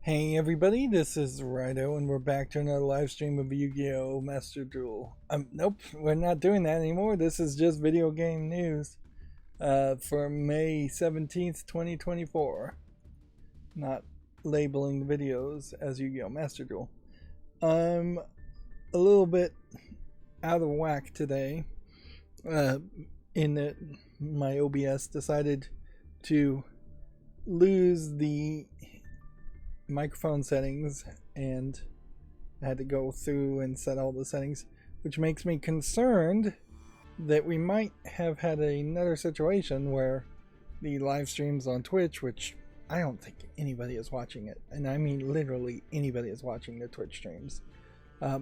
Hey everybody, this is Rydo, and we're back to another live stream of Yu-Gi-Oh! Master Duel. Nope, we're not doing that anymore. This is just video game news for May 17th, 2024. Not labeling the videos as Yu-Gi-Oh! Master Duel. I'm a little bit out of whack today in that my OBS decided to lose the microphone settings, and I had to go through and set all the settings, which makes me concerned that we might have had another situation where the live streams on Twitch, which I don't think anybody is watching it, and I mean literally anybody is watching the Twitch streams. I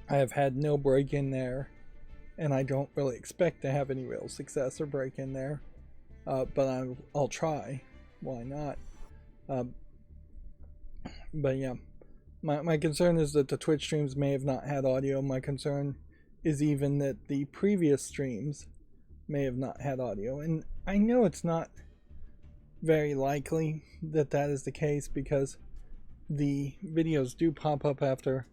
have had no break in there, and I don't really expect to have any real success or break in there, but I'll try. Why not? But yeah, my concern is that the Twitch streams may have not had audio. My concern is even that the previous streams may have not had audio. And I know it's not very likely that that is the case, because the videos do pop up after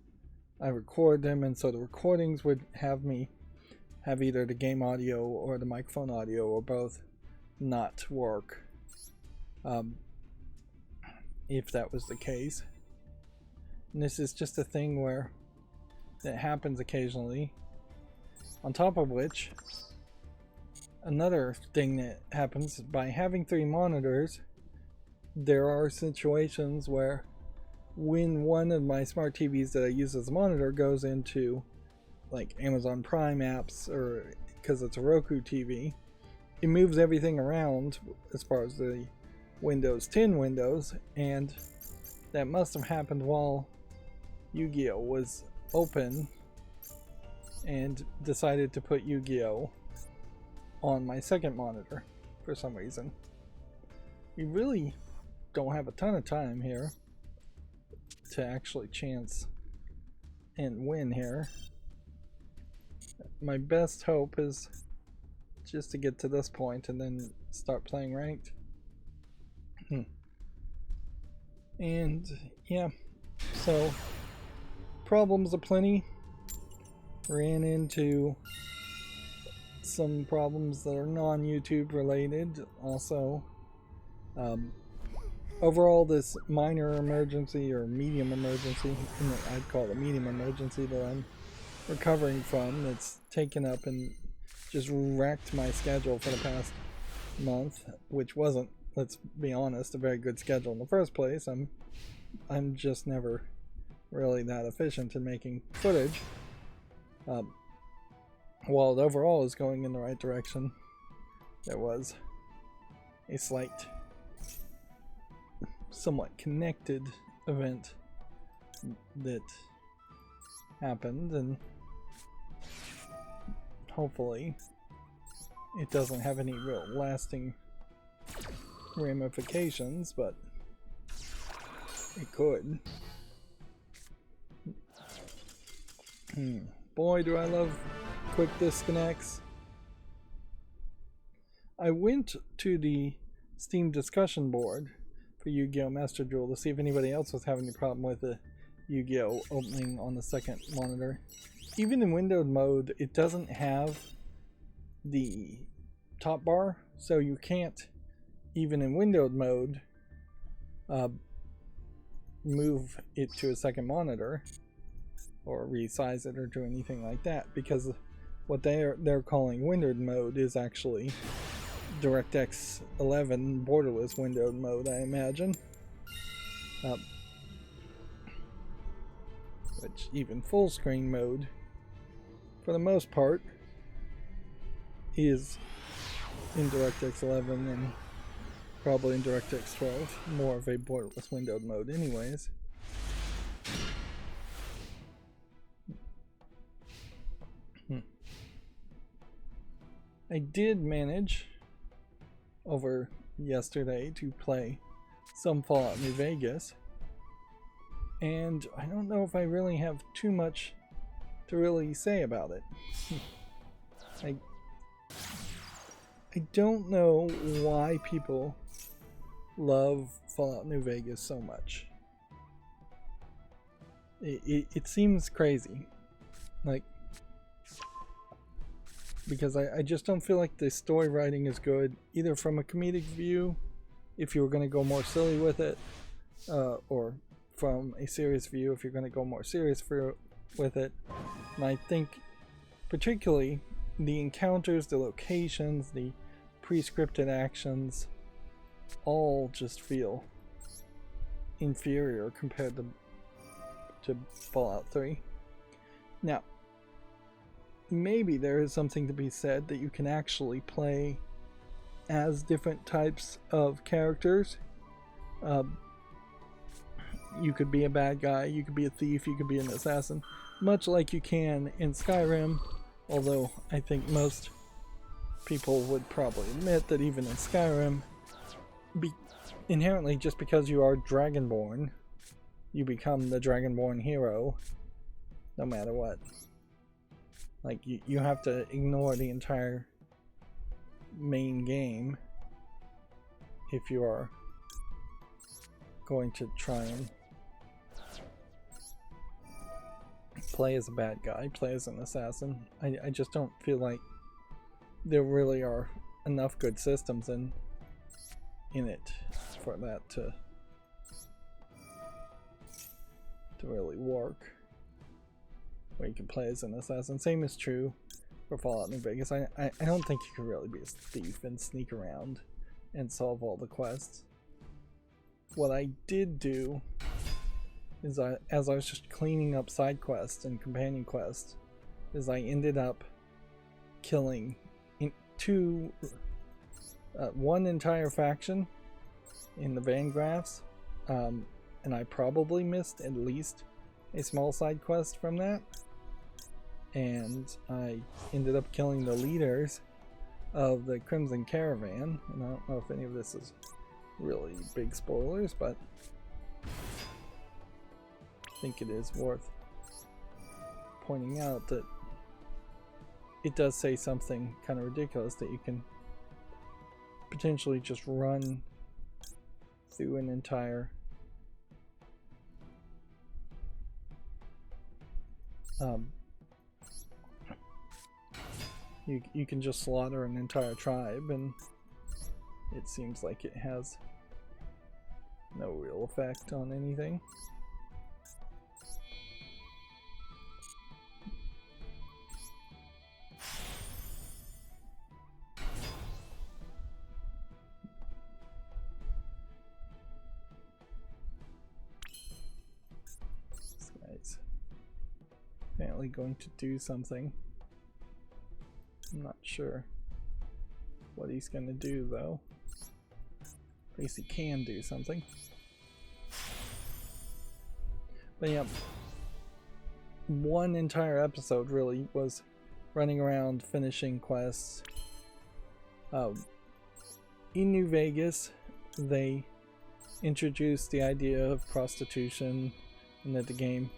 I record them, and so the recordings would have me have either the game audio or the microphone audio or both not work. If that was the case. And this is just a thing where it happens occasionally. On top of which, another thing that happens by having 3 monitors, there are situations where when one of my smart TVs that I use as a monitor goes into like Amazon Prime apps, or because it's a Roku TV, it moves everything around as far as the Windows 10 windows, and that must have happened while Yu-Gi-Oh! Was open and decided to put Yu-Gi-Oh! On my second monitor for some reason. We really don't have a ton of time here to actually chance and win here. My best hope is just to get to this point and then start playing ranked. And yeah, so problems aplenty. Ran into some problems that are non-YouTube related also. Overall, this minor emergency or medium emergency, I'd call it a medium emergency, that I'm recovering from, that's taken up and just wrecked my schedule for the past month, which wasn't, let's be honest, a very good schedule in the first place. I'm just never really that efficient in making footage. While it overall is going in the right direction, there was a slight, somewhat connected event that happened, and hopefully it doesn't have any real lasting ramifications, but it could. Boy, do I love quick disconnects. I went to the Steam discussion board for Yu-Gi-Oh! Master Duel to see if anybody else was having a problem with the Yu-Gi-Oh! Opening on the second monitor. Even in windowed mode, it doesn't have the top bar, so you can't, even in windowed mode, move it to a second monitor or resize it or do anything like that, because what they're calling windowed mode is actually DirectX 11 borderless windowed mode, I imagine. Which even full screen mode, for the most part, is in DirectX 11 and probably in DirectX 12, more of a borderless windowed mode anyways. I did manage over yesterday to play some Fallout New Vegas, and I don't know if I really have too much to really say about it. I don't know why people love Fallout New Vegas so much. It seems crazy, like, because I just don't feel like the story writing is good, either from a comedic view, if you were going to go more silly with it, or from a serious view, if you're going to go more serious with it. And I think particularly the encounters, the locations, the pre-scripted actions all just feel inferior compared to Fallout 3. Now, maybe there is something to be said that you can actually play as different types of characters. You could be a bad guy, you could be a thief, you could be an assassin, much like you can in Skyrim, although I think most people would probably admit that even in Skyrim, inherently, just because you are Dragonborn, you become the Dragonborn hero no matter what. Like, you have to ignore the entire main game if you are going to try and play as a bad guy, play as an assassin. I just don't feel like there really are enough good systems in it for that to really work, where you can play as an assassin. Same is true for Fallout New Vegas. I don't think you can really be a thief and sneak around and solve all the quests. What I did do is, as I was just cleaning up side quests and companion quests, is I ended up killing one entire faction in the Vangraphs, and I probably missed at least a small side quest from that, and I ended up killing the leaders of the Crimson Caravan. And I don't know if any of this is really big spoilers, but I think it is worth pointing out that it does say something kind of ridiculous, that you can potentially just run through an entire you can just slaughter an entire tribe, and it seems like it has no real effect on anything. This guy's apparently going to do something. I'm not sure what he's going to do, though. At least he can do something. But yeah, one entire episode really was running around finishing quests. In New Vegas, they introduced the idea of prostitution, and that the game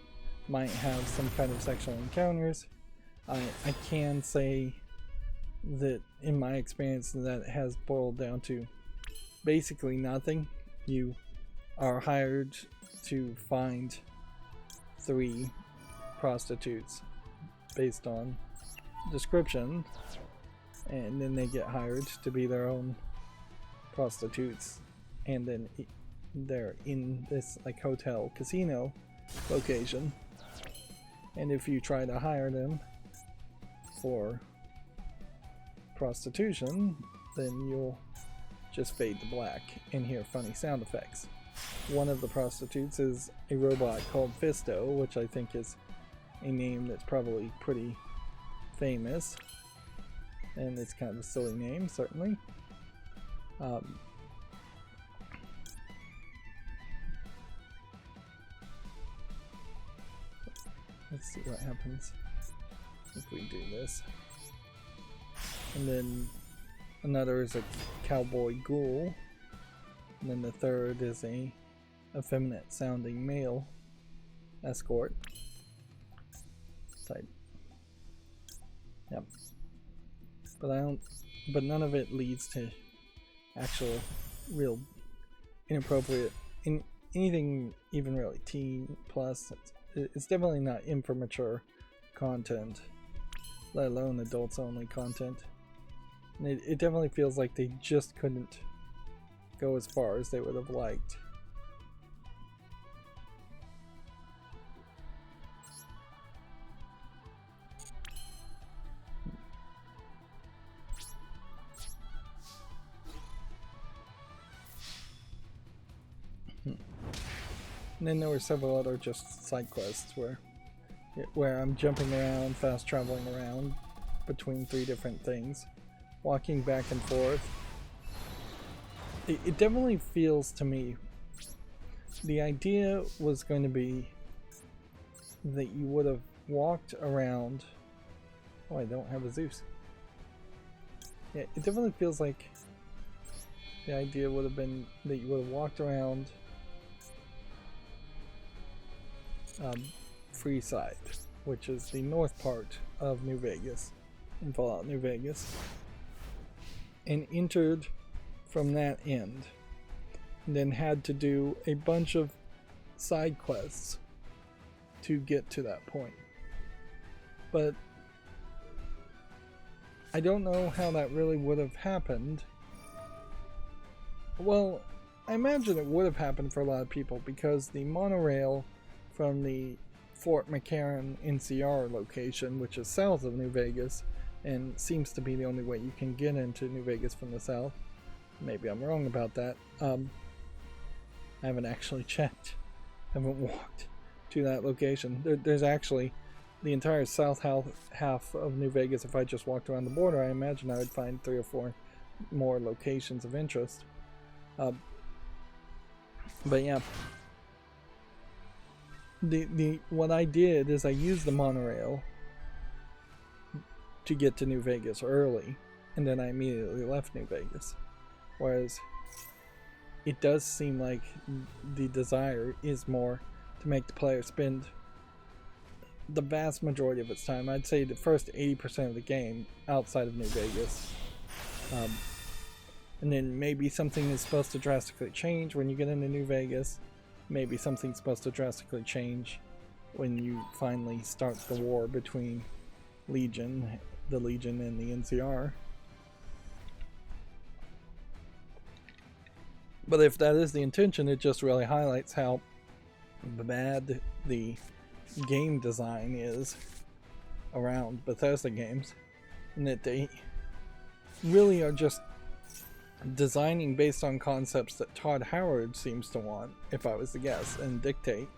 might have some kind of sexual encounters. I can say that in my experience that has boiled down to basically nothing. You are hired to find 3 prostitutes based on description, and then they get hired to be their own prostitutes, and then they're in this like hotel casino location, and if you try to hire them for prostitution, then you'll just fade to black and hear funny sound effects. One of the prostitutes is a robot called Fisto, which I think is a name that's probably pretty famous, and it's kind of a silly name, certainly. Let's see what happens if we do this. And then another is a cowboy ghoul, and then the third is a effeminate sounding male escort type. Yep. But none of it leads to actual real inappropriate anything, even really teen plus. It's definitely not immature content, let alone adults only content. And it definitely feels like they just couldn't go as far as they would have liked. And then there were several other just side quests where I'm jumping around, fast traveling around between 3 different things, walking back and forth. It definitely feels to me, the idea was going to be that you would have walked around. Oh, I don't have a Zeus. Yeah, it definitely feels like the idea would have been that you would have walked around Freeside, which is the north part of New Vegas, in Fallout New Vegas, and entered from that end, and then had to do a bunch of side quests to get to that point. But I don't know how that really would have happened. Well, I imagine it would have happened for a lot of people because the monorail from the Fort McCarran NCR location, which is south of New Vegas and seems to be the only way you can get into New Vegas from the south. Maybe I'm wrong about that. I haven't actually checked. I haven't walked to that location. There's actually the entire south half of New Vegas. If I just walked around the border, I imagine I would find 3 or 4 more locations of interest. But yeah, what I did is I used the monorail to get to New Vegas early, and then I immediately left New Vegas. Whereas it does seem like the desire is more to make the player spend the vast majority of its time, I'd say the first 80% of the game, outside of New Vegas. And then maybe something is supposed to drastically change when you get into New Vegas. Maybe something's supposed to drastically change when you finally start the war between the Legion and the NCR. But if that is the intention, it just really highlights how bad the game design is around Bethesda games, and that they really are just designing based on concepts that Todd Howard seems to want, if I was to guess, and dictate,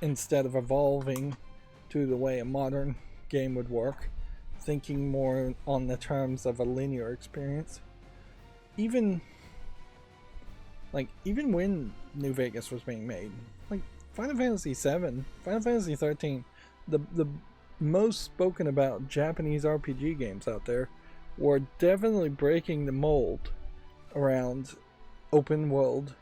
instead of evolving to the way a modern game would work, thinking more on the terms of a linear experience. Even when New Vegas was being made, like Final Fantasy VII, Final Fantasy 13, the most spoken about Japanese RPG games out there were definitely breaking the mold around open world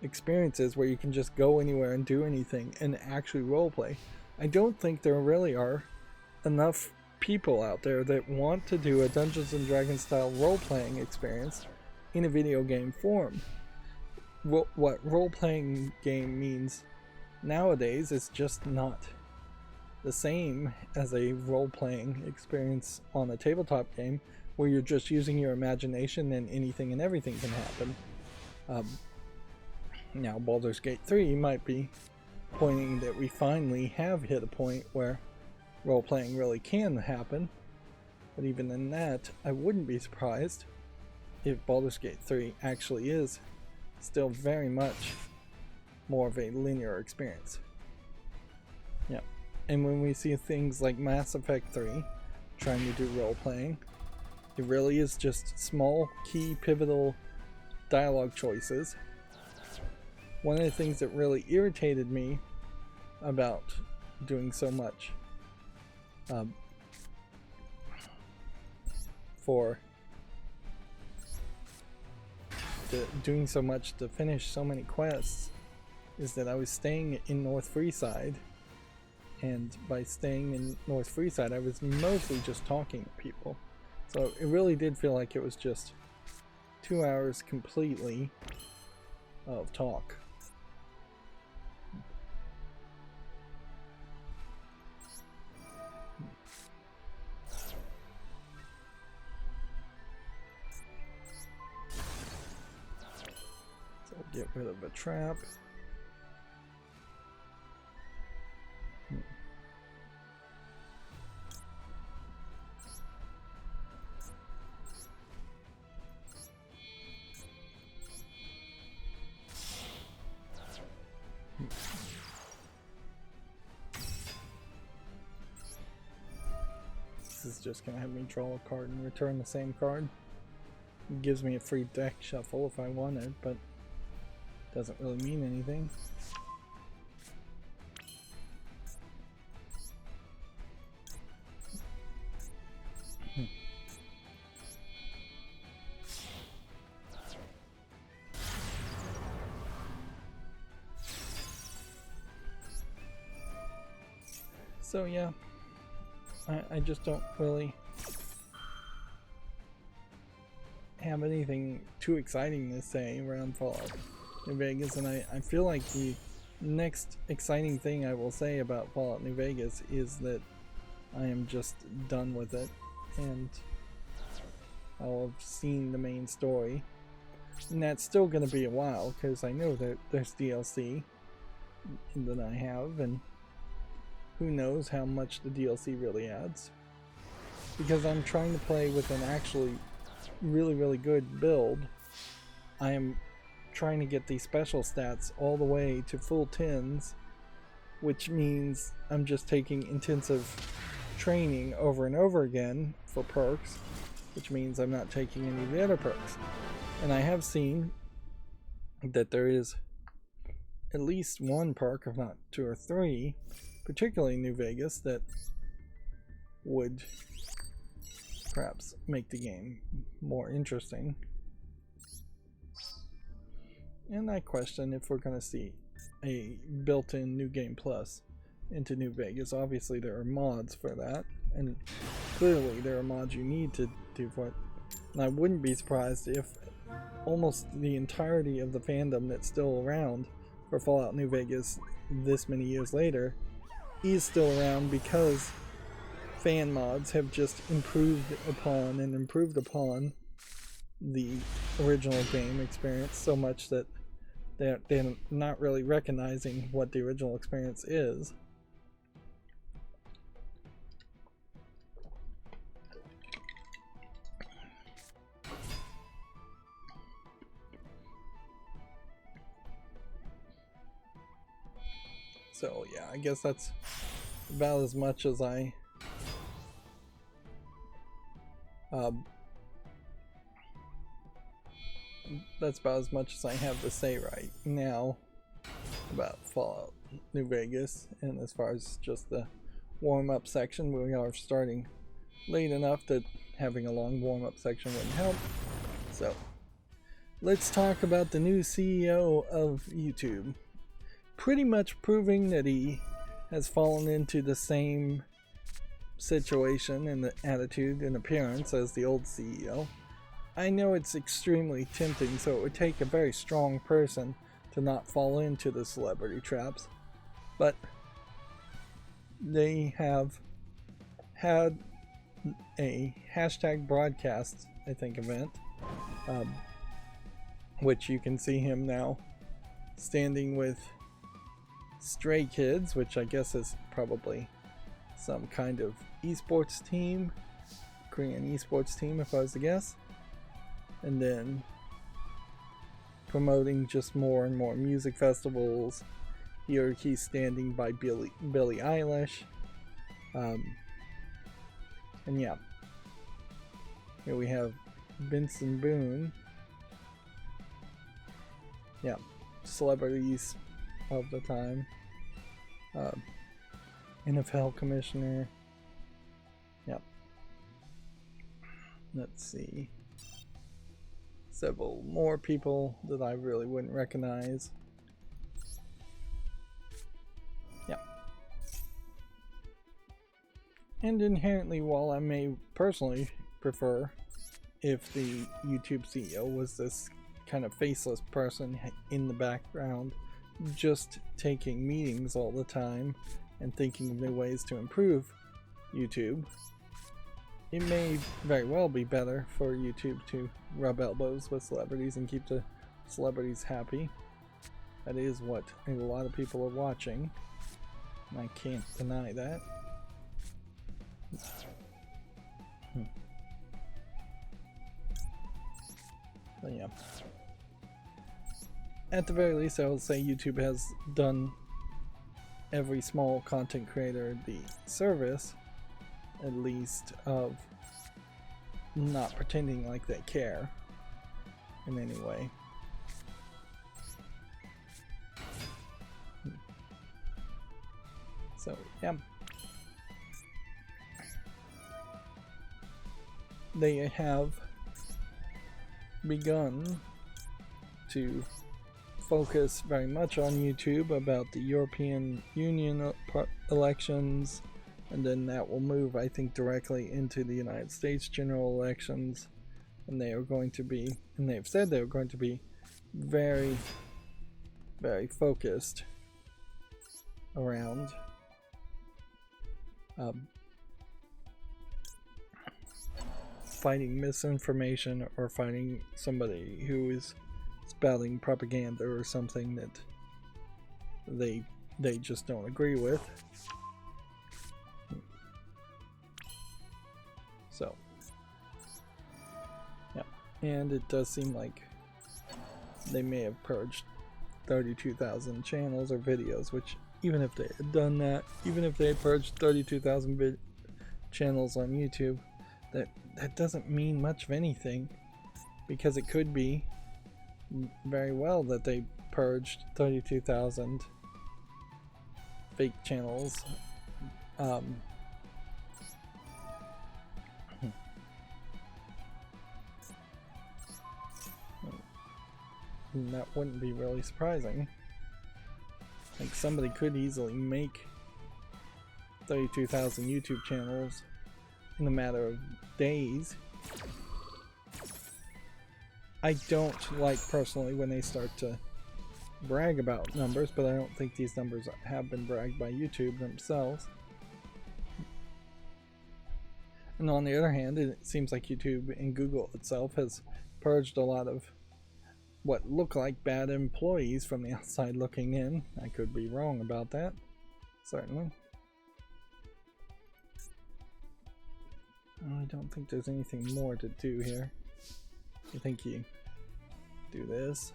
experiences where you can just go anywhere and do anything and actually roleplay. I don't think there really are enough people out there that want to do a Dungeons and Dragons style role-playing experience in a video game form. What role-playing game means nowadays is just not the same as a role-playing experience on a tabletop game where you're just using your imagination and anything and everything can happen. Now Baldur's Gate 3 might be pointing that we finally have hit a point where role-playing really can happen, but even in that, I wouldn't be surprised if Baldur's Gate 3 actually is still very much more of a linear experience. Yeah, and when we see things like Mass Effect 3 trying to do role-playing, it really is just small, key, pivotal dialogue choices. One of the things that really irritated me about doing so much doing so much to finish so many quests is that I was staying in North Freeside, and by staying in North Freeside I was mostly just talking to people, so it really did feel like it was just 2 hours completely of talk. get rid of a trap. This is just gonna have me draw a card and return the same card. It gives me a free deck shuffle if I wanted, but doesn't really mean anything. So yeah, I just don't really have anything too exciting to say around Fallout New Vegas, and I feel like the next exciting thing I will say about Fallout New Vegas is that I am just done with it, and I'll have seen the main story, and that's still going to be a while because I know that there's DLC that I have, and who knows how much the DLC really adds, because I'm trying to play with an actually really good build. I am trying to get these special stats all the way to full 10s, which means I'm just taking intensive training over and over again for perks, which means I'm not taking any of the other perks. And I have seen that there is at least one perk, if not 2 or 3, particularly in New Vegas, that would perhaps make the game more interesting. And I question if we're going to see a built-in New Game Plus into New Vegas. Obviously there are mods for that, and clearly there are mods you need to do for it. And I wouldn't be surprised if almost the entirety of the fandom that's still around for Fallout New Vegas this many years later is still around because fan mods have just improved upon the original game experience so much that they're not really recognizing what the original experience is. So yeah, I guess that's about as much as I have to say right now about Fallout New Vegas. And as far as just the warm-up section, we are starting late enough that having a long warm-up section wouldn't help. So let's talk about the new CEO of YouTube, pretty much proving that he has fallen into the same situation and the attitude and appearance as the old CEO. I know it's extremely tempting, so it would take a very strong person to not fall into the celebrity traps, but they have had a hashtag broadcast, I think, event, which you can see him now standing with Stray Kids, which I guess is probably some kind of esports team, Korean esports team if I was to guess, and then promoting just more and more music festivals. Here he's standing by Billie Eilish, and yeah, here we have Benson Boone, yeah, celebrities of the time, NFL commissioner, yep. Let's see, several more people that I really wouldn't recognize. Yeah. And inherently, while I may personally prefer if the YouTube CEO was this kind of faceless person in the background, just taking meetings all the time and thinking of new ways to improve YouTube, it may very well be better for YouTube to rub elbows with celebrities and keep the celebrities happy. That is what a lot of people are watching, and I can't deny that. But yeah. At the very least, I will say YouTube has done every small content creator the service, at least, of not pretending like they care in any way. So, yeah. They have begun to focus very much on YouTube about the European Union elections, and then that will move, I think, directly into the United States general elections, and they are going to be, and they've said they're going to be very, very focused around fighting misinformation or fighting somebody who is spouting propaganda or something that they just don't agree with. So, yeah, and it does seem like they may have purged 32,000 channels or videos, which even if they had done that, even if they had purged 32,000 channels on YouTube, that doesn't mean much of anything, because it could be very well that they purged 32,000 fake channels. That wouldn't be really surprising. Like, somebody could easily make 32,000 YouTube channels in a matter of days. I don't like, personally, when they start to brag about numbers, but I don't think these numbers have been bragged by YouTube themselves. And on the other hand, it seems like YouTube and Google itself has purged a lot of what look like bad employees from the outside looking in. I could be wrong about that, certainly. I don't think there's anything more to do here. I think you do this.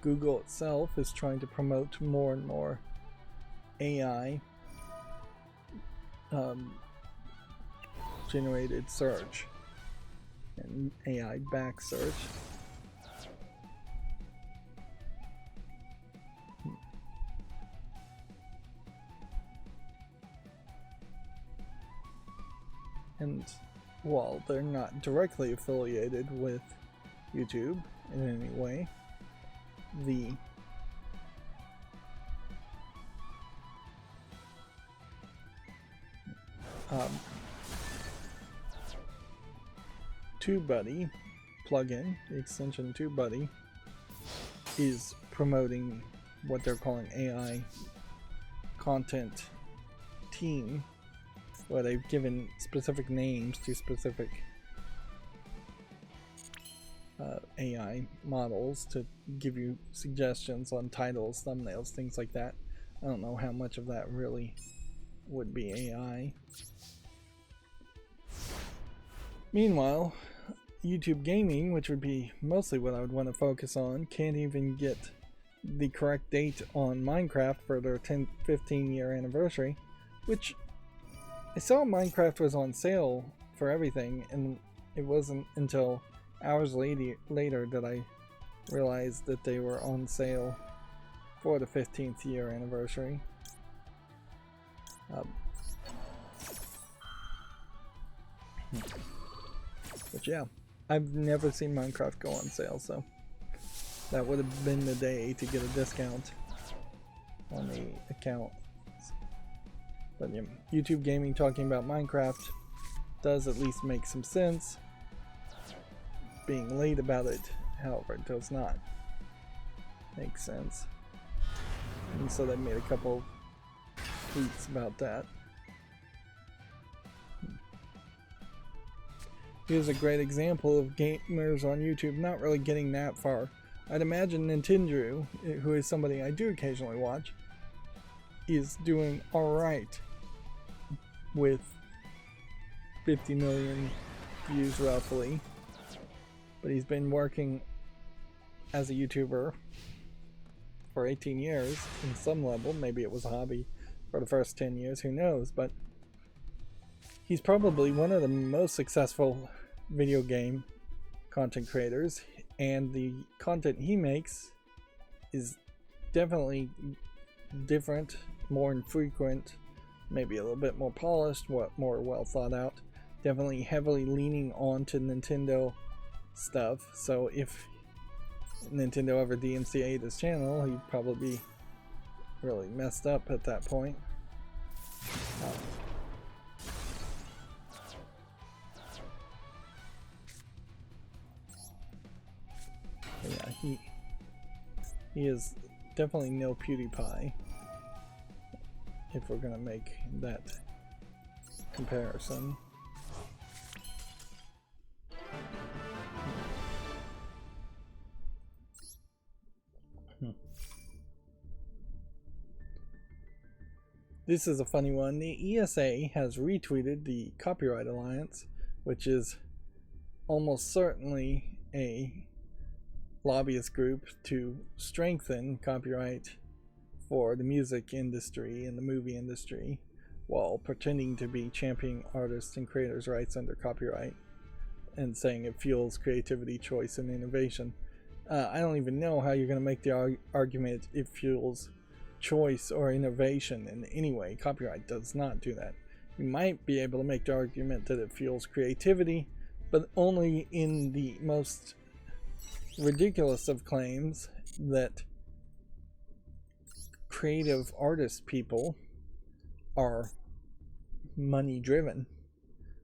Google itself is trying to promote more and more AI generated search and AI back search. And while they're not directly affiliated with YouTube in any way, the TubeBuddy plugin, the extension TubeBuddy, is promoting what they're calling AI content team, where they've given specific names to specific AI models to give you suggestions on titles, thumbnails, things like that. I don't know how much of that really would be AI. Meanwhile, YouTube Gaming, which would be mostly what I would want to focus on, can't even get the correct date on Minecraft for their 15-year anniversary, which I saw Minecraft was on sale for everything, and it wasn't until hours later that I realized that they were on sale for the 15th year anniversary. But yeah, I've never seen Minecraft go on sale, so that would have been the day to get a discount on the account. But yeah, YouTube Gaming talking about Minecraft does at least make some sense. Being late about it, however, it does not make sense. And so they made a couple tweets about that. here's a great example of gamers on YouTube not really getting that far. I'd imagine Nintendo, who is somebody I do occasionally watch, is doing alright with 50 million views roughly. But he's been working as a YouTuber for 18 years in some level. Maybe it was a hobby for the first 10 years, who knows, but he's probably one of the most successful video game content creators, and the content he makes is definitely different, more infrequent, maybe a little bit more polished, more well thought out, definitely heavily leaning on to Nintendo stuff. So if Nintendo ever DMCA'd his channel, he'd probably be really messed up at that point. Yeah, he is definitely no PewDiePie, if we're gonna make that comparison. This is a funny one. The ESA has retweeted the Copyright Alliance, which is almost certainly a lobbyist group to strengthen copyright for the music industry and the movie industry, while pretending to be championing artists and creators' rights under copyright and saying it fuels creativity, choice, and innovation. I don't even know how you're going to make the argument it fuels choice or innovation in any way. Copyright does not do that. You might be able to make the argument that it fuels creativity, but only in the most ridiculous of claims that creative artist people are money driven,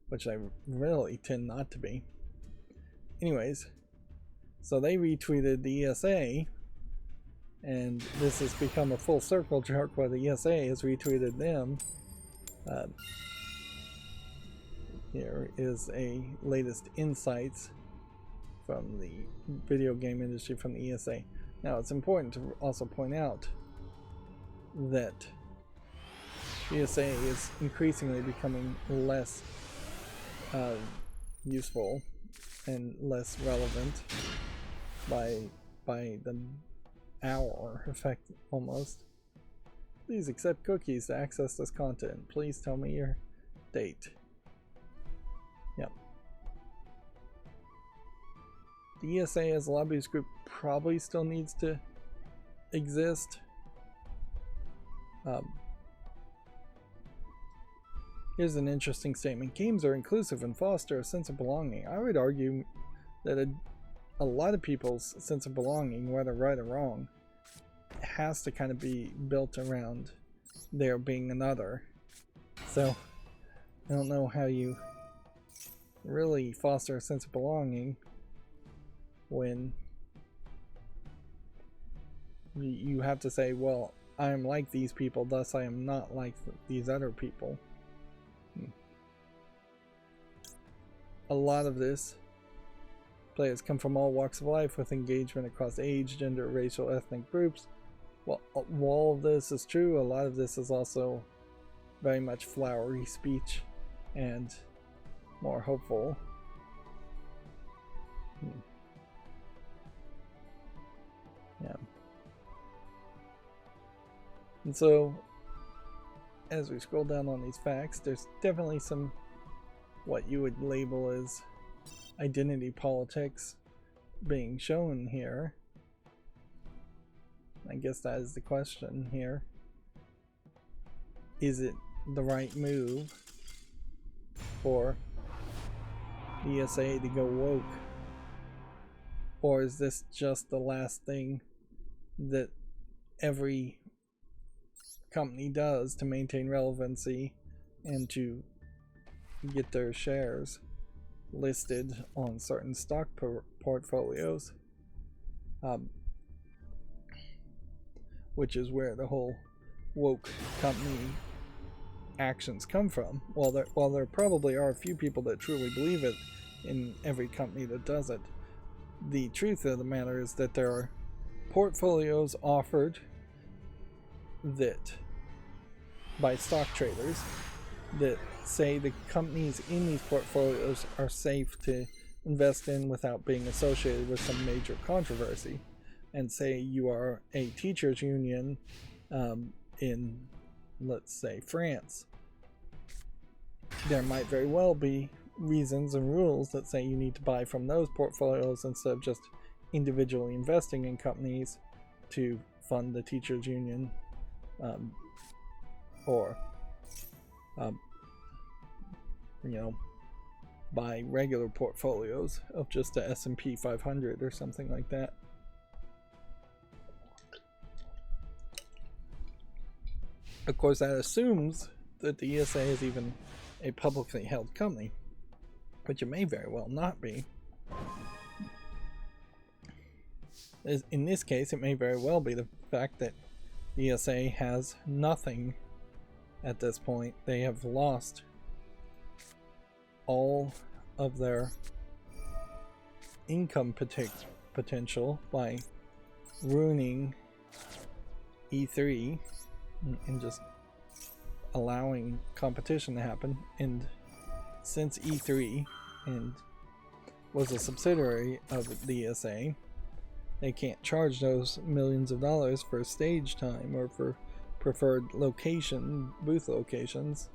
which I really tend not to be. Anyways, so they retweeted the ESA, and this has become a full circle joke where the ESA has retweeted them. Here is a latest insights from the video game industry from the ESA. Now, it's important to also point out that ESA is increasingly becoming less useful and less relevant by the hour effect almost. Please accept cookies to access this content. Please tell me your date. Yep. The ESA as a lobbyist group probably still needs to exist. Here's an interesting statement. Games are inclusive and foster a sense of belonging. I would argue that a lot of people's sense of belonging, whether right or wrong, has to kind of be built around there being another. So I don't know how you really foster a sense of belonging when you have to say, well, I am like these people, thus I am not like these other people. A lot of this players come from all walks of life with engagement across age, gender, racial, ethnic groups. Well, all of this is true. A lot of this is also very much flowery speech and more hopeful. Yeah. And so, as we scroll down on these facts, there's definitely some what you would label as identity politics being shown here. I guess that is the question here. Is it the right move for the ESA to go woke? Or is this just the last thing that every company does to maintain relevancy and to get their shares listed on certain stock portfolios, which is where the whole woke company actions come from. While there probably are a few people that truly believe it, in every company that does it. The truth of the matter is that there are portfolios offered that by stock traders that say the companies in these portfolios are safe to invest in without being associated with some major controversy. And say you are a teachers union in, let's say, France. There might very well be reasons and rules that say you need to buy from those portfolios instead of just individually investing in companies to fund the teachers union, or buy regular portfolios of just the S&P 500 or something like that. Of course, that assumes that the ESA is even a publicly held company, which it may very well not be. In this case, it may very well be the fact that the ESA has nothing at this point. They have lost all of their income potential by ruining E3 and just allowing competition to happen. And since E3 and was a subsidiary of the ESA, they can't charge those millions of dollars for stage time or for preferred location, booth locations.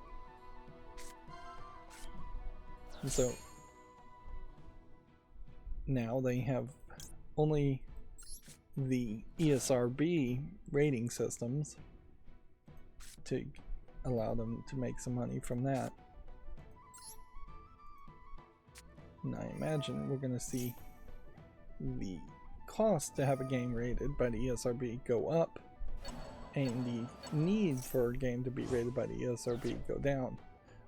And so now they have only the ESRB rating systems to allow them to make some money from that. And I imagine we're going to see the cost to have a game rated by the ESRB go up and the need for a game to be rated by the ESRB go down.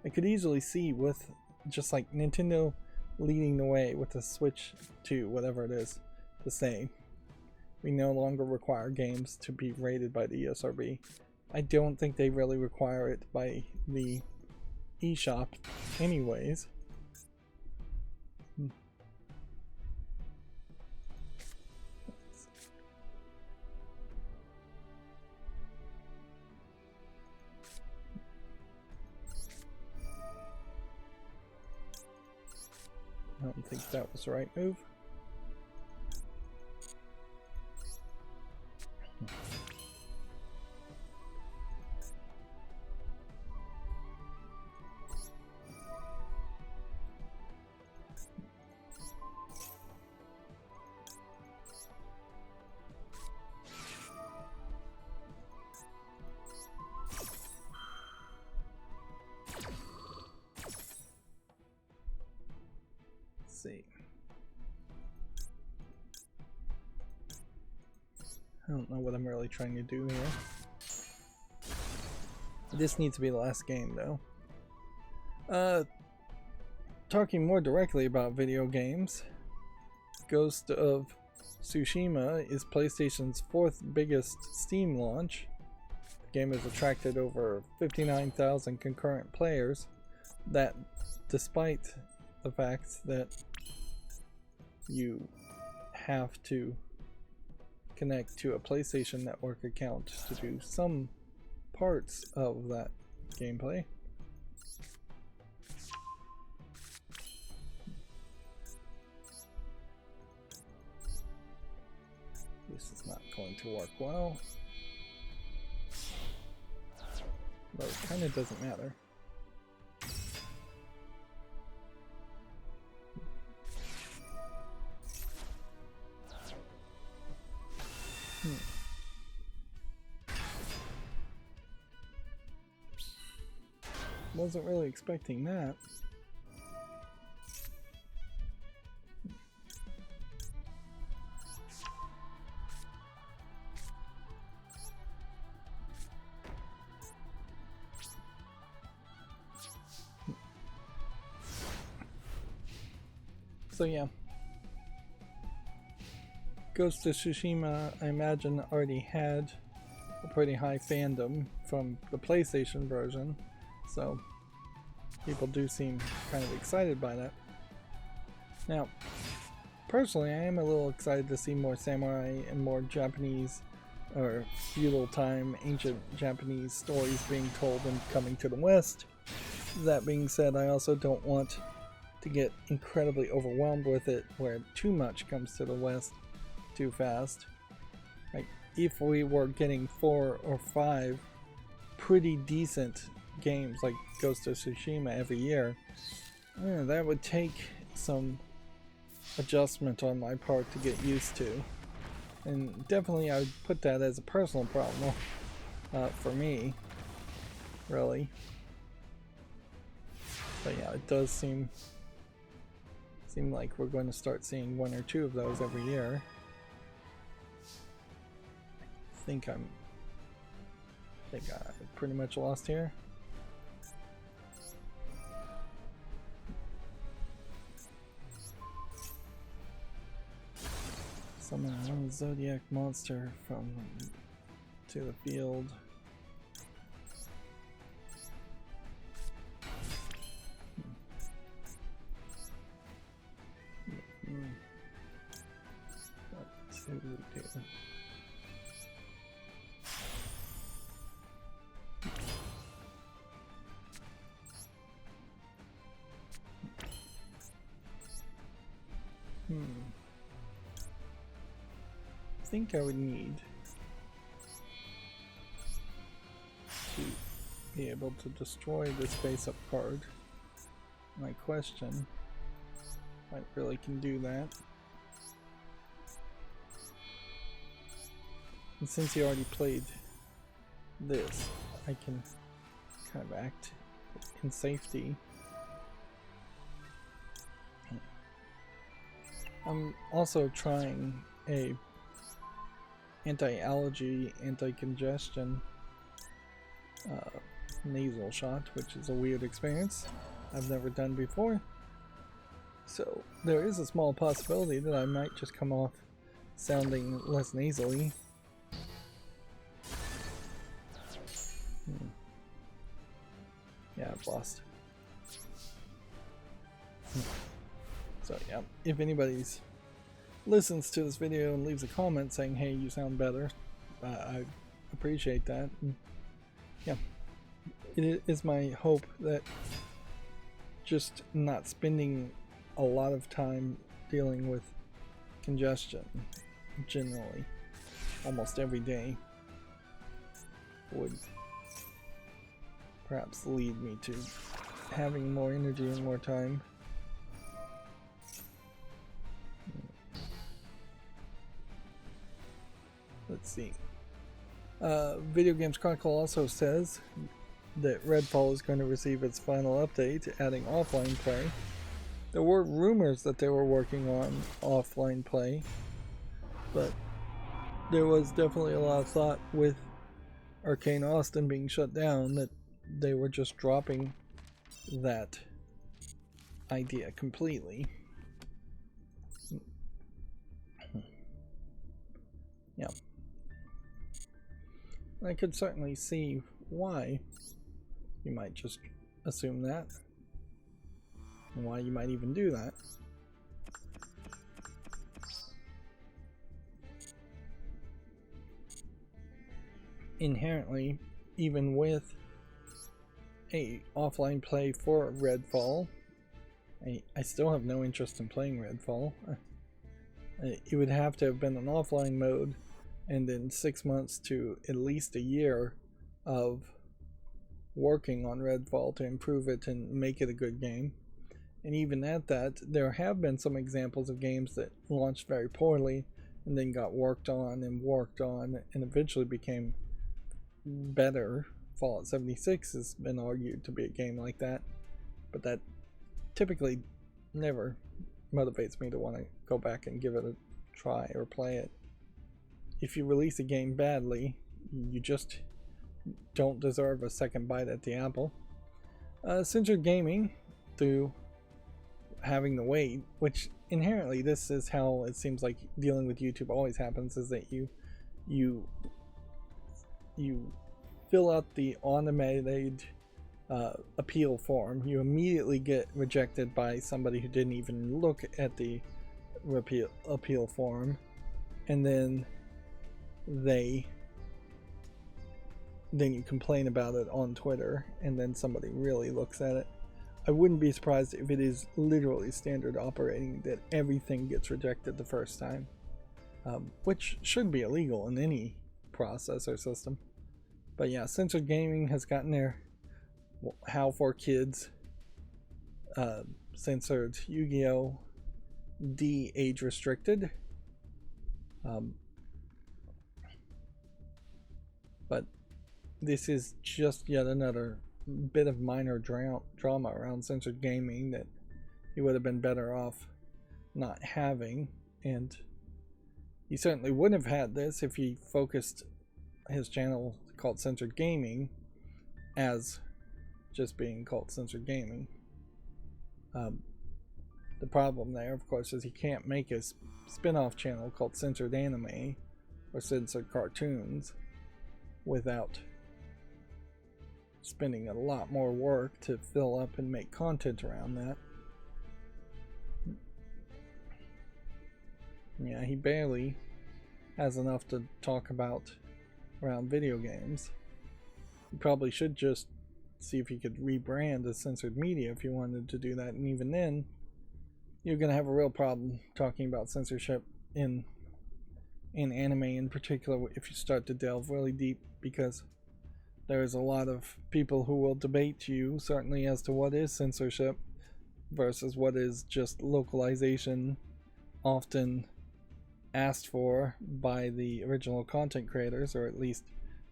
I could easily see with just like Nintendo leading the way with the Switch 2, whatever it is, to say we no longer require games to be rated by the ESRB. I don't think they really require it by the eShop anyways. I don't think that was the right move. See. I don't know what I'm really trying to do here. This needs to be the last game though. Talking more directly about video games, Ghost of Tsushima is PlayStation's 4th biggest Steam launch. The game has attracted over 59,000 concurrent players, that despite the fact that you have to connect to a PlayStation Network account to do some parts of that gameplay. This is not going to work well. But it kind of doesn't matter. Wasn't really expecting that. So yeah, Ghost of Tsushima, I imagine, already had a pretty high fandom from the PlayStation version, so people do seem kind of excited by that. Now, personally, I am a little excited to see more samurai and more Japanese or feudal time, ancient Japanese stories being told and coming to the West. That being said, I also don't want to get incredibly overwhelmed with it where too much comes to the West too fast. Like, if we were getting 4 or 5 pretty decent games like Ghost of Tsushima every year, that would take some adjustment on my part to get used to. And definitely I would put that as a personal problem for me, really. But yeah, it does seem like we're going to start seeing 1 or 2 of those every year. I think I pretty much lost here. Summon one zodiac monster to the field. What do we do? I think I would need to be able to destroy this face-up card. My question, I really can do that. And since he already played this, I can kind of act in safety. I'm also trying a anti-allergy, anti-congestion nasal shot, which is a weird experience I've never done before. So there is a small possibility that I might just come off sounding less nasally. Yeah, I've lost. So yeah, if anybody's listens to this video and leaves a comment saying, hey, you sound better, I appreciate that. And yeah, it is my hope that just not spending a lot of time dealing with congestion generally almost every day would perhaps lead me to having more energy and more time. Let's see. Video Games Chronicle also says that Redfall is going to receive its final update, adding offline play. There were rumors that they were working on offline play, but there was definitely a lot of thought with Arcane Austin being shut down that they were just dropping that idea completely. Yeah. I could certainly see why you might just assume that, and why you might even do that. Inherently, even with a offline play for Redfall, I still have no interest in playing Redfall. It would have to have been an offline mode, and then 6 months to at least a year of working on Redfall to improve it and make it a good game. And even at that, there have been some examples of games that launched very poorly and then got worked on and eventually became better. Fallout 76 has been argued to be a game like that, but that typically never motivates me to want to go back and give it a try or play it. If you release a game badly, you just don't deserve a second bite at the apple. Censored gaming, through having to wait, which inherently this is how it seems like dealing with YouTube always happens, is that you fill out the automated appeal form, you immediately get rejected by somebody who didn't even look at the appeal form, and then you complain about it on Twitter, and then somebody really looks at it. I wouldn't be surprised if it is literally standard operating that everything gets rejected the first time, which should be illegal in any processor system. But yeah, censored gaming has gotten there. How for Kids censored Yu-Gi-Oh! Age restricted. But this is just yet another bit of minor drama around censored gaming that he would have been better off not having, and he certainly wouldn't have had this if he focused his channel called Censored Gaming as just being called Censored Gaming. The problem there, of course, is he can't make a spin-off channel called Censored Anime or Censored Cartoons without spending a lot more work to fill up and make content around that. Yeah, he barely has enough to talk about around video games. He probably should just see if he could rebrand as Censored Media if you wanted to do that, and even then you're going to have a real problem talking about censorship in anime in particular if you start to delve really deep, because there's a lot of people who will debate you certainly as to what is censorship versus what is just localization, often asked for by the original content creators, or at least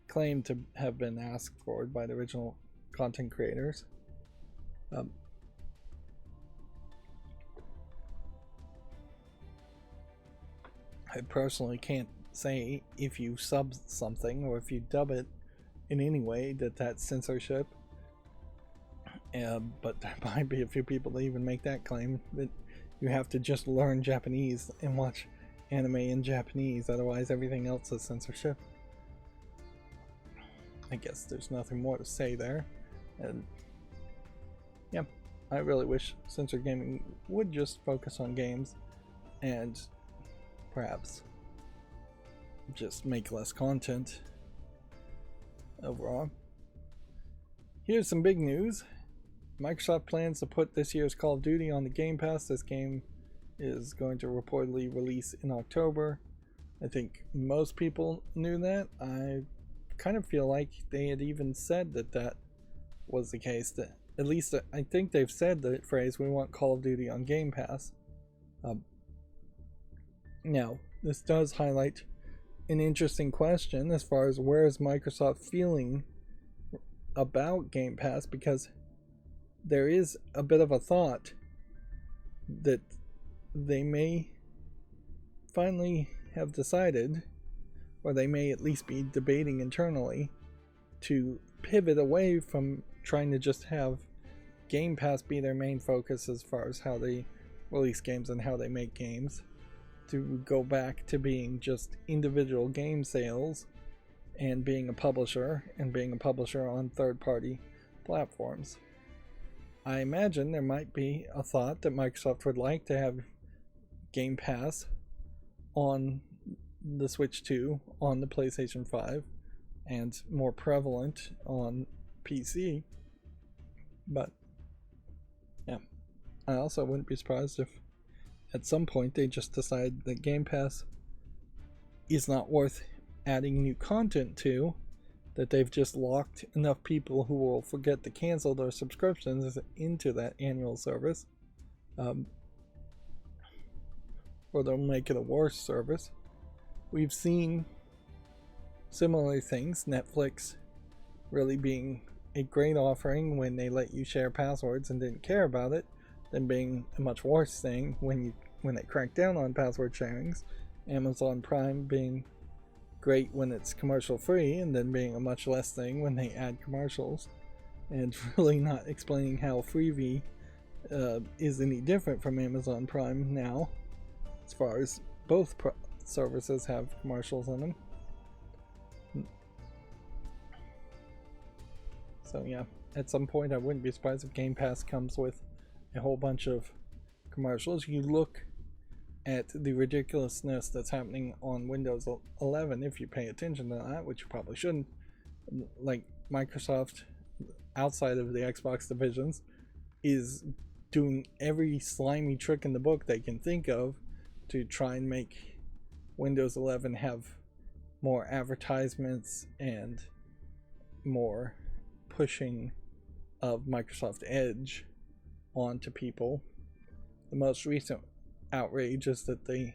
claimed to have been asked for by the original content creators. I personally can't say if you sub something or if you dub it in any way that that's censorship, but there might be a few people that even make that claim, that you have to just learn Japanese and watch anime in Japanese, otherwise everything else is censorship. I guess there's nothing more to say there, and yeah, I really wish censored gaming would just focus on games and perhaps just make less content overall. Here's some big news. Microsoft plans to put this year's Call of Duty on the Game Pass. This game is going to reportedly release in October. I think most people knew that. I kind of feel like they had even said that that was the case. That at least I think they've said the phrase, "We want Call of Duty on Game Pass." Now, this does highlight an interesting question as far as where is Microsoft feeling about Game Pass, because there is a bit of a thought that they may finally have decided, or they may at least be debating internally, to pivot away from trying to just have Game Pass be their main focus as far as how they release games and how they make games, to go back to being just individual game sales and being a publisher, and being a publisher on third-party platforms. I imagine there might be a thought that Microsoft would like to have Game Pass on the Switch 2, on the PlayStation 5, and more prevalent on PC. But yeah, I also wouldn't be surprised if at some point they just decide that Game Pass is not worth adding new content to, that they've just locked enough people who will forget to cancel their subscriptions into that annual service, or they'll make it a worse service. We've seen similar things, Netflix really being a great offering when they let you share passwords and didn't care about it, then being a much worse thing when they crack down on password sharings. Amazon Prime being great when it's commercial free, and then being a much less thing when they add commercials, and really not explaining how Freevee is any different from Amazon Prime now, as far as both services have commercials in them. So yeah, at some point I wouldn't be surprised if Game Pass comes with a whole bunch of commercials. You look at the ridiculousness that's happening on Windows 11 if you pay attention to that, which you probably shouldn't. Like Microsoft, outside of the Xbox divisions, is doing every slimy trick in the book they can think of to try and make Windows 11 have more advertisements and more pushing of Microsoft Edge onto people. The most recent outrage is that they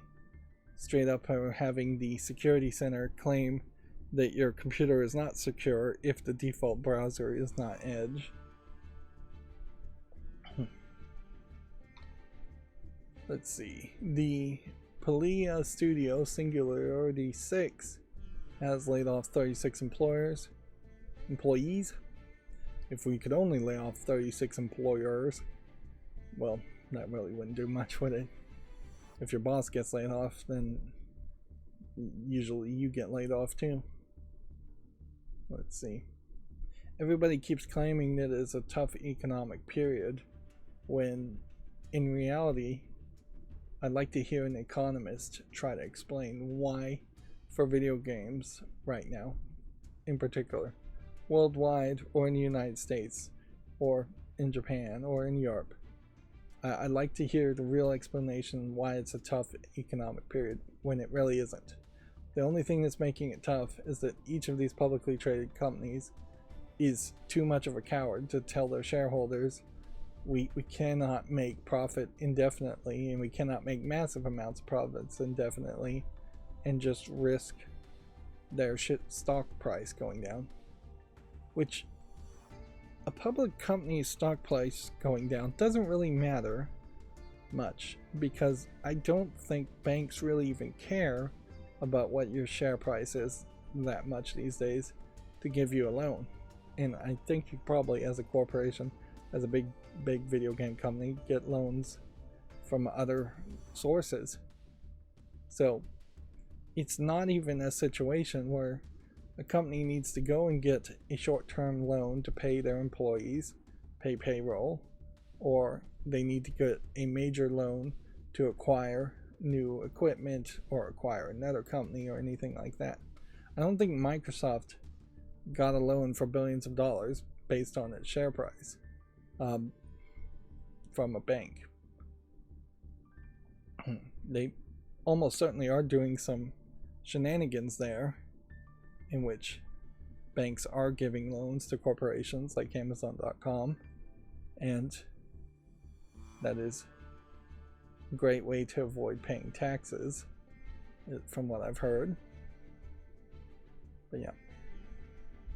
straight up are having the security center claim that your computer is not secure if the default browser is not Edge. Let's see. The Palia Studio Singularity 6 has laid off 36 employees. If we could only lay off 36 employers, well, that really wouldn't do much, would it? If your boss gets laid off, then usually you get laid off too. Let's see. Everybody keeps claiming that it's a tough economic period, when in reality, I'd like to hear an economist try to explain why for video games right now, in particular, worldwide or in the United States or in Japan or in Europe. I'd like to hear the real explanation why it's a tough economic period when it really isn't. The only thing that's making it tough is that each of these publicly traded companies is too much of a coward to tell their shareholders we cannot make profit indefinitely, and we cannot make massive amounts of profits indefinitely and just risk their stock price going down. Which, a public company's stock price going down doesn't really matter much, because I don't think banks really even care about what your share price is that much these days to give you a loan. And I think you probably, as a corporation, as a big video game company, get loans from other sources. So it's not even a situation where a company needs to go and get a short-term loan to pay their employees, pay payroll, or they need to get a major loan to acquire new equipment or acquire another company or anything like that. I don't think Microsoft got a loan for billions of dollars based on its share price from a bank. They almost certainly are doing some shenanigans there, in which banks are giving loans to corporations like Amazon.com, and that is a great way to avoid paying taxes, from what I've heard. But yeah,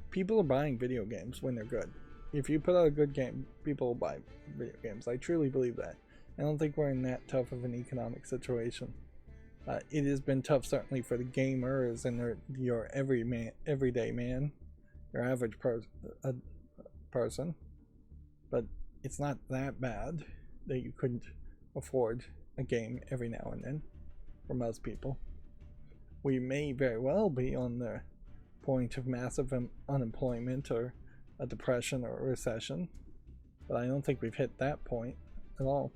people are buying video games when they're good. If you put out a good game, people will buy video games. I truly believe that. I don't think we're in that tough of an economic situation. It has been tough, certainly, for the gamers and your everyday man, your average person. But it's not that bad that you couldn't afford a game every now and then for most people. We may very well be on the point of massive unemployment or a depression or a recession, but I don't think we've hit that point at all.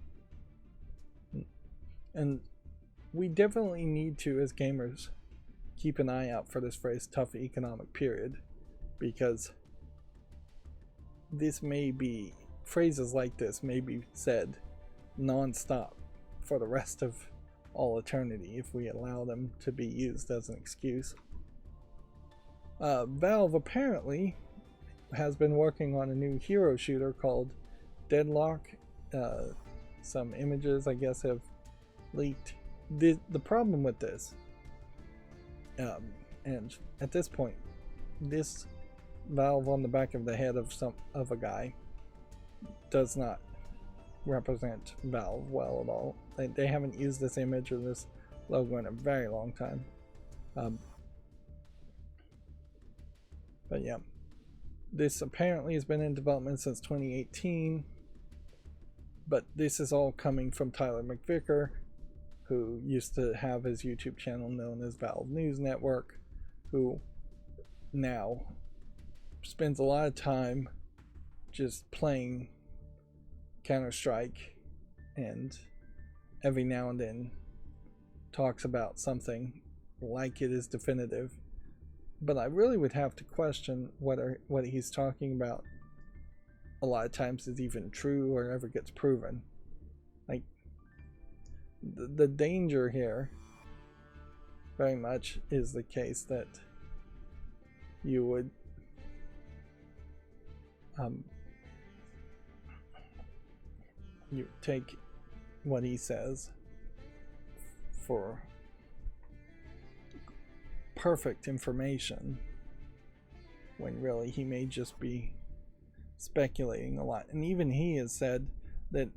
And we definitely need to, as gamers, keep an eye out for this phrase, tough economic period, because phrases like this may be said non-stop for the rest of all eternity if we allow them to be used as an excuse. Valve apparently has been working on a new hero shooter called Deadlock. Some images, I guess, have leaked. The problem with this, and at this point, this Valve on the back of the head of a guy does not represent Valve well at all. They haven't used this image or this logo in a very long time. But yeah, this apparently has been in development since 2018, but this is all coming from Tyler McVicker, who used to have his YouTube channel known as Valve News Network, who now spends a lot of time just playing Counter-Strike and every now and then talks about something like it is definitive, but I really would have to question whether what he's talking about a lot of times is even true or ever gets proven. Like, the danger here very much is the case that you would you take what he says for perfect information when really he may just be speculating a lot. And even he has said that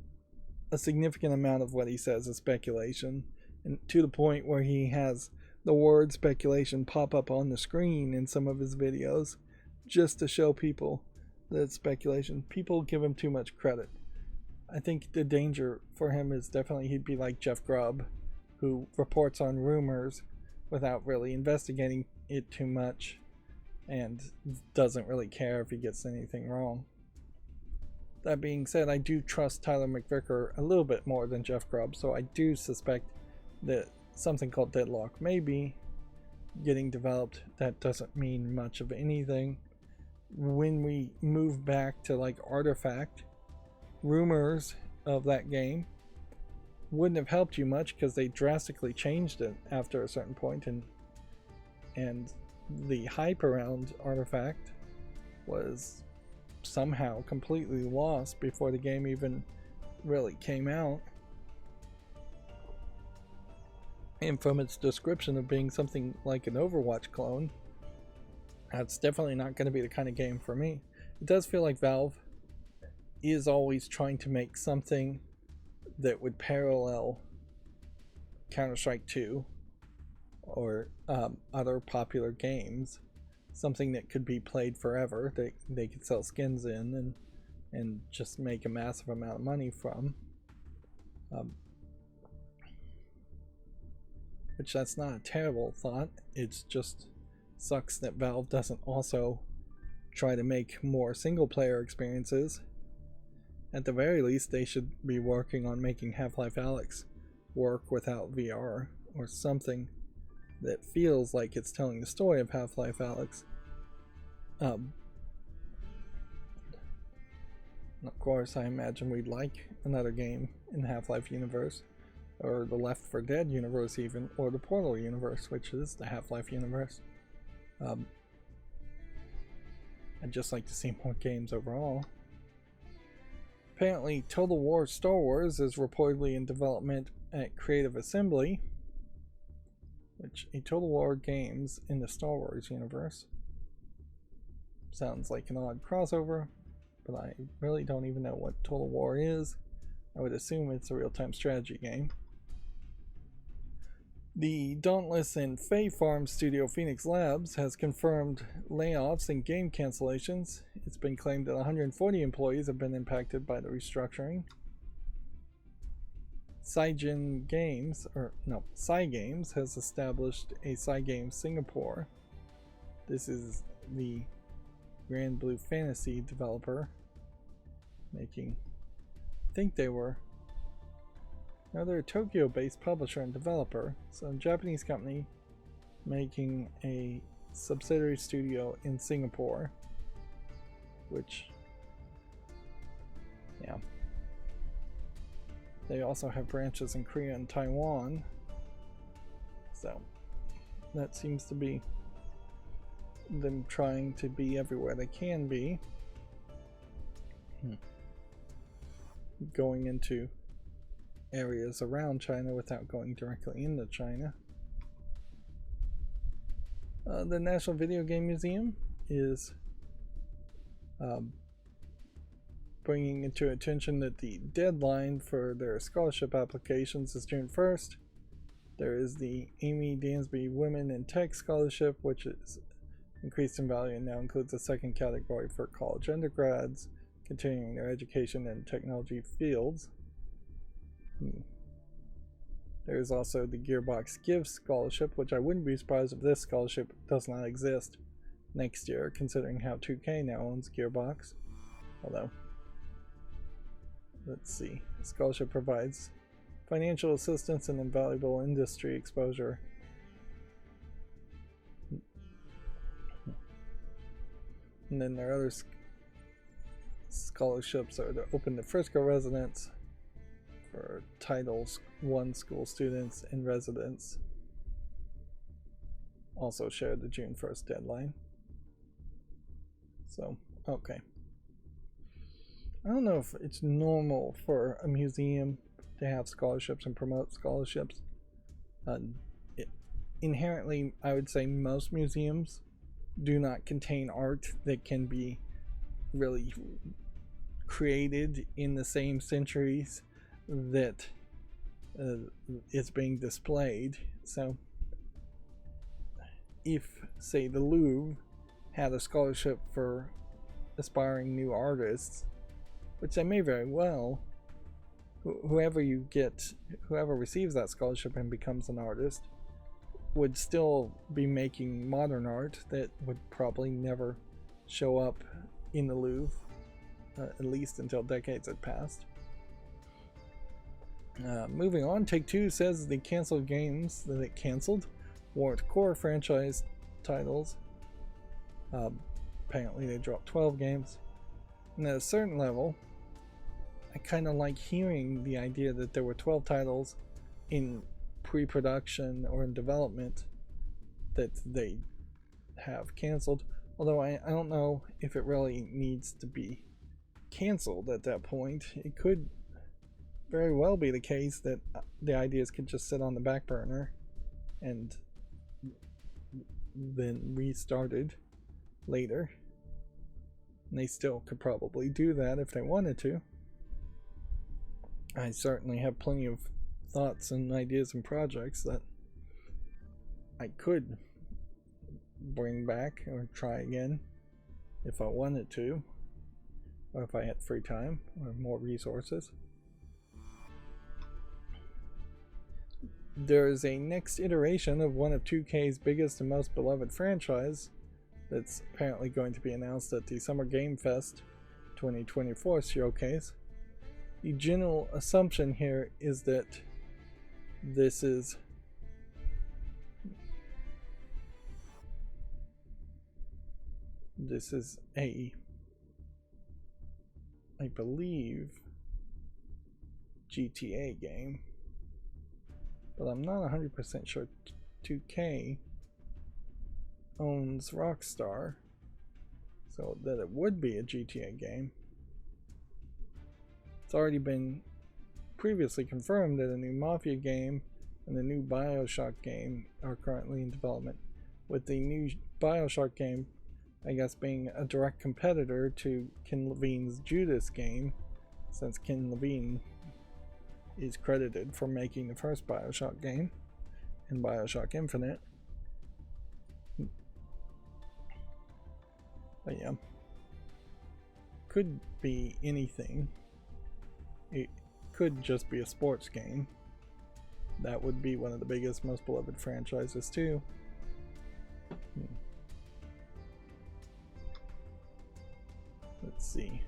a significant amount of what he says is speculation, and to the point where he has the word speculation pop up on the screen in some of his videos just to show people that it's speculation. People give him too much credit. I think the danger for him is definitely he'd be like Jeff Grubb, who reports on rumors without really investigating it too much and doesn't really care if he gets anything wrong. That being said, I do trust Tyler McVicker a little bit more than Jeff Grubb, so I do suspect that something called Deadlock may be getting developed. That doesn't mean much of anything. When we move back to like Artifact, rumors of that game wouldn't have helped you much because they drastically changed it after a certain point, and the hype around Artifact was somehow completely lost before the game even really came out. And from its description of being something like an Overwatch clone, that's definitely not going to be the kind of game for me. It does feel like Valve is always trying to make something that would parallel Counter-Strike 2 or other popular games, something that could be played forever, that they could sell skins in and just make a massive amount of money from. Which that's not a terrible thought. It's just sucks that Valve doesn't also try to make more single player experiences. At the very least, they should be working on making Half-Life Alyx work without VR, or something that feels like it's telling the story of Half-Life Alyx. Of course, I imagine we'd like another game in the Half-Life universe, or the Left 4 Dead universe even, or the Portal universe, which is the Half-Life universe. I'd just like to see more games overall. Apparently, Total War Star Wars is reportedly in development at Creative Assembly, which a Total War games in the Star Wars universe. Sounds like an odd crossover, but I really don't even know what Total War is. I would assume it's a real-time strategy game. The Dauntless and Fae Farm studio Phoenix Labs has confirmed layoffs and game cancellations. It's been claimed that 140 employees have been impacted by the restructuring. Cygames has established a Cygames Singapore. This is the Grand Blue Fantasy developer making, I think they were, now they're a Tokyo-based publisher and developer, so a Japanese company making a subsidiary studio in Singapore, which, yeah. They also have branches in Korea and Taiwan, so that seems to be them trying to be everywhere they can be. Going into areas around China without going directly into China. The National Video Game Museum is bringing into attention that the deadline for their scholarship applications is June 1st. There is the Amy Dansby Women in Tech Scholarship, which is increased in value and now includes a second category for college undergrads continuing their education in technology fields. There is also the Gearbox Gives Scholarship, which I wouldn't be surprised if this scholarship does not exist next year, considering how 2K now owns Gearbox. Although, let's see. Scholarship provides financial assistance and invaluable industry exposure. And then there are other scholarships that are open to Frisco residents for Titles 1 school students and residents. Also share the June 1st deadline. So, okay. I don't know if it's normal for a museum to have scholarships and promote scholarships. Inherently, I would say most museums do not contain art that can be really created in the same centuries that is being displayed. So if, say, the Louvre had a scholarship for aspiring new artists, which they may very well, whoever receives that scholarship and becomes an artist would still be making modern art that would probably never show up in the Louvre, at least until decades had passed. Moving on, Take-Two says the canceled games that it canceled weren't core franchise titles. Apparently they dropped 12 games. And at a certain level, I kind of like hearing the idea that there were 12 titles in pre-production or in development that they have canceled. Although I don't know if it really needs to be canceled at that point. It could very well be the case that the ideas could just sit on the back burner and then restarted later. And they still could probably do that if they wanted to. I certainly have plenty of thoughts and ideas and projects that I could bring back or try again if I wanted to, or if I had free time or more resources. There's a next iteration of one of 2K's biggest and most beloved franchise that's apparently going to be announced at the Summer Game Fest 2024 showcase. The general assumption here is that this is I believe, GTA game, but I'm not 100% sure 2K owns Rockstar, so that it would be a GTA game. It's already been previously confirmed that a new Mafia game and a new BioShock game are currently in development, with the new BioShock game, I guess, being a direct competitor to Ken Levine's Judas game, since Ken Levine is credited for making the first BioShock game and BioShock Infinite. But yeah, could be anything. It could just be a sports game. That would be one of the biggest, most beloved franchises too. Let's see.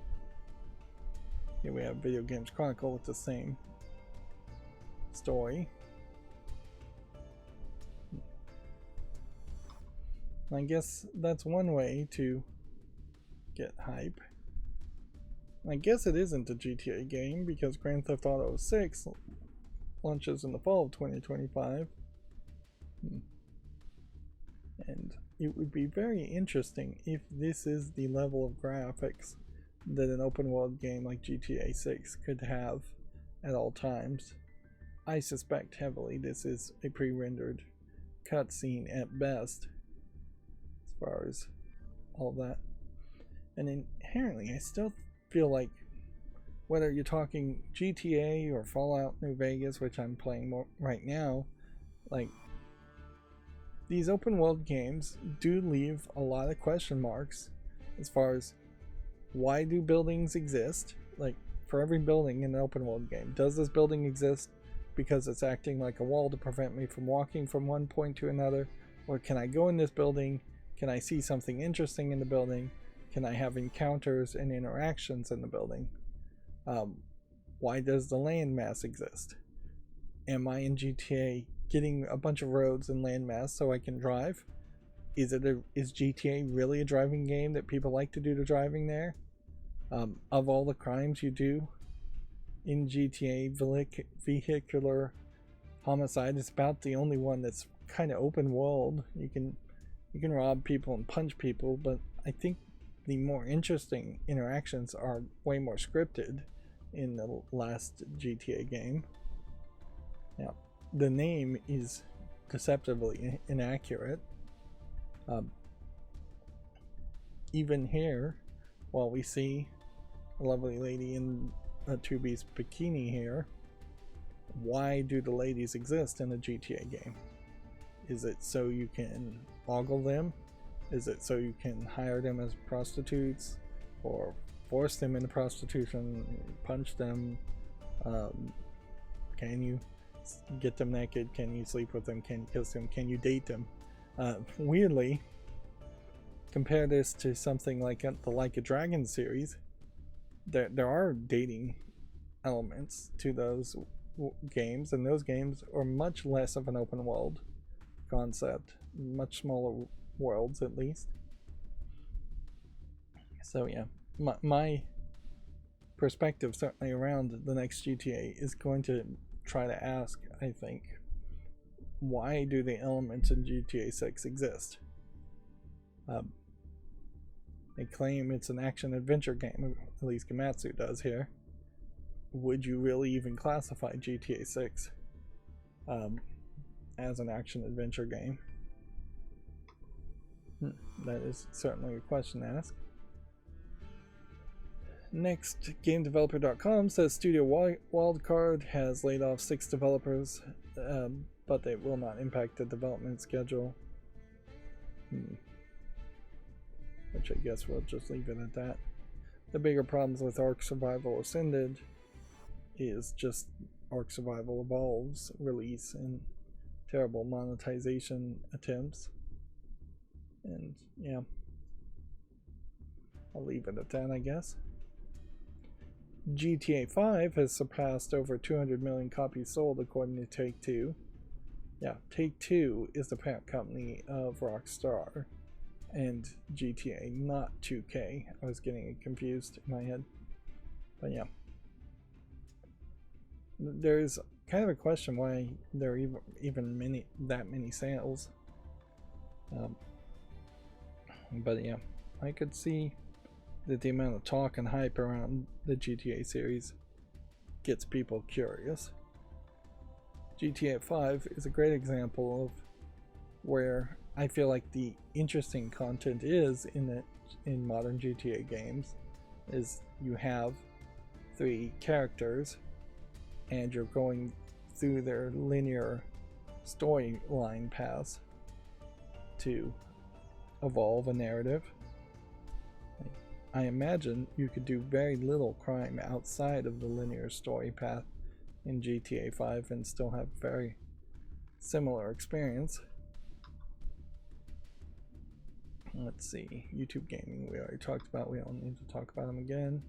Here we have Video Games Chronicle with the same story. I guess that's one way to get hype. I guess it isn't a GTA game because Grand Theft Auto 6 launches in the fall of 2025. And it would be very interesting if this is the level of graphics that an open world game like GTA 6 could have at all times. I suspect heavily this is a pre-rendered cutscene at best, as far as all that. And inherently, I still feel like whether you're talking GTA or Fallout New Vegas, which I'm playing more right now, like, these open world games do leave a lot of question marks as far as why do buildings exist? Like, for every building in an open world game, does this building exist because it's acting like a wall to prevent me from walking from one point to another? Or can I go in this building? Can I see something interesting in the building? Can I have encounters and interactions in the building? Why does the landmass exist? Am I in GTA getting a bunch of roads and landmass so I can drive? Is GTA really a driving game that people like to do the driving there? Of all the crimes you do in GTA, vehicular homicide is about the only one that's kind of open world. You can rob people and punch people, but I think the more interesting interactions are way more scripted in the last GTA game. Now, the name is deceptively inaccurate. Even here, while we see a lovely lady in a two-piece bikini here, why do the ladies exist in a GTA game? Is it so you can ogle them? Is it so you can hire them as prostitutes or force them into prostitution, punch them? Can you get them naked? Can you sleep with them? Can you kiss them? Can you date them? Weirdly, compare this to something like the Like a Dragon series. There are dating elements to those games, and those games are much less of an open world concept, much smaller worlds at least. So yeah, my perspective certainly around the next GTA is going to try to ask, I think, why do the elements in GTA 6 exist? They claim it's an action-adventure game, at least Gamatsu does here. Would you really even classify GTA 6 as an action-adventure game? That is certainly a question to ask. Next, GameDeveloper.com says Studio Wildcard has laid off 6 developers, but they will not impact the development schedule. Which I guess we'll just leave it at that. The bigger problems with Ark Survival Ascended is just Ark Survival Evolved's release and terrible monetization attempts. And yeah, I'll leave it at that, I guess. GTA 5 has surpassed over 200 million copies sold according to Take-Two. Yeah, Take-Two is the parent company of Rockstar and GTA, not 2K. I was getting it confused in my head. But yeah. There's kind of a question why there are even that many sales. But yeah, I could see that the amount of talk and hype around the GTA series gets people curious. GTA 5 is a great example of where I feel like the interesting content is in modern GTA games is you have 3 characters and you're going through their linear storyline paths to evolve a narrative. I imagine you could do very little crime outside of the linear story path in GTA 5 and still have very similar experience. Let's see, YouTube gaming we already talked about, we don't need to talk about them again.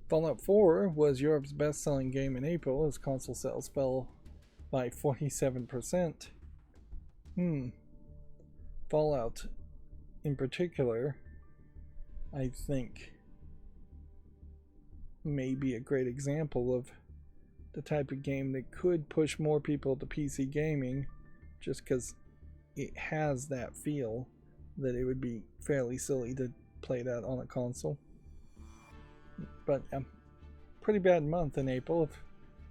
Fallout 4 was Europe's best-selling game in April as console sales fell by 47%. Fallout in particular, I think, may be a great example of the type of game that could push more people to PC gaming just because it has that feel that it would be fairly silly to play that on a console. But pretty bad month in April.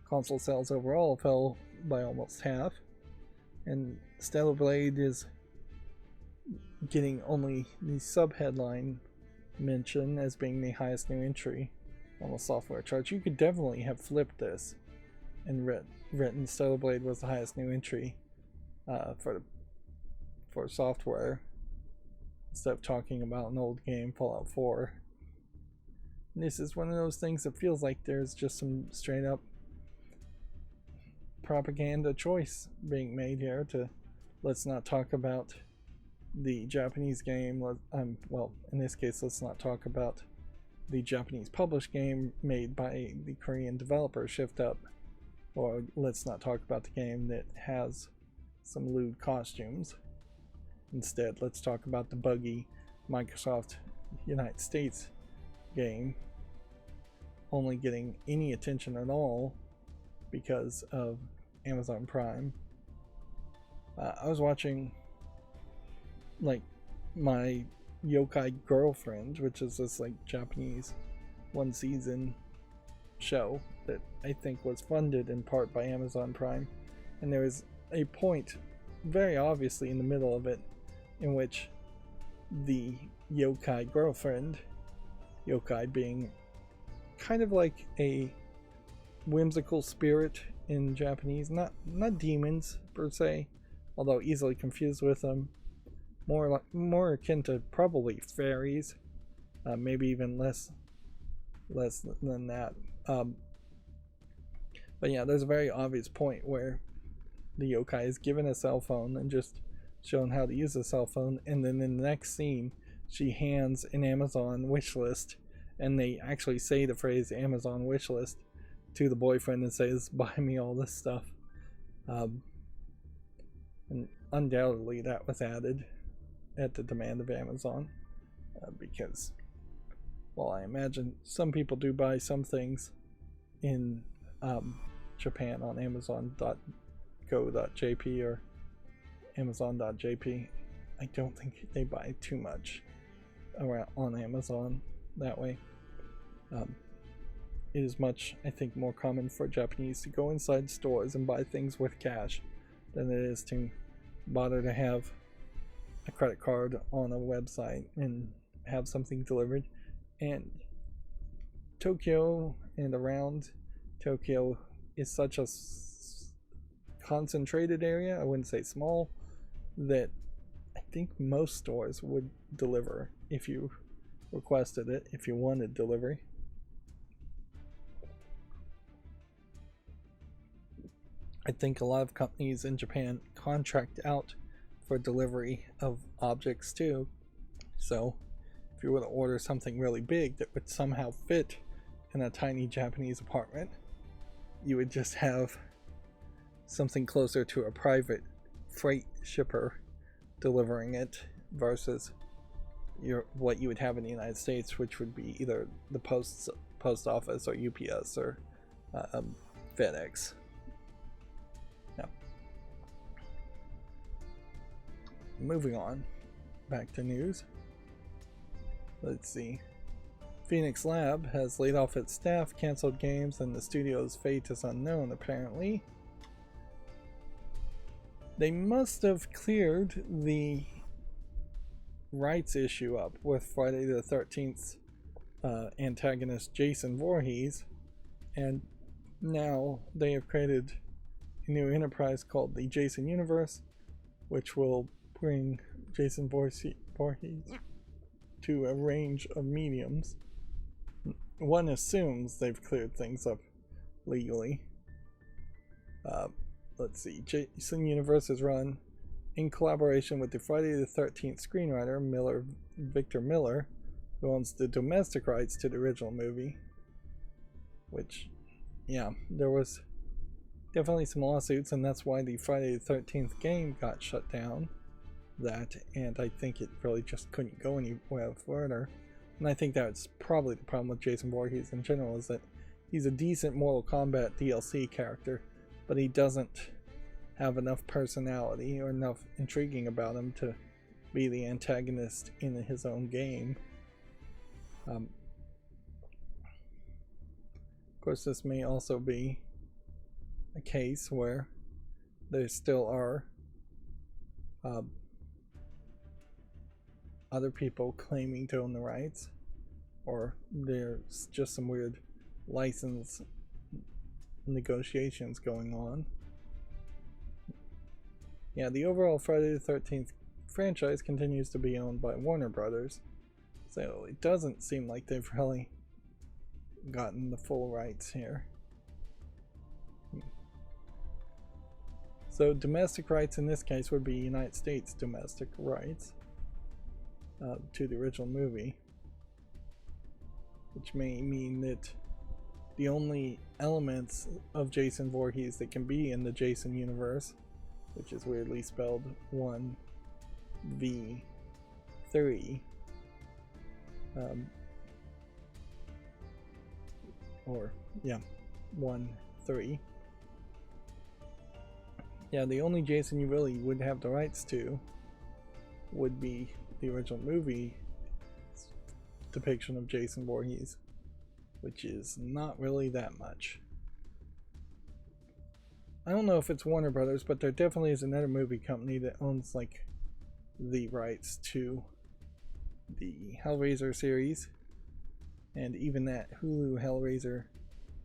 Console sales overall fell by almost half, and Stellar Blade is getting only the sub-headline mention as being the highest new entry on the software charts. You could definitely have flipped this and written Stellar Blade was the highest new entry for software instead of talking about an old game, Fallout 4. And this is one of those things that feels like there's just some straight up propaganda choice being made here to let's not talk about the Japanese game, well, in this case, let's not talk about the Japanese published game made by the Korean developer Shift Up, or let's not talk about the game that has some lewd costumes. Instead, let's talk about the buggy Microsoft United States game only getting any attention at all because of Amazon Prime. I was watching like my Yokai Girlfriend, which is this like Japanese one season show that I think was funded in part by Amazon Prime, and there was a point very obviously in the middle of it in which the Yokai Girlfriend, yokai being kind of like a whimsical spirit in Japanese, not demons per se, although easily confused with them, more akin to probably fairies, maybe even less than that. But yeah, there's a very obvious point where the yokai is given a cell phone and just shown how to use a cell phone, and then in the next scene she hands an Amazon wish list, and they actually say the phrase Amazon wish list to the boyfriend and says, buy me all this stuff. And undoubtedly that was added at the demand of Amazon, because, well, I imagine some people do buy some things in Japan on Amazon.go.jp or Amazon.jp. I don't think they buy too much around on Amazon that way. It is much, I think, more common for Japanese to go inside stores and buy things with cash than it is to bother to have a credit card on a website and have something delivered. And Tokyo and around Tokyo is such a concentrated area, I wouldn't say small, that I think most stores would deliver if you requested it, if you wanted delivery. I think a lot of companies in Japan contract out for delivery of objects too. So if you were to order something really big that would somehow fit in a tiny Japanese apartment, you would just have something closer to a private freight shipper delivering it versus what you would have in the United States, which would be either the post office or UPS or FedEx. Now, moving on back to news. Let's see. Phoenix Lab has laid off its staff, canceled games, and the studio's fate is unknown, apparently. They must have cleared the rights issue up with Friday the 13th antagonist Jason Voorhees, and now they have created a new enterprise called the Jason Universe, which will bring Jason Voorhees to a range of mediums. One assumes they've cleared things up legally. Let's see. Jason Universe is run in collaboration with the Friday the 13th screenwriter Victor Miller, who owns the domestic rights to the original movie. Which, yeah, there was definitely some lawsuits, and that's why the Friday the 13th game got shut down. And I think it really just couldn't go anywhere further. And I think that's probably the problem with Jason Voorhees in general, is that he's a decent Mortal Kombat DLC character, but he doesn't have enough personality or enough intriguing about him to be the antagonist in his own game. Of course, this may also be a case where there still are other people claiming to own the rights, or there's just some weird license negotiations going on. Yeah, the overall Friday the 13th franchise continues to be owned by Warner Brothers, so it doesn't seem like they've really gotten the full rights here. So domestic rights in this case would be United States domestic rights. to the original movie, which may mean that the only elements of Jason Voorhees that can be in the Jason universe, which is weirdly spelled 1v3, or yeah, 1-3. Yeah, the only Jason you really would have the rights to would be the original movie depiction of Jason Voorhees, which is not really that much. I don't know if it's Warner Brothers, but there definitely is another movie company that owns like the rights to the Hellraiser series, and even that Hulu Hellraiser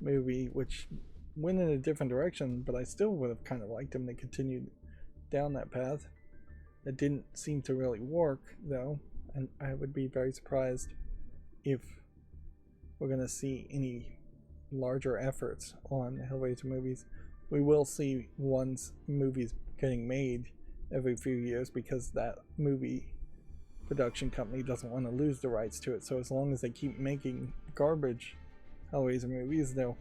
movie, which went in a different direction, but I still would have kind of liked them to continue down that path. It didn't seem to really work though, and I would be very surprised if we're going to see any larger efforts on Hellraiser movies. We will see movies getting made every few years because that movie production company doesn't want to lose the rights to it. So as long as they keep making garbage Hellraiser movies, they'll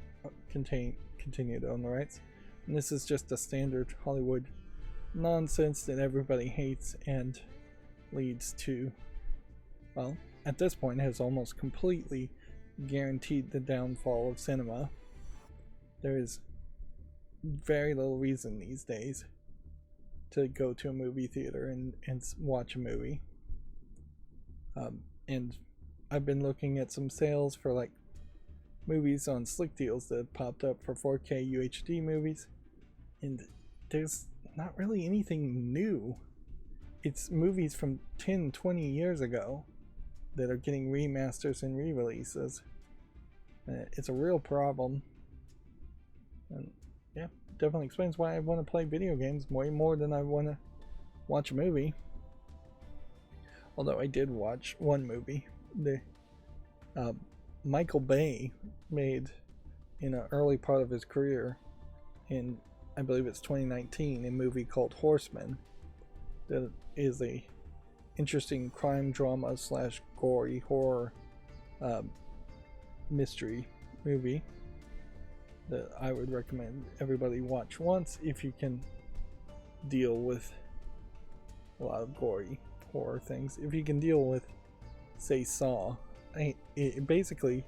continue to own the rights. And this is just a standard Hollywood nonsense that everybody hates and leads to, well, at this point has almost completely guaranteed the downfall of cinema. There is very little reason these days to go to a movie theater and watch a movie. And I've been looking at some sales for like movies on Slick Deals that popped up for 4K UHD movies, and there's not really anything new. It's movies from 10-20 years ago that are getting remasters and re-releases. It's a real problem, and yeah, definitely explains why I want to play video games way more than I want to watch a movie. Although I did watch one movie, the Michael Bay made in an early part of his career, in I believe it's 2019, a movie called Horseman that is a interesting crime drama / gory horror mystery movie that I would recommend everybody watch once if you can deal with a lot of gory horror things. If you can deal with, say, Saw, it basically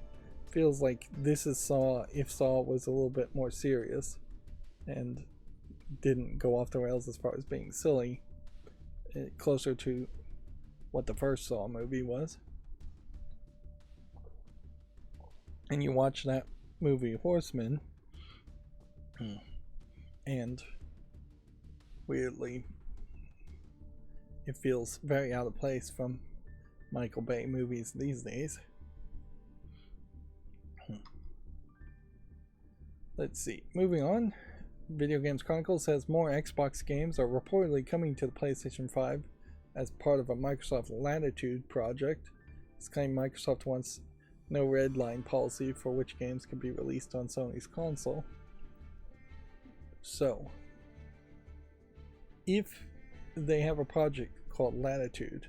feels like this is Saw if Saw was a little bit more serious and didn't go off the rails as far as being silly, closer to what the first Saw movie was. And you watch that movie Horseman, and weirdly it feels very out of place from Michael Bay movies these days. Let's see, moving on. Video Games Chronicle says more Xbox games are reportedly coming to the PlayStation 5 as part of a Microsoft Latitude project. It's claimed Microsoft wants no red line policy for which games can be released on Sony's console. So, if they have a project called Latitude,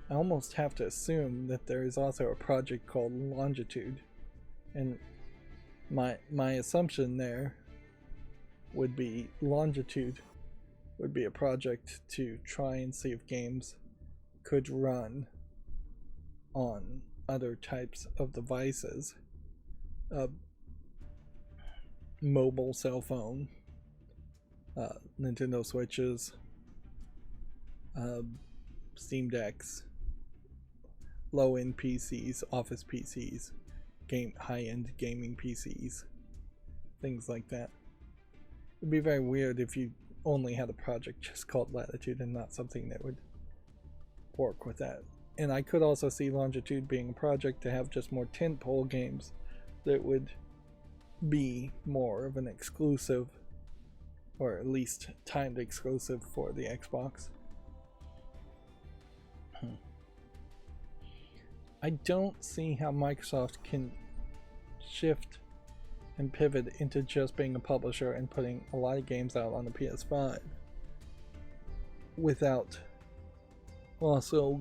I almost have to assume that there is also a project called Longitude. And my assumption there would be Longitude would be a project to try and see if games could run on other types of devices, mobile, cell phone, Nintendo Switches, Steam Decks, low-end PCs, office PCs, high-end gaming PCs, things like that. It'd be very weird if you only had a project just called Latitude and not something that would work with that. And I could also see Longitude being a project to have just more tentpole games that would be more of an exclusive, or at least timed exclusive for the Xbox. I don't see how Microsoft can shift and pivot into just being a publisher and putting a lot of games out on the PS5 without also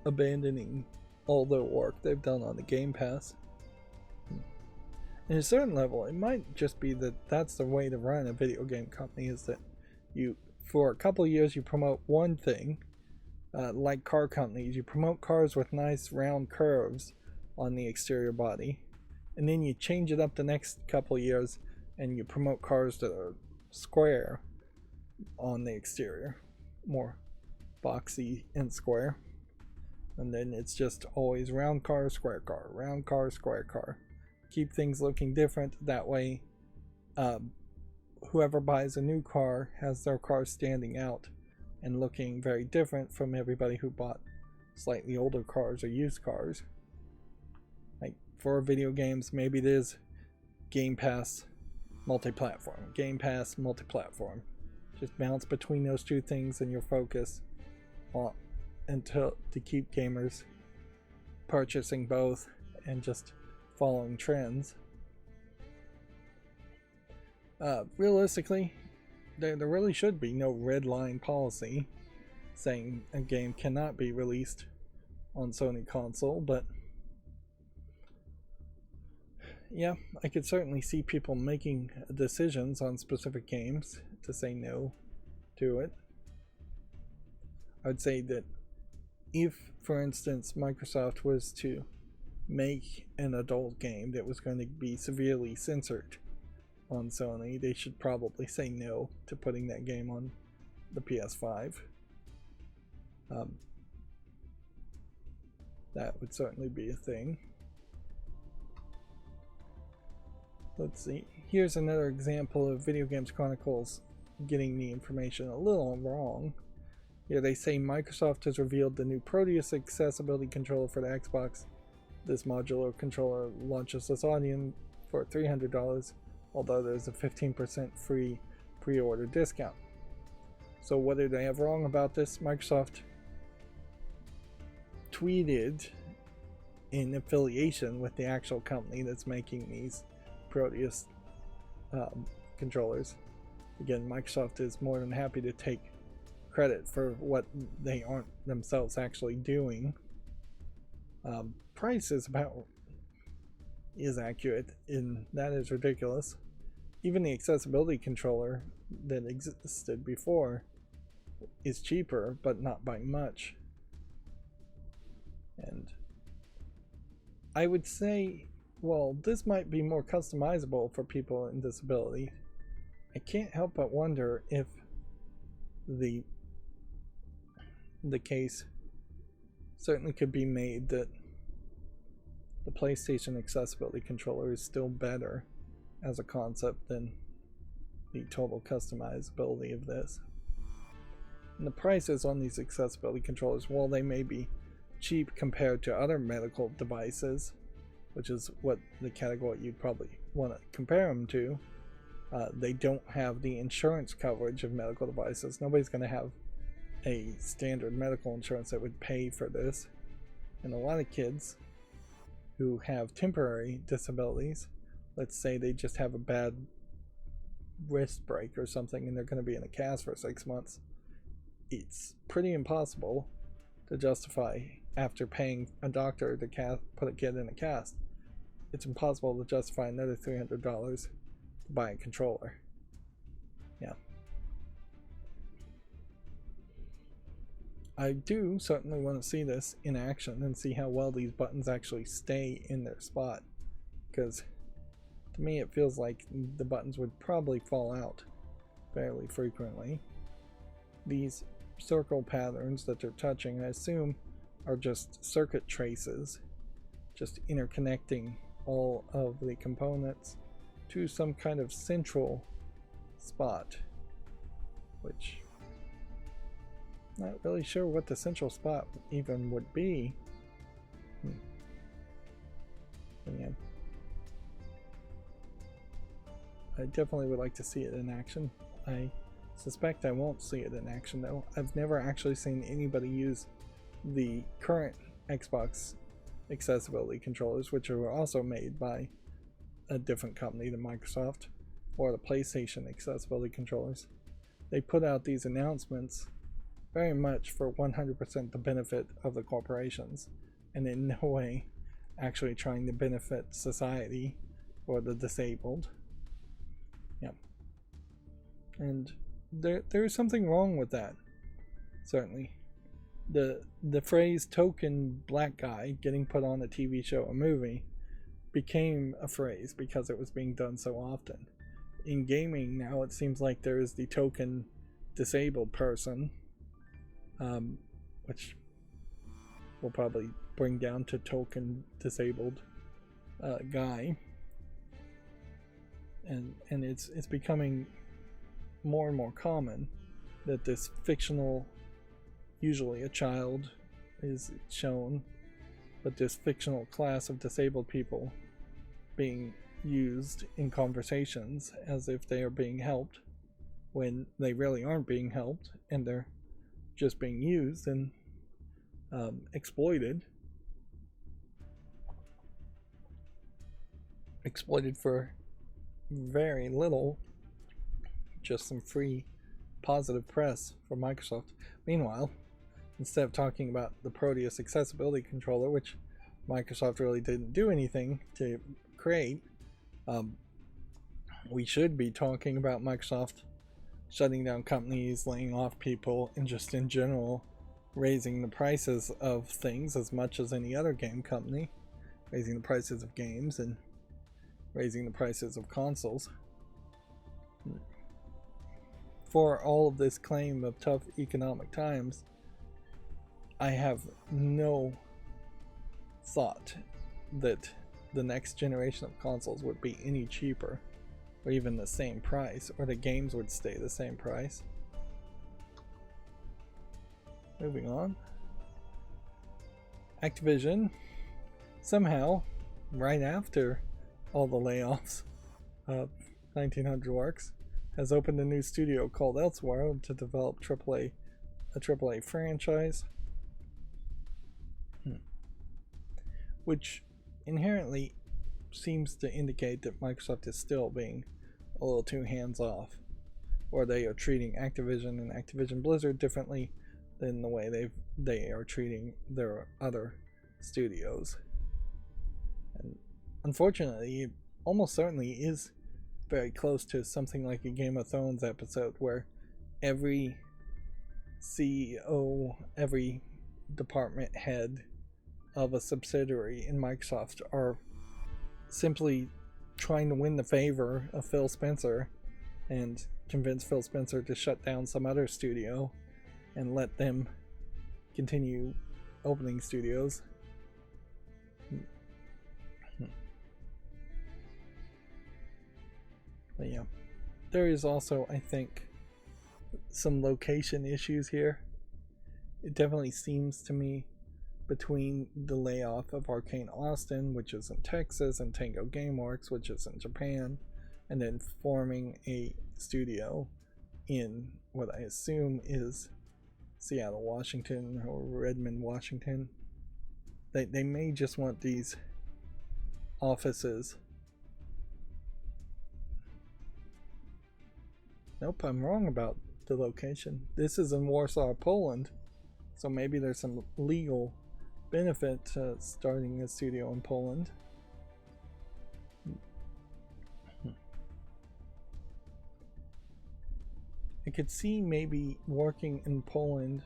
abandoning all the work they've done on the Game Pass. In a certain level, it might just be that that's the way to run a video game company, is that you, for a couple of years, you promote one thing, like car companies. You promote cars with nice round curves on the exterior body, and then you change it up the next couple of years and you promote cars that are square on the exterior, more boxy and square. And then it's just always round car, square car, round car, square car. Keep things looking different. That way, whoever buys a new car has their car standing out and looking very different from everybody who bought slightly older cars or used cars. Like for video games, maybe it is Game Pass multi-platform. Game Pass multi-platform. Just bounce between those two things and your focus until to keep gamers purchasing both and just following trends. Realistically, there really should be no red line policy saying a game cannot be released on Sony console, but yeah, I could certainly see people making decisions on specific games to say no to it. I would say that if, for instance, Microsoft was to make an adult game that was going to be severely censored on Sony, they should probably say no to putting that game on the PS5. That would certainly be a thing. Let's see. Here's another example of Video Games Chronicles getting the information a little wrong. Here they say Microsoft has revealed the new Proteus accessibility controller for the Xbox. This modular controller launches this audience for $300, although there's a 15% free pre-order discount. So what did they have wrong about this? Microsoft tweeted in affiliation with the actual company that's making these Proteus controllers. Again, Microsoft is more than happy to take credit for what they aren't themselves actually doing. Price is accurate, and that is ridiculous. Even the accessibility controller that existed before is cheaper, but not by much. And I would say, well, this might be more customizable for people with disability. I can't help but wonder if the case certainly could be made that the PlayStation accessibility controller is still better as a concept than the total customizability of this. And the prices on these accessibility controllers, while they may be cheap compared to other medical devices, which is what the category you'd probably want to compare them to, they don't have the insurance coverage of medical devices. Nobody's going to have a standard medical insurance that would pay for this. And a lot of kids who have temporary disabilities, let's say they just have a bad wrist break or something and they're going to be in a cast for 6 months, it's pretty impossible to justify, after paying a doctor to put a kid in a cast, it's impossible to justify another $300 to buy a controller. Yeah. I do certainly want to see this in action and see how well these buttons actually stay in their spot, because to me it feels like the buttons would probably fall out fairly frequently. These circle patterns that they're touching, I assume, are just circuit traces, just interconnecting all of the components to some kind of central spot, which not really sure what the central spot even would be. Yeah. I definitely would like to see it in action. I suspect I won't see it in action though. I've never actually seen anybody use the current Xbox accessibility controllers, which are also made by a different company than Microsoft, or the PlayStation accessibility controllers. They put out these announcements very much for 100% the benefit of the corporations, and in no way actually trying to benefit society or the disabled. Yeah. And there is something wrong with that, certainly. The phrase token black guy getting put on a TV show or movie became a phrase because it was being done so often. In gaming now, it seems like there is the token disabled person, which will probably bring down to token disabled guy, and it's becoming more and more common that this fictional, usually a child, is shown, but this fictional class of disabled people being used in conversations as if they are being helped when they really aren't being helped, and they're just being used and exploited for very little, just some free positive press for Microsoft. Meanwhile, instead of talking about the Proteus accessibility controller, which Microsoft really didn't do anything to create, we should be talking about Microsoft shutting down companies, laying off people, and just in general raising the prices of things as much as any other game company, raising the prices of games and raising the prices of consoles. For all of this claim of tough economic times, I have no thought that the next generation of consoles would be any cheaper or even the same price, or the games would stay the same price. Moving on. Activision, somehow, right after all the layoffs of 1900 Works, has opened a new studio called Elsewhere to develop a AAA franchise, which inherently seems to indicate that Microsoft is still being a little too hands-off, or they are treating Activision and Activision Blizzard differently than the way they are treating their other studios. And unfortunately, it almost certainly is very close to something like a Game of Thrones episode where every CEO, every department head of a subsidiary in Microsoft are simply trying to win the favor of Phil Spencer and convince Phil Spencer to shut down some other studio and let them continue opening studios. But yeah, there is also, I think, some location issues here. It definitely seems to me, between the layoff of Arcane Austin, which is in Texas, and Tango Gameworks, which is in Japan, and then forming a studio in what I assume is Seattle, Washington, or Redmond, Washington. They may just want these offices. Nope, I'm wrong about the location. This is in Warsaw, Poland, so maybe there's some legal benefit to starting a studio in Poland. I could see maybe working in Poland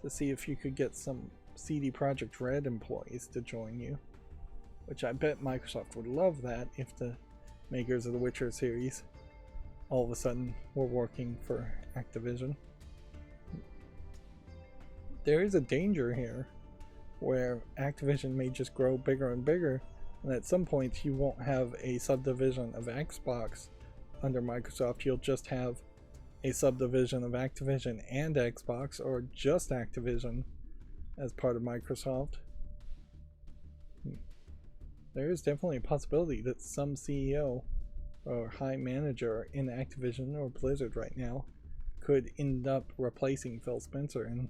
to see if you could get some CD Projekt Red employees to join you, which I bet Microsoft would love that if the makers of the Witcher series all of a sudden were working for Activision. There is a danger here where Activision may just grow bigger and bigger, and at some point you won't have a subdivision of Xbox under Microsoft. You'll just have a subdivision of Activision and Xbox, or just Activision as part of Microsoft. There is definitely a possibility that some CEO or high manager in Activision or Blizzard right now could end up replacing Phil Spencer in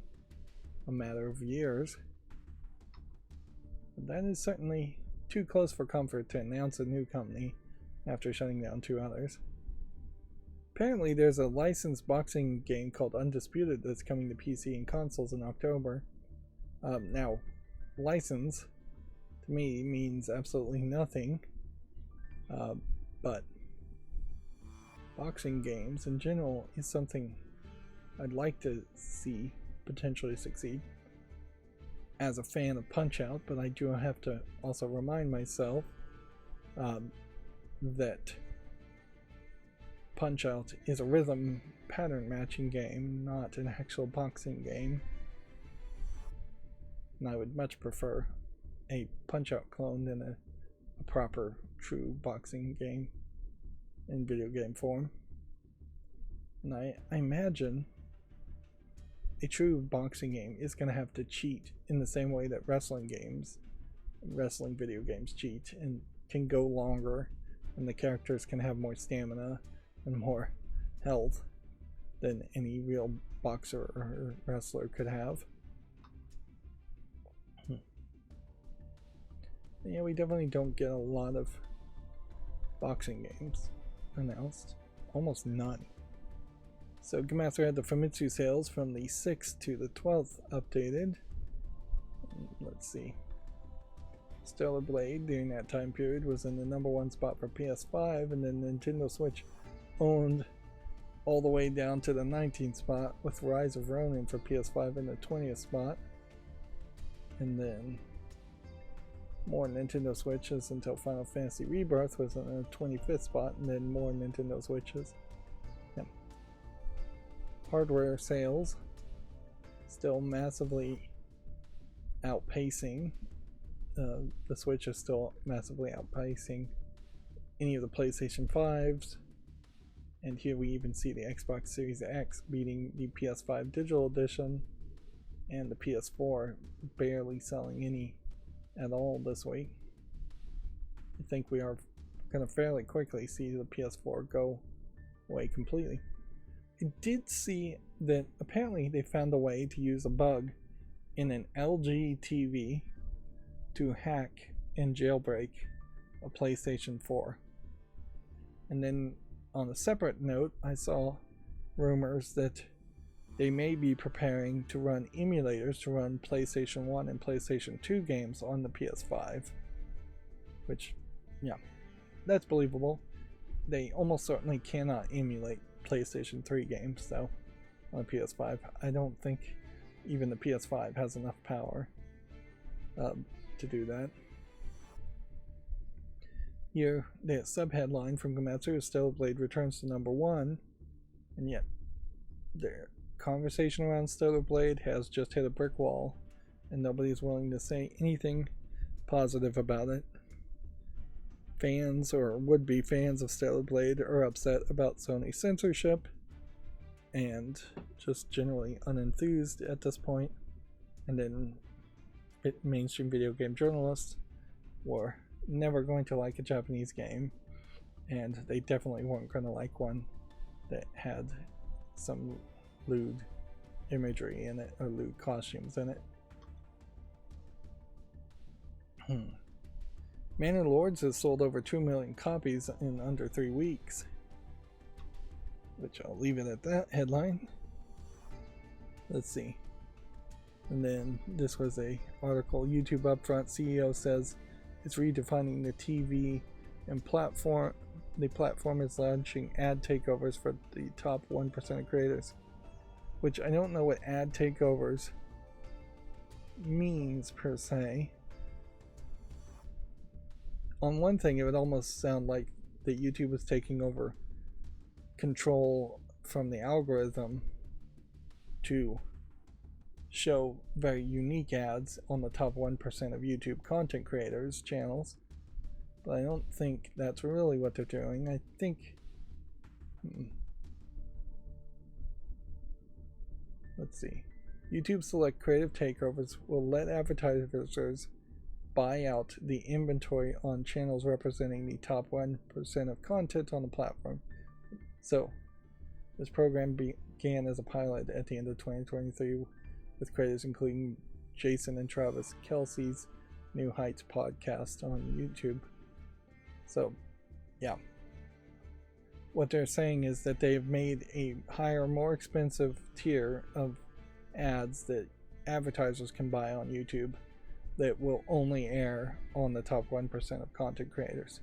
a matter of years. But that is certainly too close for comfort to announce a new company after shutting down two others. apparently there's a licensed boxing game called Undisputed that's coming to PC and consoles in October. Now, license to me means absolutely nothing, but boxing games in general is something I'd like to see potentially succeed as a fan of Punch-Out, but I do have to also remind myself that Punch-Out is a rhythm pattern matching game, not an actual boxing game. And I would much prefer a Punch-Out clone than a proper, true boxing game in video game form. And I imagine a true boxing game is going to have to cheat in the same way that wrestling video games cheat and can go longer, and the characters can have more stamina and more health than any real boxer or wrestler could have. Yeah, we definitely don't get a lot of boxing games announced. Almost none. So Gematsu had the Famitsu sales from the 6th to the 12th updated. Let's see. Stellar Blade during that time period was in the #1 spot for PS5, and then Nintendo Switch owned all the way down to the 19th spot, with Rise of Ronin for PS5 in the 20th spot. And then more Nintendo Switches until Final Fantasy Rebirth was in the 25th spot, and then more Nintendo Switches. Yeah. Hardware sales still massively outpacing. The Switch is still massively outpacing any of the PlayStation 5s. And here we even see the Xbox Series X beating the PS5 Digital Edition, and the PS4 barely selling any at all this week. I think we are going to fairly quickly see the PS4 go away completely. I did see that apparently they found a way to use a bug in an LG TV to hack and jailbreak a PlayStation 4. And then on a separate note, I saw rumors that they may be preparing to run emulators to run PlayStation 1 and PlayStation 2 games on the PS5. Which, yeah, that's believable. They almost certainly cannot emulate PlayStation 3 games, though, on the PS5. I don't think even the PS5 has enough power to do that. Here, the sub-headline from Gematsu is Stellar Blade returns to #1, and yet their conversation around Stellar Blade has just hit a brick wall, and nobody is willing to say anything positive about it. Fans, or would-be fans of Stellar Blade, are upset about Sony censorship, and just generally unenthused at this point. And then mainstream video game journalists were never going to like a Japanese game, and they definitely weren't going to like one that had some lewd imagery in it, or lewd costumes in it. Manor Lords has sold over 2 million copies in under 3 weeks, which I'll leave it at that headline. Let's see. And then this was a article. YouTube upfront CEO says it's redefining the TV and platform. The platform is launching ad takeovers for the top 1% of creators, which I don't know what ad takeovers means per se. On one thing, it would almost sound like that YouTube was taking over control from the algorithm to show very unique ads on the top 1% of YouTube content creators' channels. But I don't think that's really what they're doing. I think... Let's see. YouTube Select Creative Takeovers will let advertisers buy out the inventory on channels representing the top 1% of content on the platform. So, this program began as a pilot at the end of 2023 with creators including Jason and Travis Kelsey's New Heights podcast on YouTube. So, yeah. what they're saying is that they've made a higher, more expensive tier of ads that advertisers can buy on YouTube that will only air on the top 1% of content creators,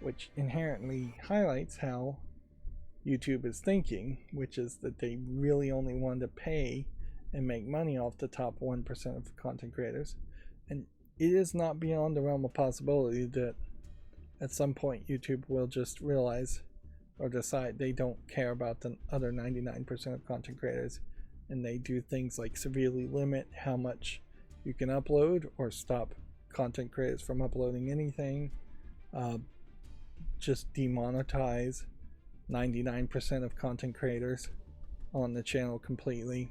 which inherently highlights how YouTube is thinking, which is that they really only want to pay and make money off the top 1% of content creators. And it is not beyond the realm of possibility that at some point YouTube will just realize or decide they don't care about the other 99% of content creators, and they do things like severely limit how much you can upload or stop content creators from uploading anything, just demonetize 99% of content creators on the channel completely.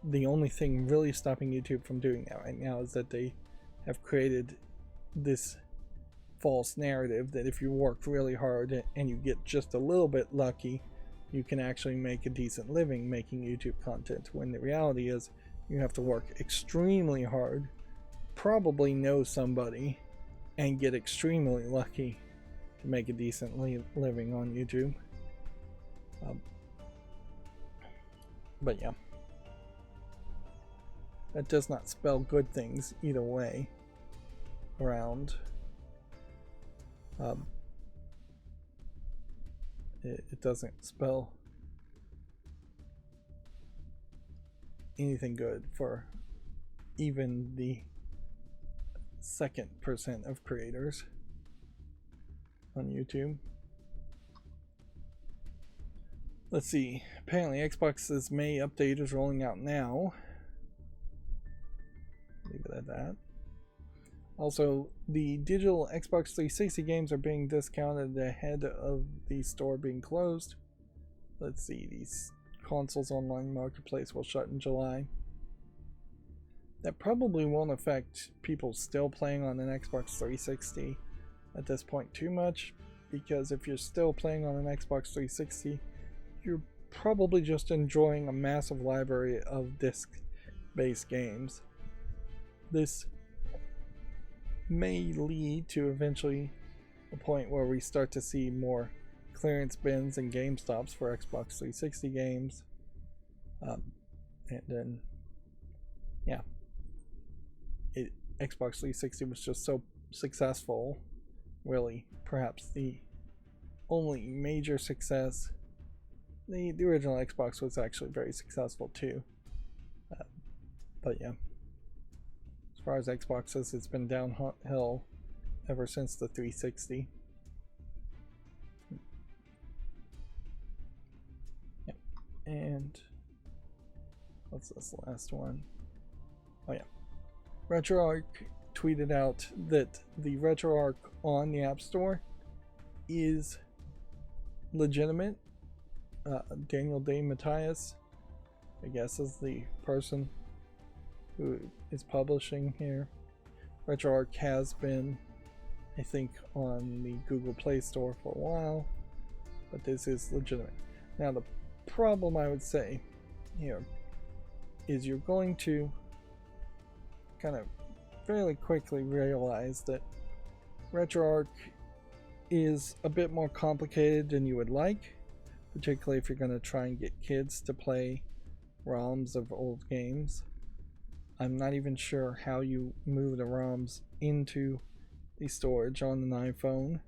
The only thing really stopping YouTube from doing that right now is that they have created this false narrative that if you work really hard and you get just a little bit lucky, you can actually make a decent living making YouTube content, when the reality is you have to work extremely hard, probably know somebody, and get extremely lucky to make a decent living on YouTube. But yeah, that does not spell good things either way around. It doesn't spell anything good for even the 2% of creators on YouTube. Let's see. Apparently Xbox's May update is rolling out now. Leave it at that. Also, the digital Xbox 360 games are being discounted ahead of the store being closed. Let's see, these consoles online marketplace will shut in July. That probably won't affect people still playing on an Xbox 360 at this point too much, because if you're still playing on an Xbox 360, you're probably just enjoying a massive library of disc-based games. This may lead to eventually a point where we start to see more clearance bins and GameStops for Xbox 360 games. And then, yeah, Xbox 360 was just so successful, really, perhaps the only major success. The original Xbox was actually very successful too. But yeah, as far as Xboxes, it's been downhill ever since the 360. Yeah. And what's this last one? Oh yeah, RetroArch tweeted out that the RetroArch on the App Store is legitimate. Daniel Day Matthias, I guess, is the person who is publishing here. RetroArch has been, I think, on the Google Play Store for a while, but this is legitimate. Now, the problem I would say here is you're going to kind of fairly quickly realize that RetroArch is a bit more complicated than you would like, particularly if you're going to try and get kids to play ROMs of old games. I'm not even sure how you move the ROMs into the storage on an iPhone.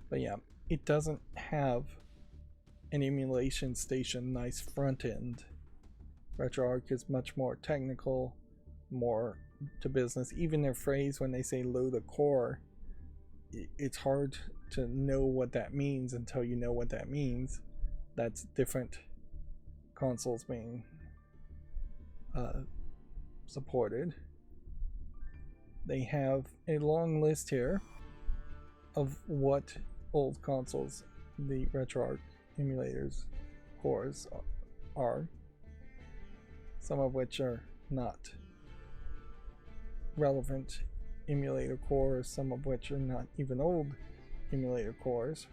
But yeah, it doesn't have an emulation station nice front end. RetroArch is much more technical, more to business. Even their phrase when they say load a core, it's hard to know what that means until you know what that means. That's different consoles being supported. They have a long list here of what old consoles the RetroArch emulators cores are, some of which are not relevant emulator cores, some of which are not even old emulator cores,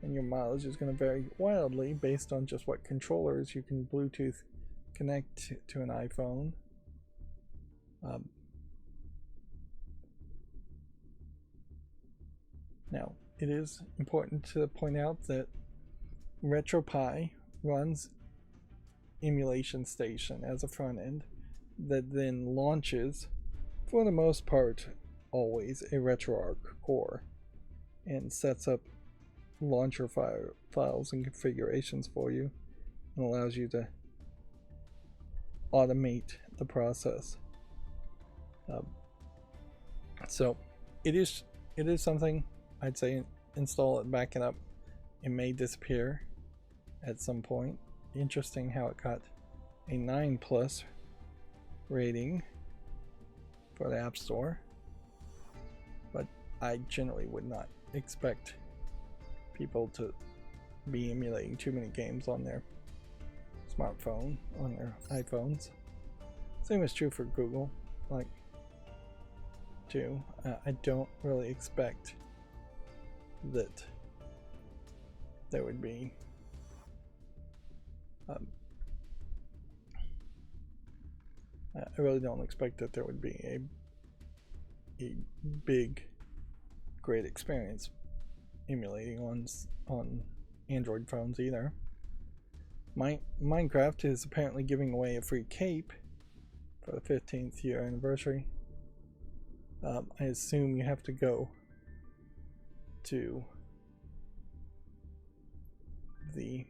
and your mileage is going to vary wildly based on just what controllers you can Bluetooth connect to an iPhone. it is important to point out that RetroPie runs emulation station as a front end that then launches, for the most part, always a RetroArch core and sets up launcher files and configurations for you and allows you to automate the process. So it is something I'd say install it, back it up. It may disappear at some point. Interesting how it got a 9+ rating for the App Store, but I generally would not expect people to be emulating too many games on their smartphone, on their iPhones. Same is true for Google, like, too. I don't really expect that there would be I really don't expect that there would be a big, great experience emulating on Android phones either. Minecraft is apparently giving away a free cape for the 15th year anniversary. I assume you have to go to the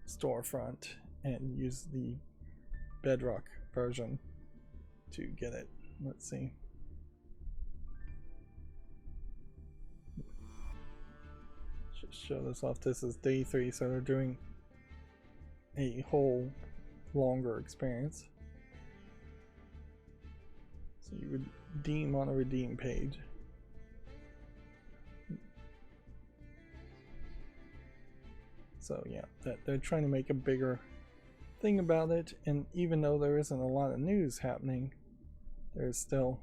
storefront and use the Bedrock version to get it. Let's see. Just show this off. This is day 3, so they're doing a whole longer experience. So you would redeem on a redeem page. So yeah, they're trying to make a bigger thing about it, and even though there isn't a lot of news happening, there's still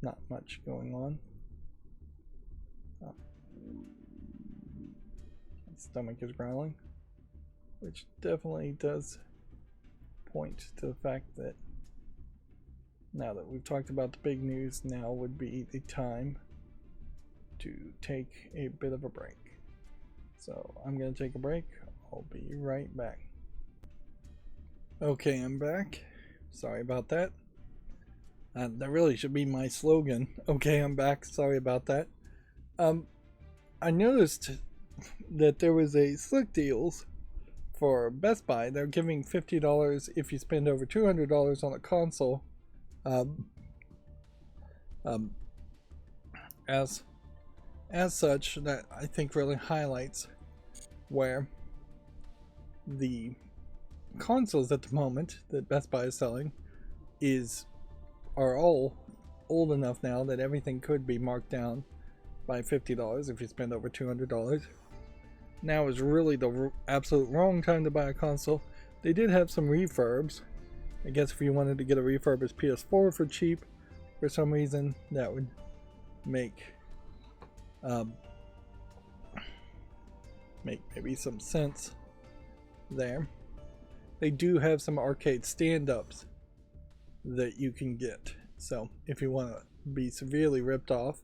not much going on. Oh. My stomach is growling, which definitely does point to the fact that now that we've talked about the big news, now would be the time to take a bit of a break. So I'm going to take a break. I'll be right back. Okay, I'm back. Sorry about that. That really should be my slogan. Okay, I'm back. Sorry about that. I noticed that there was a Slick Deals for Best Buy. They're giving $50 if you spend over $200 on a console. As such, that I think really highlights where the consoles at the moment that Best Buy is selling are all old enough now that everything could be marked down by $50 if you spend over $200. Now is really the absolute wrong time to buy a console. They did have some refurbs. I guess if you wanted to get a refurbished PS4 for cheap, for some reason, that would make maybe some sense there. They do have some arcade stand-ups that you can get. So if you want to be severely ripped off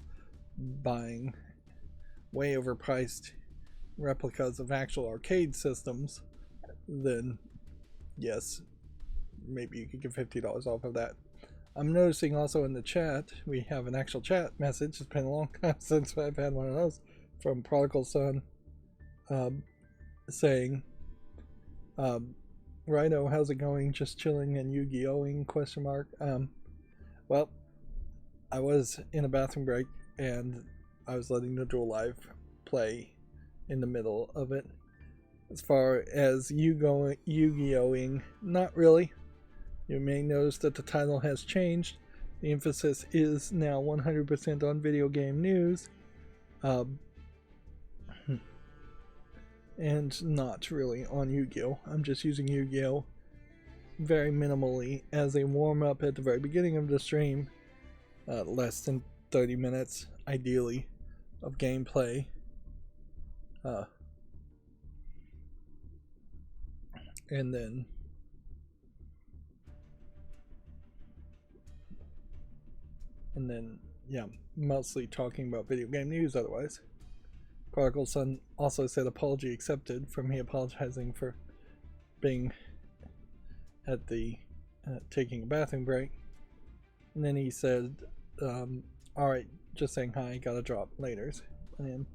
buying way overpriced replicas of actual arcade systems, then yes, maybe you could get $50 off of that. I'm noticing also in the chat, we have an actual chat message. It's been a long time since I've had one of those, from Prodigal Son, saying, Rydo, how's it going? Just chilling and Yu-Gi-Oh-ing? ? Well, I was in a bathroom break and I was letting the Duel Live play in the middle of it. As far as Yu-Gi-Oh-ing, not really. You may notice that the title has changed. The emphasis is now 100% on video game news. And not really on Yu-Gi-Oh! I'm just using Yu-Gi-Oh! Very minimally as a warm-up at the very beginning of the stream. Less than 30 minutes, ideally, of gameplay. And then And then, yeah, mostly talking about video game news otherwise. Prodigal Son also said apology accepted, from me apologizing for being at the taking a bathroom break. And then he said, alright, just saying hi, gotta drop laters. And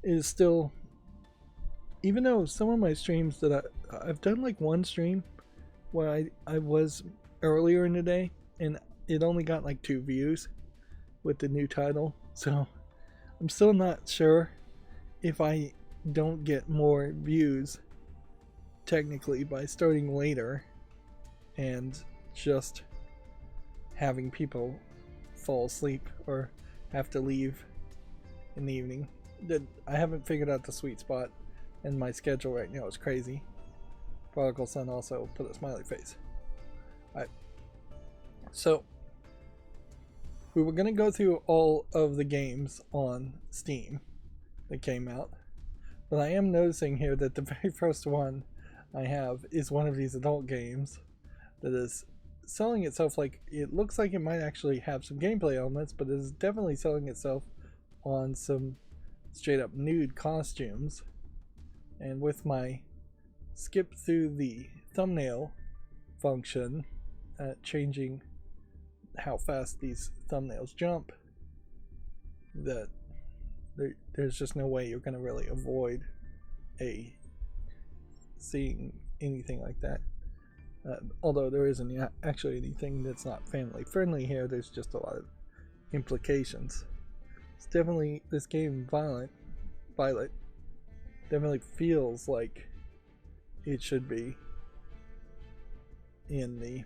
it is still, even though some of my streams that I've done like one stream where I was earlier in the day and it only got like 2 views with the new title, so I'm still not sure if I don't get more views technically by starting later and just having people fall asleep or have to leave in the evening. I haven't figured out the sweet spot, and my schedule right now is crazy. Prodigal Son also put a smiley face. Alright, so we were going to go through all of the games on Steam that came out, but I am noticing here that the very first one I have is one of these adult games that is selling itself like, it looks like it might actually have some gameplay elements, but it is definitely selling itself on some straight up nude costumes. And with my skip through the thumbnail function, changing how fast these thumbnails jump, that there's just no way you're going to really avoid seeing anything like that. Although there isn't actually anything that's not family friendly here, there's just a lot of implications. It's definitely, this game, Violet, definitely feels like it should be in the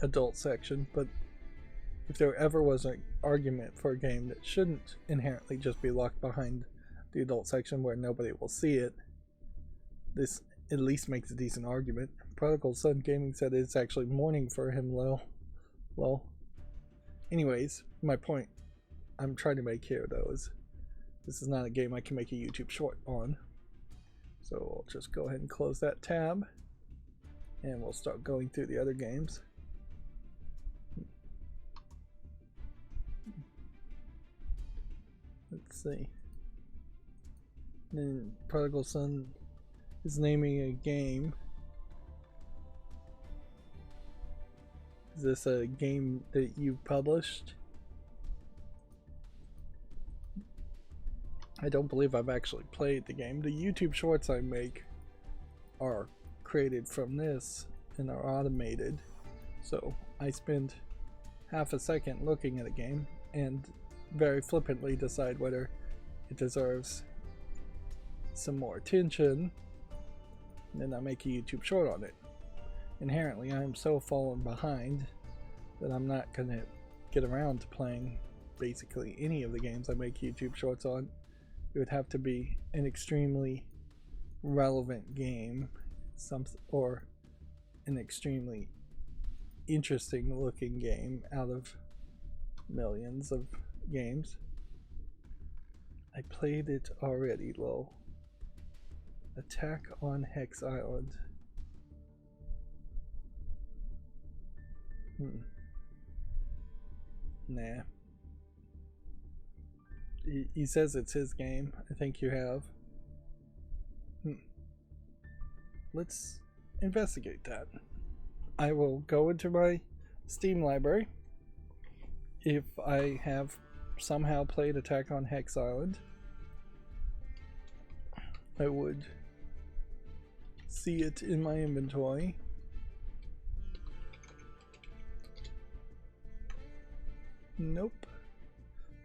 adult section, but if there ever was an argument for a game that shouldn't inherently just be locked behind the adult section where nobody will see it, this at least makes a decent argument. Prodigal Son Gaming said it's actually morning for him, lol. Anyways, my point I'm trying to make here, though, is this is not a game I can make a YouTube short on. So I'll just go ahead and close that tab, and we'll start going through the other games. Let's see. Then Prodigal Son is naming a game. Is this a game that you published? I don't believe I've actually played the game. The YouTube shorts I make are created from this and are automated. So I spend half a second looking at a game and very flippantly decide whether it deserves some more attention, and then I make a YouTube short on it. Inherently, I am so fallen behind that I'm not going to get around to playing basically any of the games I make YouTube shorts on. It would have to be an extremely relevant game, or an extremely interesting looking game out of millions of games. I played it already, lol. Attack on Hex Island. Nah. He says it's his game. I think you have. Let's investigate that. I will go into my Steam library. If I have somehow played Attack on Hex Island, I would see it in my inventory. Nope,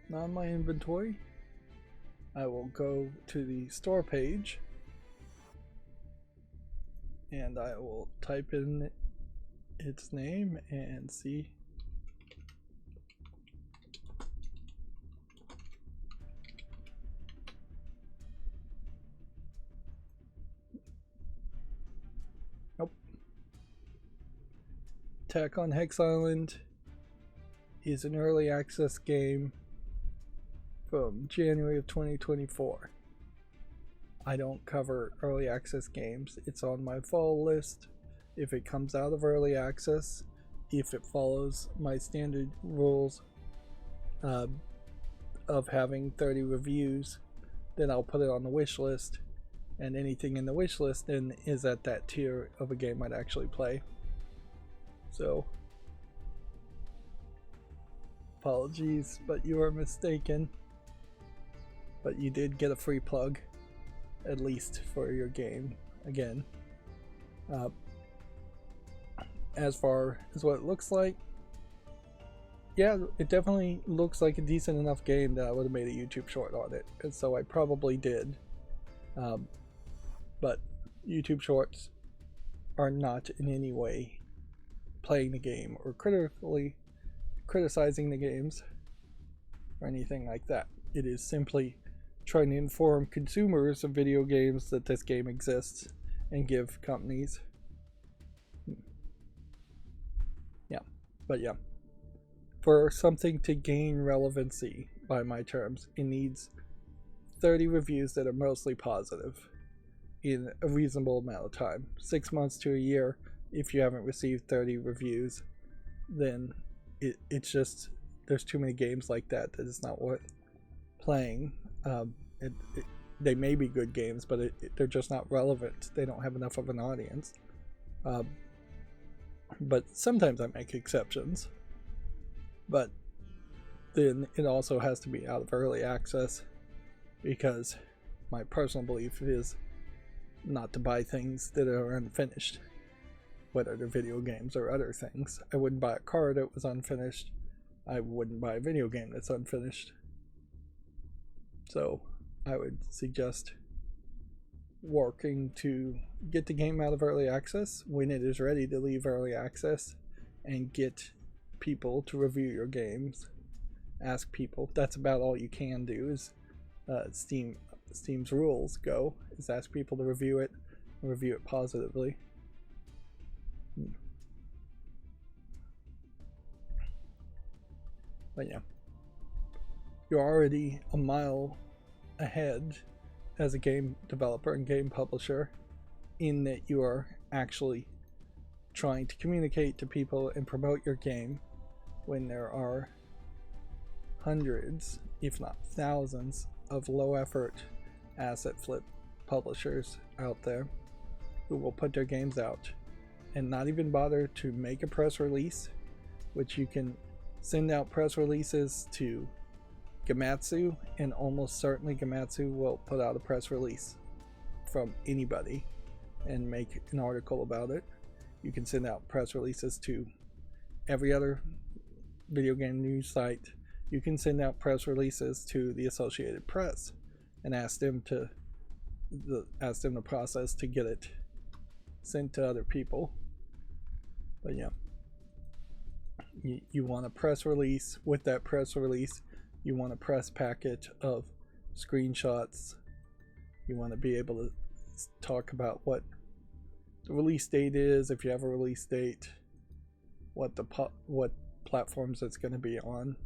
not in my inventory. I will go to the store page and I will type in its name and see. Nope. Attack on Hex Island is an early access game from January of 2024. I don't cover early access games. It's on my fall list. If it comes out of early access, if it follows my standard rules of having 30 reviews, then I'll put it on the wish list, and anything in the wish list then is at that tier of a game I'd actually play. So apologies, but you are mistaken. But you did get a free plug, at least for your game again. As far as what it looks like, yeah, it definitely looks like a decent enough game that I would have made a YouTube short on it, and so I probably did. But YouTube shorts are not in any way playing the game or criticizing the games or anything like that. It is simply trying to inform consumers of video games that this game exists and give companies. Yeah, but yeah. For something to gain relevancy, by my terms, it needs 30 reviews that are mostly positive in a reasonable amount of time. 6 months to a year, if you haven't received 30 reviews, then it's just, there's too many games like that it's not worth playing. They may be good games, but they're just not relevant. They don't have enough of an audience. But sometimes I make exceptions. But then it also has to be out of early access, because my personal belief is not to buy things that are unfinished, whether they're video games or other things. I wouldn't buy a car that was unfinished. I wouldn't buy a video game that's unfinished. So I would suggest working to get the game out of early access when it is ready to leave early access, and get people to review your games. Ask people. That's about all you can do. Is Steam's rules go, is ask people to review it, and review it positively. But yeah, you're already a mile ahead as a game developer and game publisher, in that you are actually trying to communicate to people and promote your game when there are hundreds, if not thousands, of low effort asset flip publishers out there who will put their games out and not even bother to make a press release, which you can send out press releases to Gamatsu, and almost certainly Gamatsu will put out a press release from anybody and make an article about it. You can send out press releases to every other video game news site. You can send out press releases to the Associated Press and ask them the process to get it sent to other people. But yeah, you want a press release. With that press release, you want a press packet of screenshots. You want to be able to talk about what the release date is, if you have a release date, what platforms it's going to be on,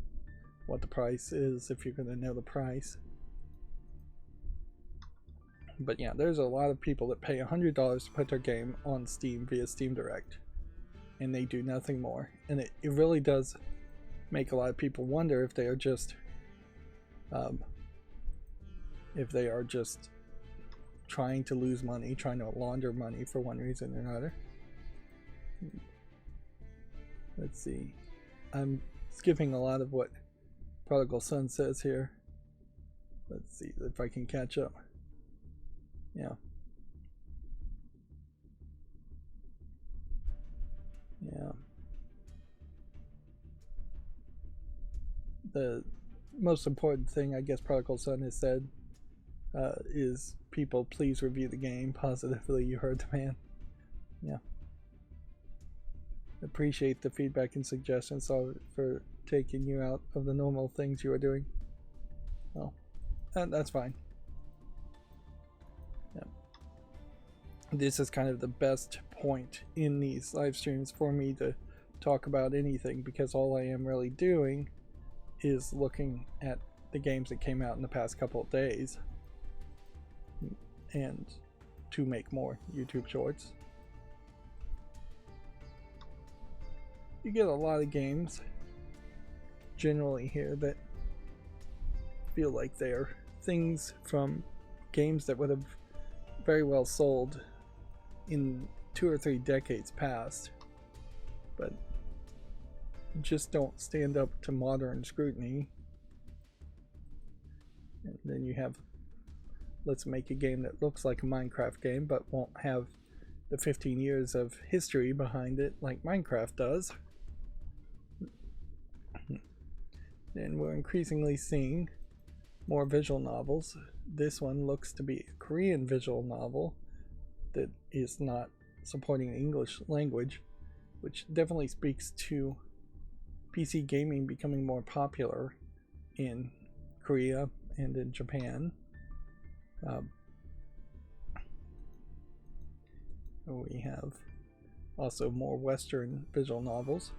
what the price is, if you're going to know the price. But yeah, there's a lot of people that pay $100 to put their game on Steam via Steam Direct, and they do nothing more. And it really does make a lot of people wonder if they are just trying to lose money, trying to launder money for one reason or another. Let's see. I'm skipping a lot of what Prodigal Son says here. Let's see if I can catch up. Yeah. Yeah. The most important thing, I guess, Prodigal Son has said is people please review the game positively. You heard the man. Yeah. Appreciate the feedback and suggestions for taking you out of the normal things you are doing. Well, that's fine. Yeah. This is kind of the best point in these live streams for me to talk about anything, because all I am really doing is looking at the games that came out in the past couple of days and to make more YouTube shorts. you get a lot of games generally here that feel like they're things from games that would have very well sold in 2 or 3 decades past, but just don't stand up to modern scrutiny. And then you have, let's make a game that looks like a Minecraft game but won't have the 15 years of history behind it like Minecraft does. And we're increasingly seeing more visual novels. This one looks to be a Korean visual novel that is not supporting the English language, which definitely speaks to PC gaming becoming more popular in Korea and in Japan. We have also more Western visual novels.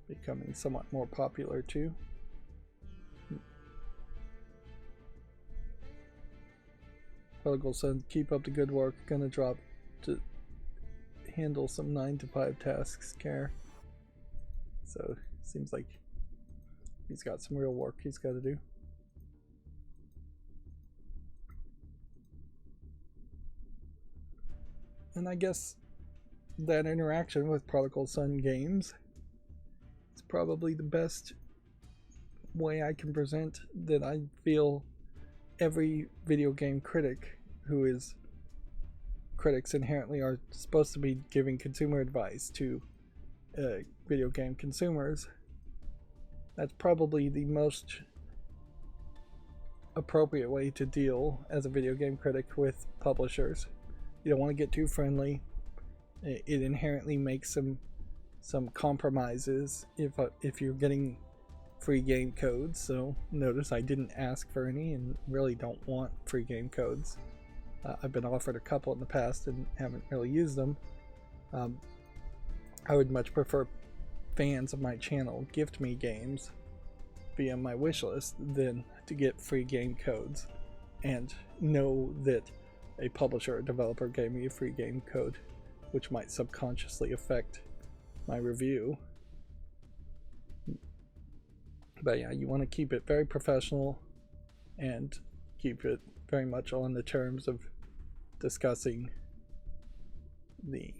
Becoming somewhat more popular too. Prodigal Son, keep up the good work. Gonna drop to handle some 9 to 5 tasks care. So seems like he's got some real work he's got to do. And I guess that interaction with Prodigal Son Games is probably the best way I can present that I feel every video game critic who is critics inherently are supposed to be giving consumer advice to video game consumers. That's probably the most appropriate way to deal as a video game critic with publishers. You don't want to get too friendly. It inherently makes some compromises if you're getting free game codes. So notice I didn't ask for any and really don't want free game codes. I've been offered a couple in the past and haven't really used them. I would much prefer fans of my channel gift me games via my wishlist than to get free game codes and know that a publisher or developer gave me a free game code, which might subconsciously affect my review. But yeah, you want to keep it very professional and keep it very much on the terms of discussing the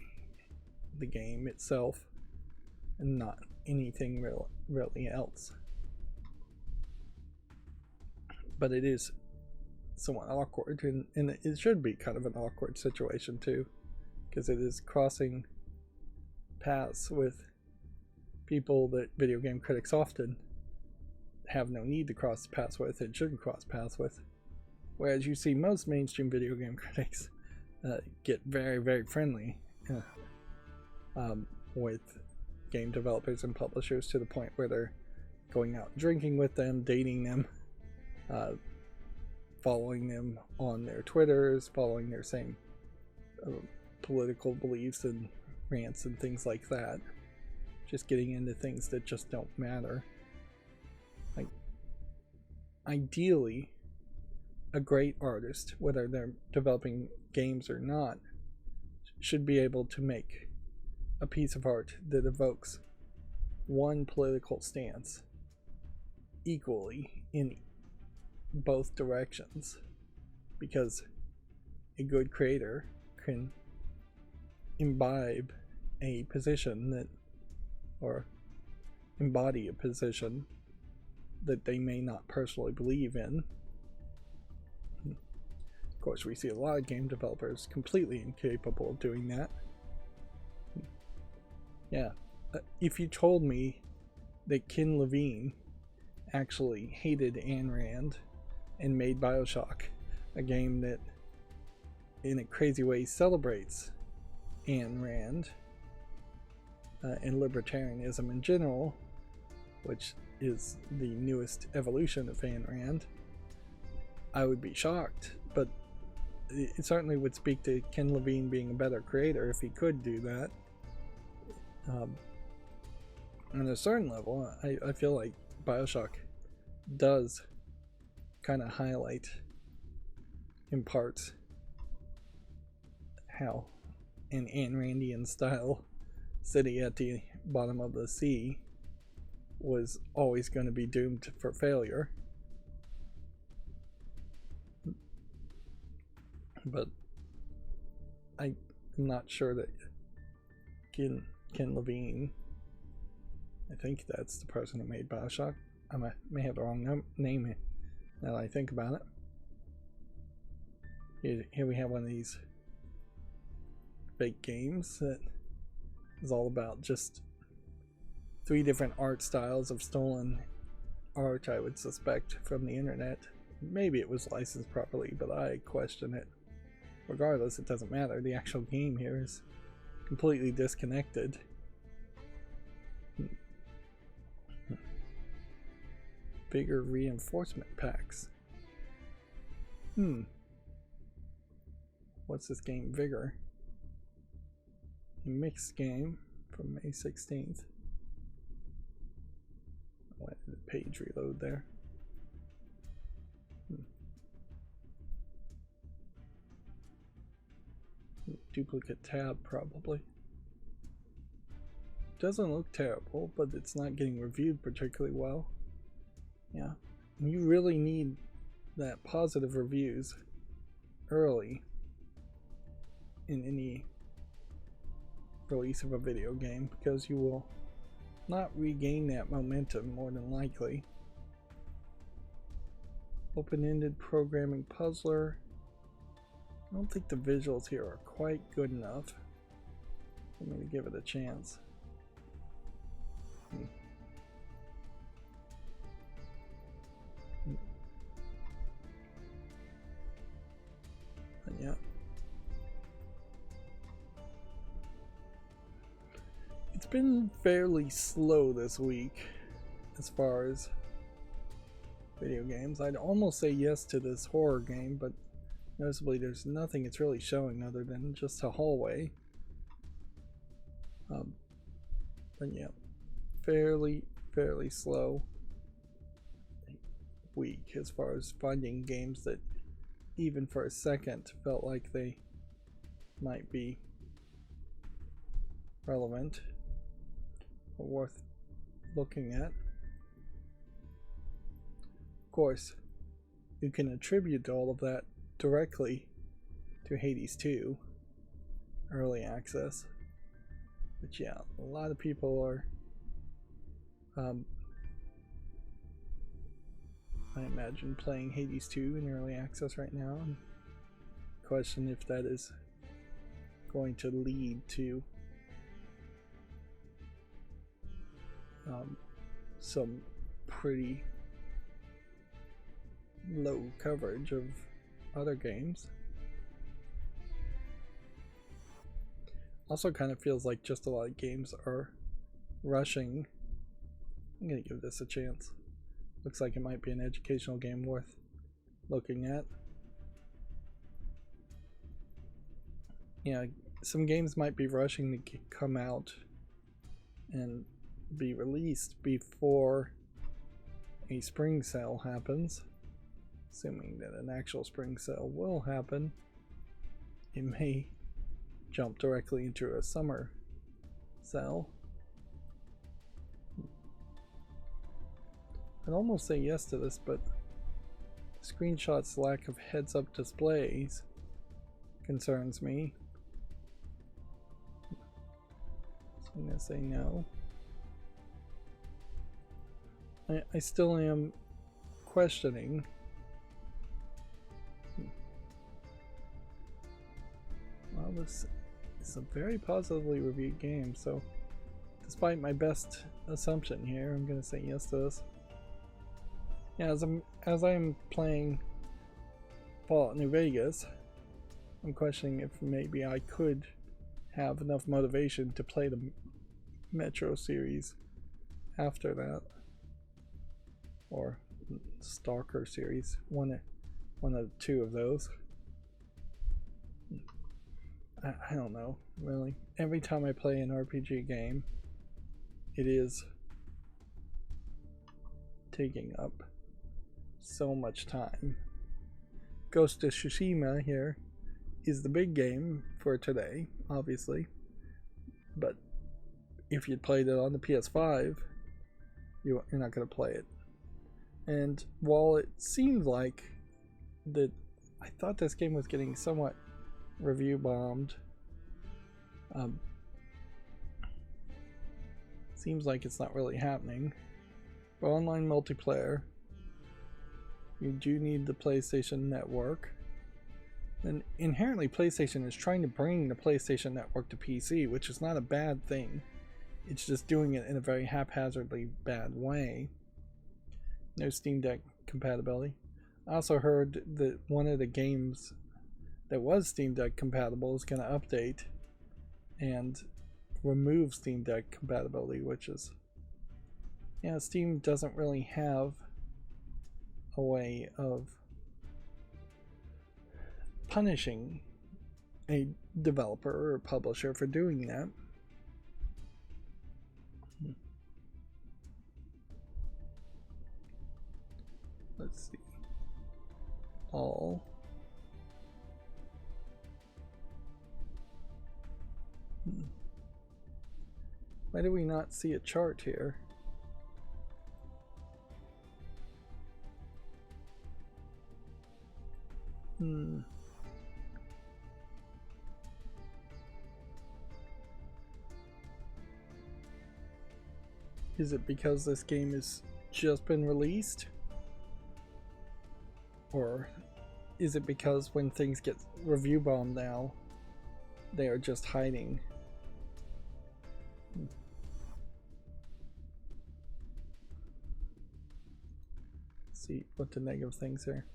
game itself and not anything really else. But it is somewhat awkward, and it should be kind of an awkward situation too, because it is crossing paths with people that video game critics often have no need to cross paths with and shouldn't cross paths with. Whereas you see most mainstream video game critics get very, very friendly with game developers and publishers to the point where they're going out drinking with them, dating them, following them on their Twitters, following their same political beliefs and rants and things like that. Just getting into things that just don't matter. Like, ideally, a great artist, whether they're developing games or not, should be able to make a piece of art that evokes one political stance equally in both directions, because a good creator can imbibe a position that, or embody a position that they may not personally believe in. Of course, we see a lot of game developers completely incapable of doing that. Yeah, if you told me that Ken Levine actually hated Ayn Rand and made BioShock, a game that in a crazy way celebrates Ayn Rand and libertarianism in general, which is the newest evolution of Ayn Rand, I would be shocked. But it certainly would speak to Ken Levine being a better creator if he could do that. On a certain level, I feel like BioShock does kind of highlight, in parts, how an Ayn Randian style city at the bottom of the sea was always going to be doomed for failure. But I'm not sure that Ken Levine, I think that's the person who made Bioshock. I may have the wrong name now that I think about it. Here we have one of these fake games that is all about just 3 different art styles of stolen art, I would suspect, from the internet. Maybe it was licensed properly, but I question it. Regardless, it doesn't matter. The actual game here is completely disconnected. Bigger reinforcement packs. What's this game, Vigor? A mixed game from May 16th. Why did the page reload there? Duplicate tab, probably. Doesn't look terrible, but it's not getting reviewed particularly well. Yeah, you really need that positive reviews early in any release of a video game, because you will not regain that momentum more than likely. Open-ended programming puzzler. I don't think the visuals here are quite good enough for me to give it a chance. And yeah, it's been fairly slow this week as far as video games. I'd almost say yes to this horror game, but noticeably there's nothing it's really showing other than just a hallway. But yeah, fairly slow week as far as finding games that even for a second felt like they might be relevant or worth looking at. Of course, you can attribute all of that directly to Hades 2 early access, but yeah, a lot of people are I imagine playing Hades 2 in early access right now, and question if that is going to lead to some pretty low coverage of other games. Also kind of feels like just a lot of games are rushing. I'm gonna give this a chance. Looks like it might be an educational game worth looking at. Yeah, some games might be rushing to come out and be released before a spring sale happens. Assuming that an actual spring sale will happen, it may jump directly into a summer sale. I'd almost say yes to this, but screenshots' lack of heads-up displays concerns me. So I'm gonna say no. I still am questioning. Well, this is a very positively reviewed game, so despite my best assumption here, I'm gonna say yes to this. Yeah, as I'm playing Fallout New Vegas, I'm questioning if maybe I could have enough motivation to play the Metro series after that, or Stalker series, one of 2 of those. I don't know, really. Every time I play an RPG game, it is taking up so much time. Ghost of Tsushima here is the big game for today, obviously. But if you'd played it on the PS5, you're not going to play it. And while it seemed like that, I thought this game was getting somewhat review bombed. Seems like it's not really happening. For online multiplayer, you do need the PlayStation Network. And inherently, PlayStation is trying to bring the PlayStation Network to PC, which is not a bad thing. It's just doing it in a very haphazardly bad way. No Steam Deck compatibility. I also heard that one of the games that was Steam Deck compatible is going to update and remove Steam Deck compatibility, which is, yeah, Steam doesn't really have a way of punishing a developer or publisher for doing that. Let's see. All. Why do we not see a chart here? Is it because this game has just been released? Or is it because when things get review bombed now, they are just hiding? Let's see what the negative things are.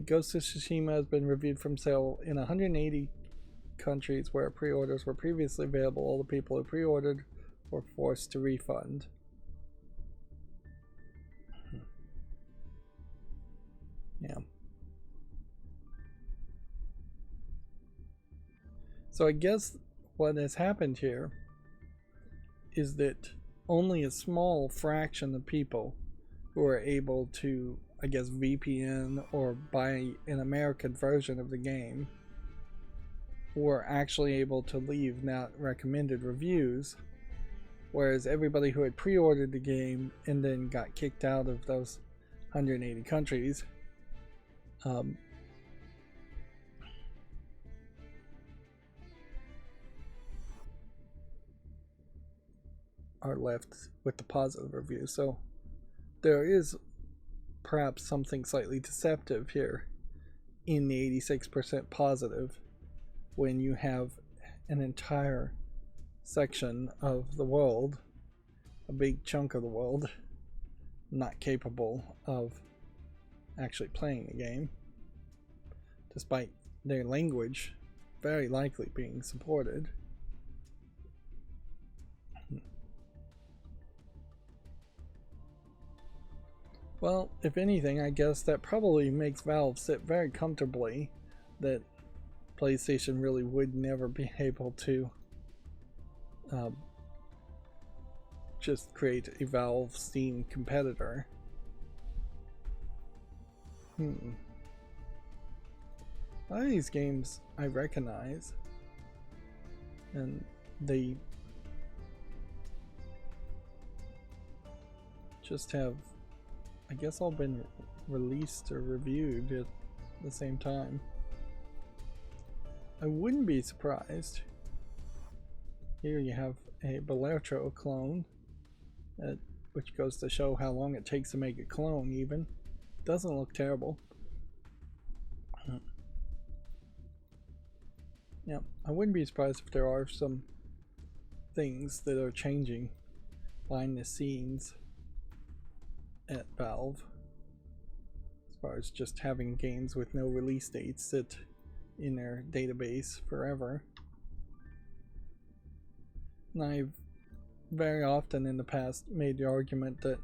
Ghost of Tsushima has been reviewed from sale in 180 countries where pre-orders were previously available. All the people who pre-ordered were forced to refund. Yeah. So I guess what has happened here is that only a small fraction of people who are able to, I guess, VPN or buy an American version of the game were actually able to leave not recommended reviews, whereas everybody who had pre-ordered the game and then got kicked out of those 180 countries are left with the positive review. So there is perhaps something slightly deceptive here in the 86% positive when you have an entire section of the world, a big chunk of the world, not capable of actually playing the game, despite their language very likely being supported. Well, if anything, I guess that probably makes Valve sit very comfortably that PlayStation really would never be able to just create a Valve Steam competitor. A lot of these games I recognize, and they just have, I guess, all been released or reviewed at the same time. I wouldn't be surprised. Here you have a Balatro clone, which goes to show how long it takes to make a clone even. Doesn't look terrible. Yeah, I wouldn't be surprised if there are some things that are changing behind the scenes at Valve, as far as just having games with no release dates sit in their database forever. And I've very often in the past made the argument that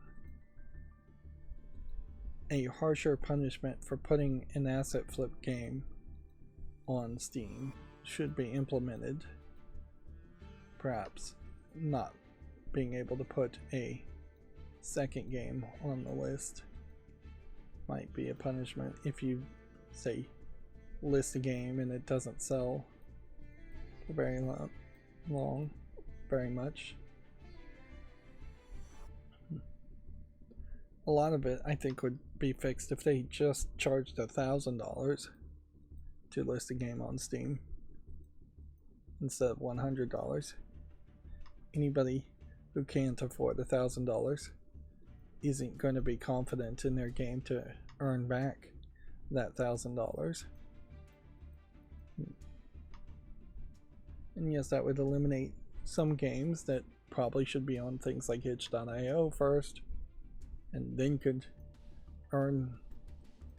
a harsher punishment for putting an asset flip game on Steam should be implemented. Perhaps not being able to put a second game on the list might be a punishment if you, say, list a game and it doesn't sell for very long, very much. A lot of it, I think, would be fixed if they just charged $1,000 to list a game on Steam instead of $100. Anybody who can't afford $1,000 isn't going to be confident in their game to earn back that $1,000. And yes, that would eliminate some games that probably should be on things like itch.io first, and then could earn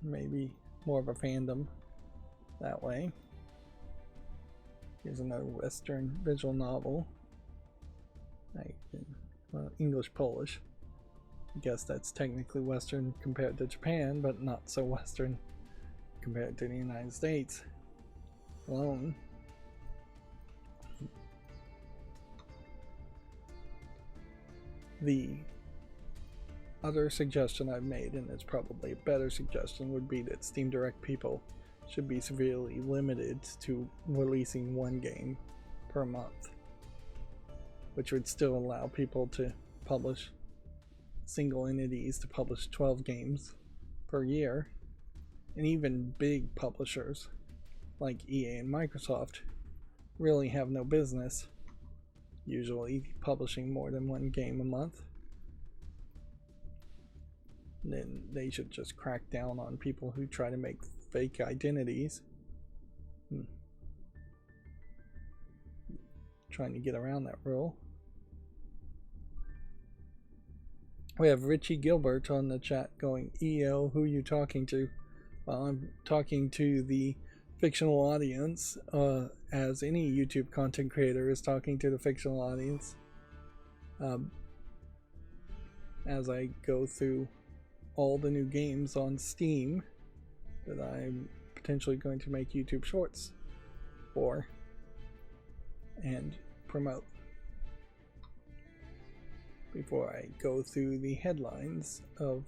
maybe more of a fandom that way. Here's another Western visual novel. Well, English-Polish. I guess that's technically Western compared to Japan, but not so Western compared to the United States alone. The other suggestion I've made, and it's probably a better suggestion, would be that Steam Direct people should be severely limited to releasing one game per month, which would still allow people to publish, single entities to publish 12 games per year. And even big publishers like EA and Microsoft really have no business usually publishing more than one game a month. Then they should just crack down on people who try to make fake identities. Trying to get around that rule. We have Richie Gilbert on the chat going, EO, who are you talking to? Well, I'm talking to the fictional audience, as any YouTube content creator is talking to the fictional audience. As I go through all the new games on Steam that I'm potentially going to make YouTube shorts for and promote, before I go through the headlines of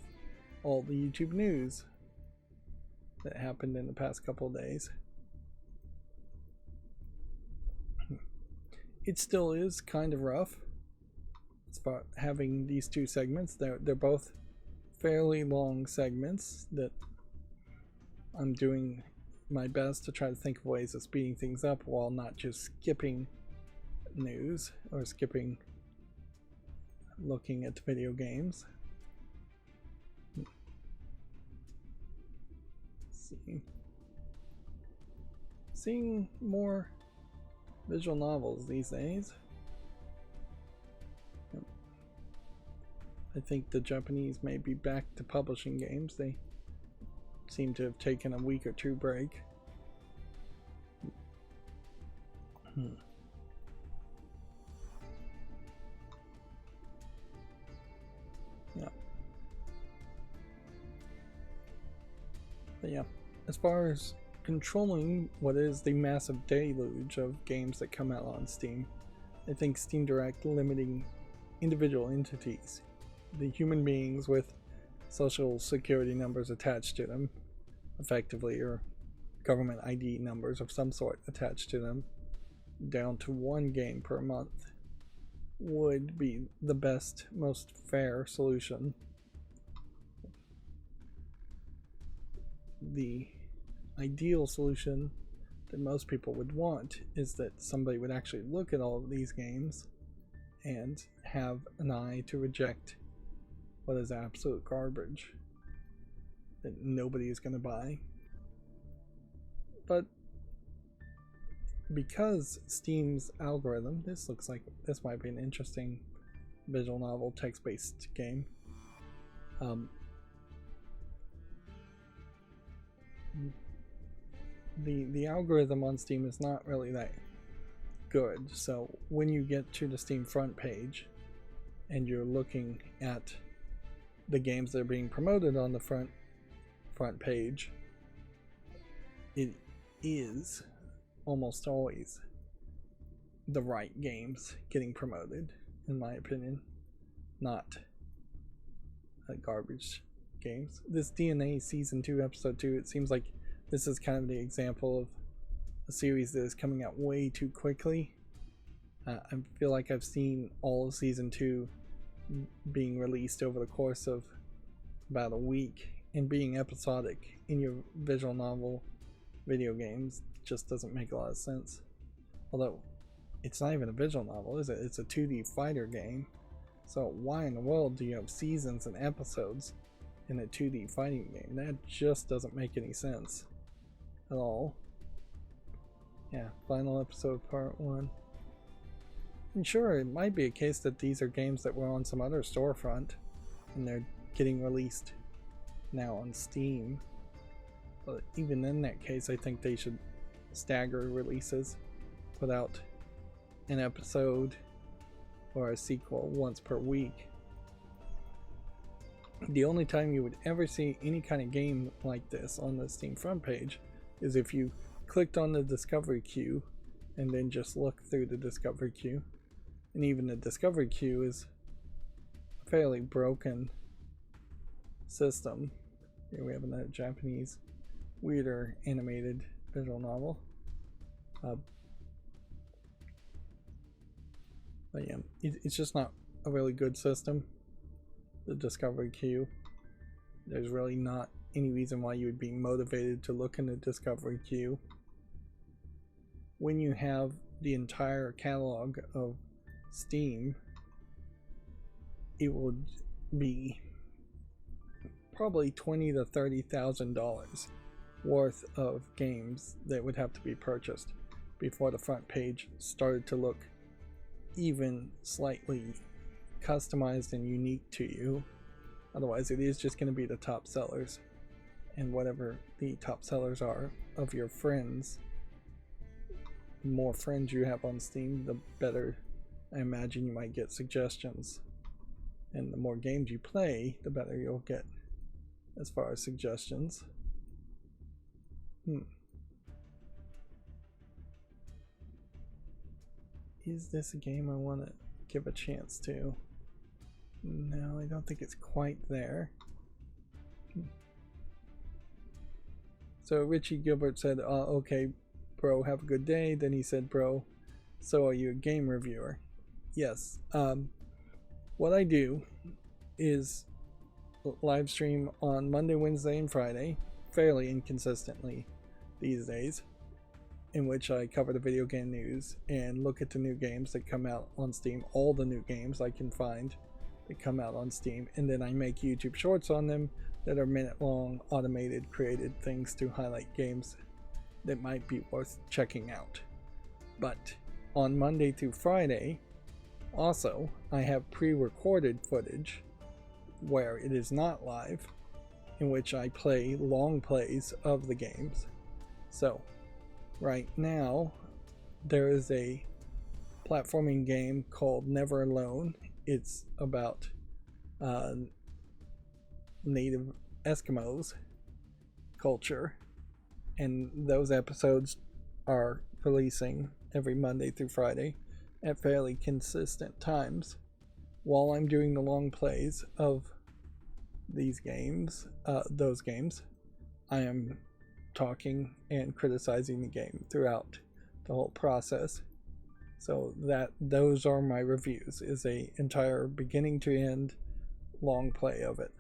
all the YouTube news that happened in the past couple of days. It still is kind of rough. It's about having these two segments. They're both fairly long segments that I'm doing my best to try to think of ways of speeding things up while not just skipping news or skipping looking at video games. Let's see. Seeing more visual novels these days. I think the Japanese may be back to publishing games. They seem to have taken a week or two break. Yeah. But yeah, as far as controlling what is the massive deluge of games that come out on Steam, I think Steam Direct limiting individual entities, the human beings with social security numbers attached to them, effectively, or government ID numbers of some sort attached to them, down to one game per month would be the best, most fair solution. The ideal solution that most people would want is that somebody would actually look at all of these games and have an eye to reject what is absolute garbage that nobody is going to buy. But because Steam's algorithm, this looks like this might be an interesting visual novel text-based game. The algorithm on Steam is not really that good, so when you get to the Steam front page and you're looking at the games that are being promoted on the front page, it is almost always the right games getting promoted, in my opinion, not garbage games. This DNA Season 2, Episode 2, it seems like this is kind of the example of a series that is coming out way too quickly. I feel like I've seen all of Season 2 being released over the course of about a week, and being episodic in your visual novel video games just doesn't make a lot of sense. Although, it's not even a visual novel, is it? It's a 2D fighter game. So why in the world do you have seasons and episodes in a 2D fighting game? That just doesn't make any sense at all. Yeah, final episode part 1. And sure, it might be a case that these are games that were on some other storefront and they're getting released now on Steam. But even in that case, I think they should stagger releases, put out an episode or a sequel once per week. The only time you would ever see any kind of game like this on the Steam front page is if you clicked on the discovery queue and then just look through the discovery queue. And even the discovery queue is a fairly broken system. Here we have another Japanese, weirder animated visual novel. But yeah, it's just not a really good system, the discovery queue. There's really not any reason why you would be motivated to look in the discovery queue when you have the entire catalog of Steam. It would be probably $20,000 to $30,000 worth of games that would have to be purchased before the front page started to look even slightly customized and unique to you. Otherwise, it is just going to be the top sellers, and whatever the top sellers are of your friends. The more friends you have on Steam, the better I imagine you might get suggestions, and the more games you play, the better you'll get as far as suggestions. Is this a game I want to give a chance to? No, I don't think it's quite there. So Richie Gilbert said, okay, bro, have a good day. Then he said, bro, so are you a game reviewer? Yes. What I do is live stream on Monday, Wednesday, and Friday, fairly inconsistently these days, in which I cover the video game news and look at the new games that come out on Steam, all the new games I can find that come out on Steam, and then I make YouTube shorts on them that are minute-long, automated, created things to highlight games that might be worth checking out. But on Monday through Friday, also, I have pre-recorded footage where it is not live, in which I play long plays of the games. So, right now, there is a platforming game called Never Alone. It's about native Eskimos culture, and those episodes are releasing every Monday through Friday at fairly consistent times. While I'm doing the long plays of these games, those games, I am talking and criticizing the game throughout the whole process. So those are my reviews, is a entire beginning to end long play of it.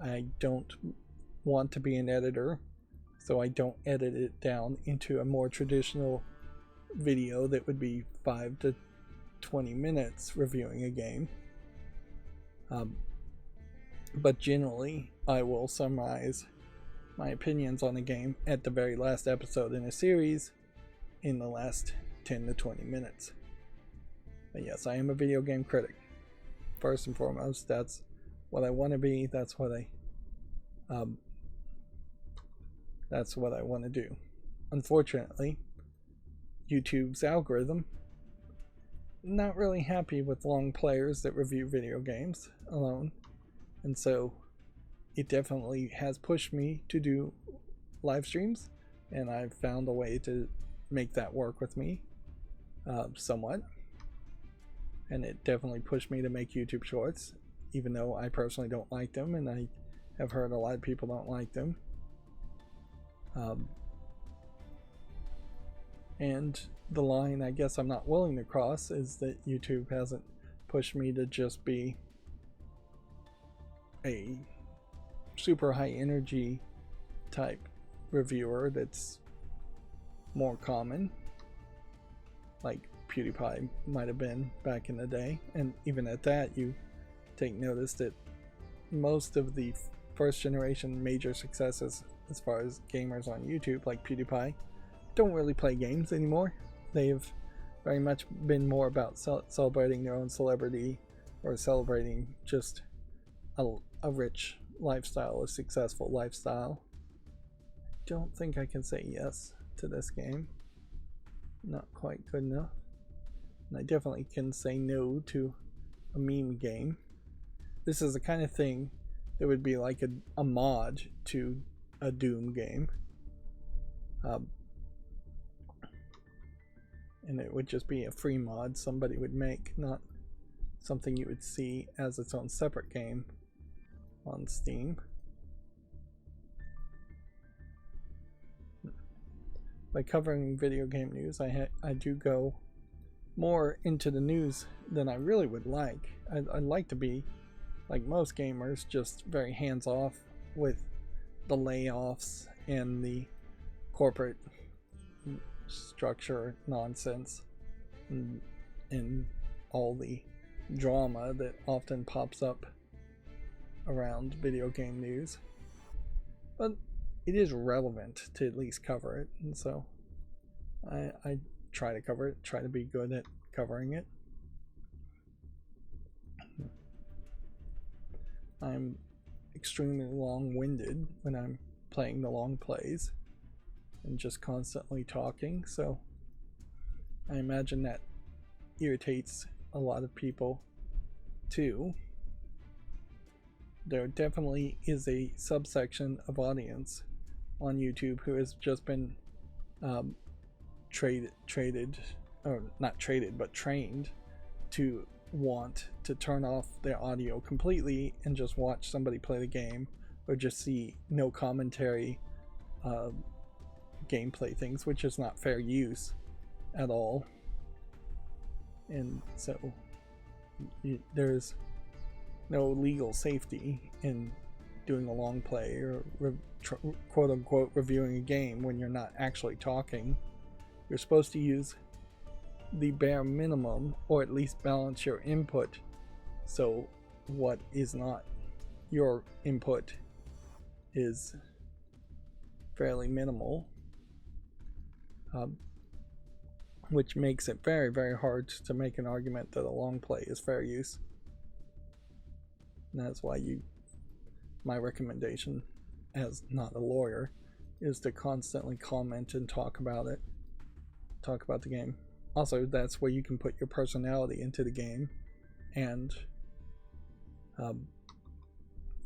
I don't want to be an editor, so I don't edit it down into a more traditional video that would be 5 to 20 minutes reviewing a game. But generally, I will summarize my opinions on a game at the very last episode in a series in the last 10 to 20 minutes. But yes, I am a video game critic. First and foremost, that's what I want to be. That's what I want to do. Unfortunately, YouTube's algorithm, not really happy with long players that review video games alone, and so it definitely has pushed me to do live streams, and I've found a way to make that work with me somewhat. And it definitely pushed me to make YouTube shorts. even though I personally don't like them, and I have heard a lot of people don't like them. And the line I guess I'm not willing to cross is that YouTube hasn't pushed me to just be a super high energy type reviewer that's more common, like PewDiePie might have been back in the day. And even at that, you take notice that most of the first generation major successes as far as gamers on YouTube, like PewDiePie, don't really play games anymore. They've very much been more about celebrating their own celebrity, or celebrating just a rich lifestyle, a successful lifestyle. Don't think I can say yes to this game. Not quite good enough. And I definitely can say no to a meme game. This is the kind of thing that would be like a mod to a Doom game. And it would just be a free mod somebody would make, not something you would see as its own separate game on Steam. By covering video game news, I do go more into the news than I really would like. I'd like to be, like most gamers, just very hands-off with the layoffs and the corporate structure nonsense and all the drama that often pops up around video game news. But it is relevant to at least cover it, and so I try to cover it, try to be good at covering it. I'm extremely long-winded when I'm playing the long plays and just constantly talking, so I imagine that irritates a lot of people too. There definitely is a subsection of audience on YouTube who has just been trained to want to turn off their audio completely and just watch somebody play the game, or just see no commentary gameplay things, which is not fair use at all. And so there's no legal safety in doing a long play or quote unquote reviewing a game when you're not actually talking. You're supposed to use the bare minimum, or at least balance your input so what is not your input is fairly minimal, which makes it very, very hard to make an argument that a long play is fair use. And that's why my recommendation as not a lawyer is to constantly comment and talk about the game. Also, that's where you can put your personality into the game, and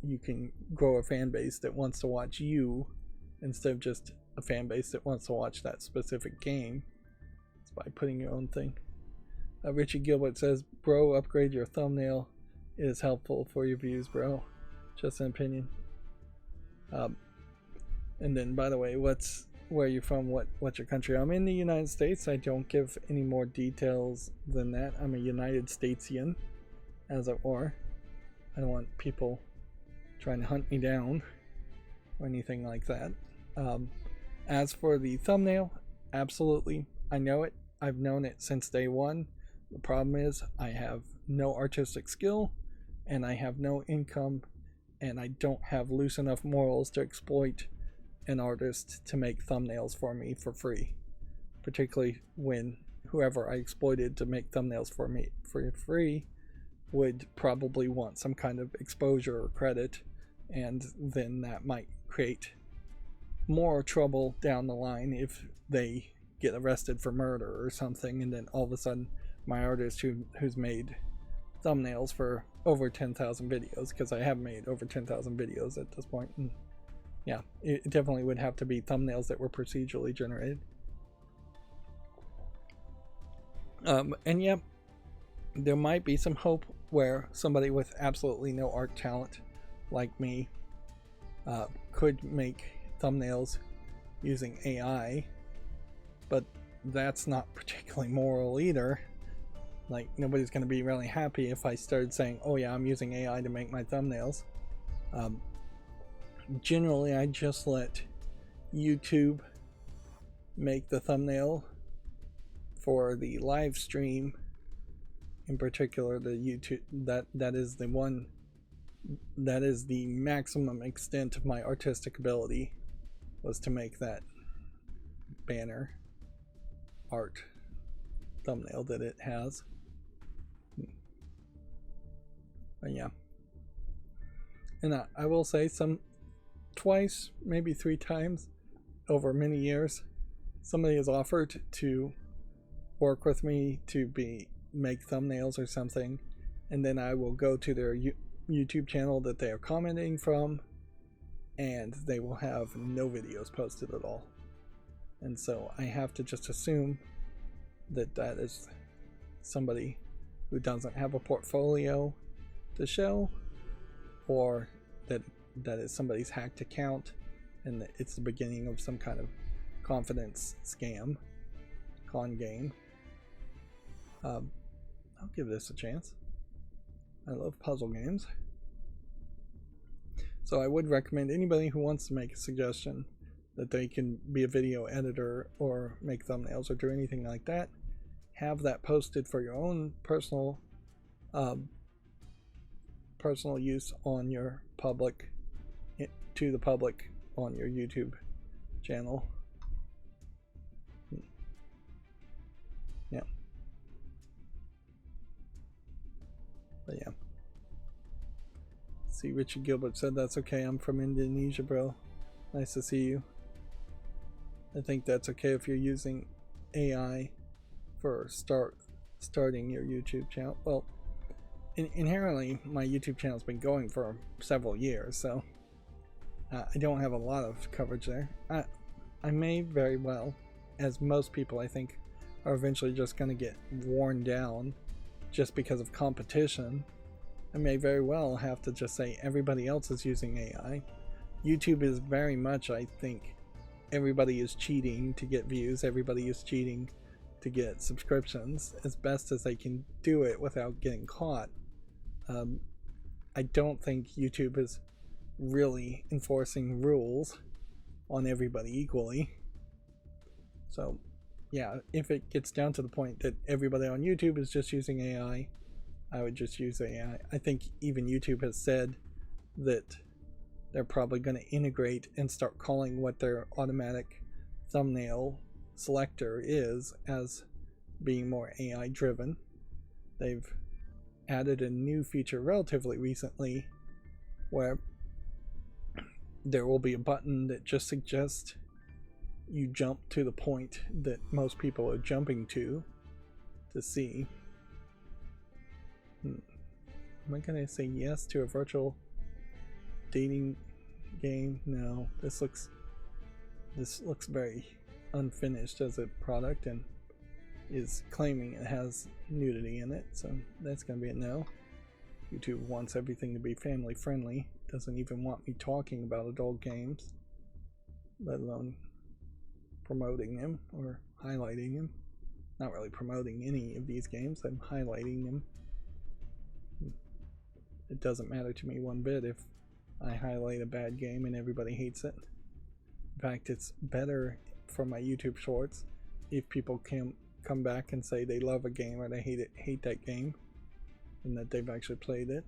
you can grow a fan base that wants to watch you instead of just a fan base that wants to watch that specific game. It's by putting your own thing. Richie Gilbert says, bro, upgrade your thumbnail. It is helpful for your views, bro. Just an opinion. And then, by the way, where you're from, what's your country? I'm in the United States. I don't give any more details than that. I'm a United Statesian, as it were. I don't want people trying to hunt me down or anything like that. As for the thumbnail, absolutely, I know it. I've known it since day one. The problem is I have no artistic skill, and I have no income, and I don't have loose enough morals to exploit an artist to make thumbnails for me for free, particularly when whoever I exploited to make thumbnails for me for free would probably want some kind of exposure or credit, and then that might create more trouble down the line if they get arrested for murder or something, and then all of a sudden my artist who's made thumbnails for over 10,000 videos, because I have made over 10,000 videos at this point, and yeah, it definitely would have to be thumbnails that were procedurally generated. And yeah, there might be some hope where somebody with absolutely no art talent like me could make thumbnails using AI, but that's not particularly moral either. Like, nobody's going to be really happy if I started saying, oh yeah, I'm using AI to make my thumbnails. Generally, I just let YouTube make the thumbnail for the live stream. In particular, the YouTube, that is the one, that is the maximum extent of my artistic ability, was to make that banner art thumbnail that it has. But yeah, and I will say, twice, maybe 3 times over many years, somebody has offered to work with me to make thumbnails or something, and then I will go to their YouTube channel that they are commenting from, and they will have no videos posted at all. And so I have to just assume that that is somebody who doesn't have a portfolio to show, or that is somebody's hacked account and that it's the beginning of some kind of confidence scam, con game. I'll give this a chance. I love puzzle games. So I would recommend anybody who wants to make a suggestion that they can be a video editor or make thumbnails or do anything like that, have that posted for your own personal use on your public, to the public on your YouTube channel. Yeah. But yeah. See, Richard Gilbert said, that's okay, I'm from Indonesia, bro. Nice to see you. I think that's okay if you're using AI for starting your YouTube channel. Well, inherently, my YouTube channel's been going for several years, so I don't have a lot of coverage there. I may very well, as most people I think are eventually just going to get worn down just because of competition, I may very well have to just say everybody else is using AI. YouTube is very much, I think, everybody is cheating to get views, everybody is cheating to get subscriptions as best as they can do it without getting caught. I don't think YouTube is really enforcing rules on everybody equally. So yeah, if it gets down to the point that everybody on YouTube is just using AI, I would just use AI. I think even YouTube has said that they're probably going to integrate and start calling what their automatic thumbnail selector is as being more AI driven. They've added a new feature relatively recently where there will be a button that just suggests you jump to the point that most people are jumping to see. Am I gonna say yes to a virtual dating game? No, this looks very unfinished as a product and is claiming it has nudity in it, so that's gonna be a no. YouTube wants everything to be family friendly, doesn't even want me talking about adult games, let alone promoting them or highlighting them. Not really promoting any of these games, I'm highlighting them. It doesn't matter to me one bit if I highlight a bad game and everybody hates it. In fact, it's better for my YouTube shorts if people can come back and say they love a game or they hate that game, and that they've actually played it.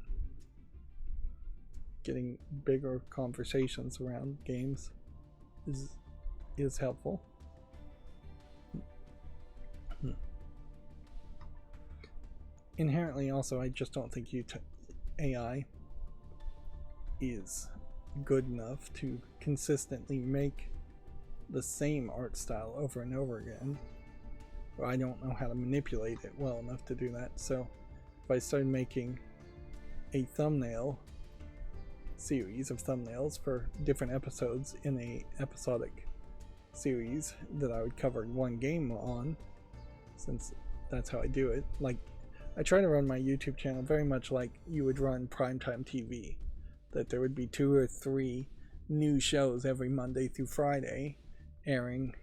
Getting bigger conversations around games is helpful. Inherently also, I just don't think AI is good enough to consistently make the same art style over and over again. I don't know how to manipulate it well enough to do that, so if I started making a thumbnail series of thumbnails for different episodes in a episodic series that I would cover one game on, since that's how I do it, like I try to run my YouTube channel very much like you would run primetime TV, that there would be 2 or 3 new shows every Monday through Friday airing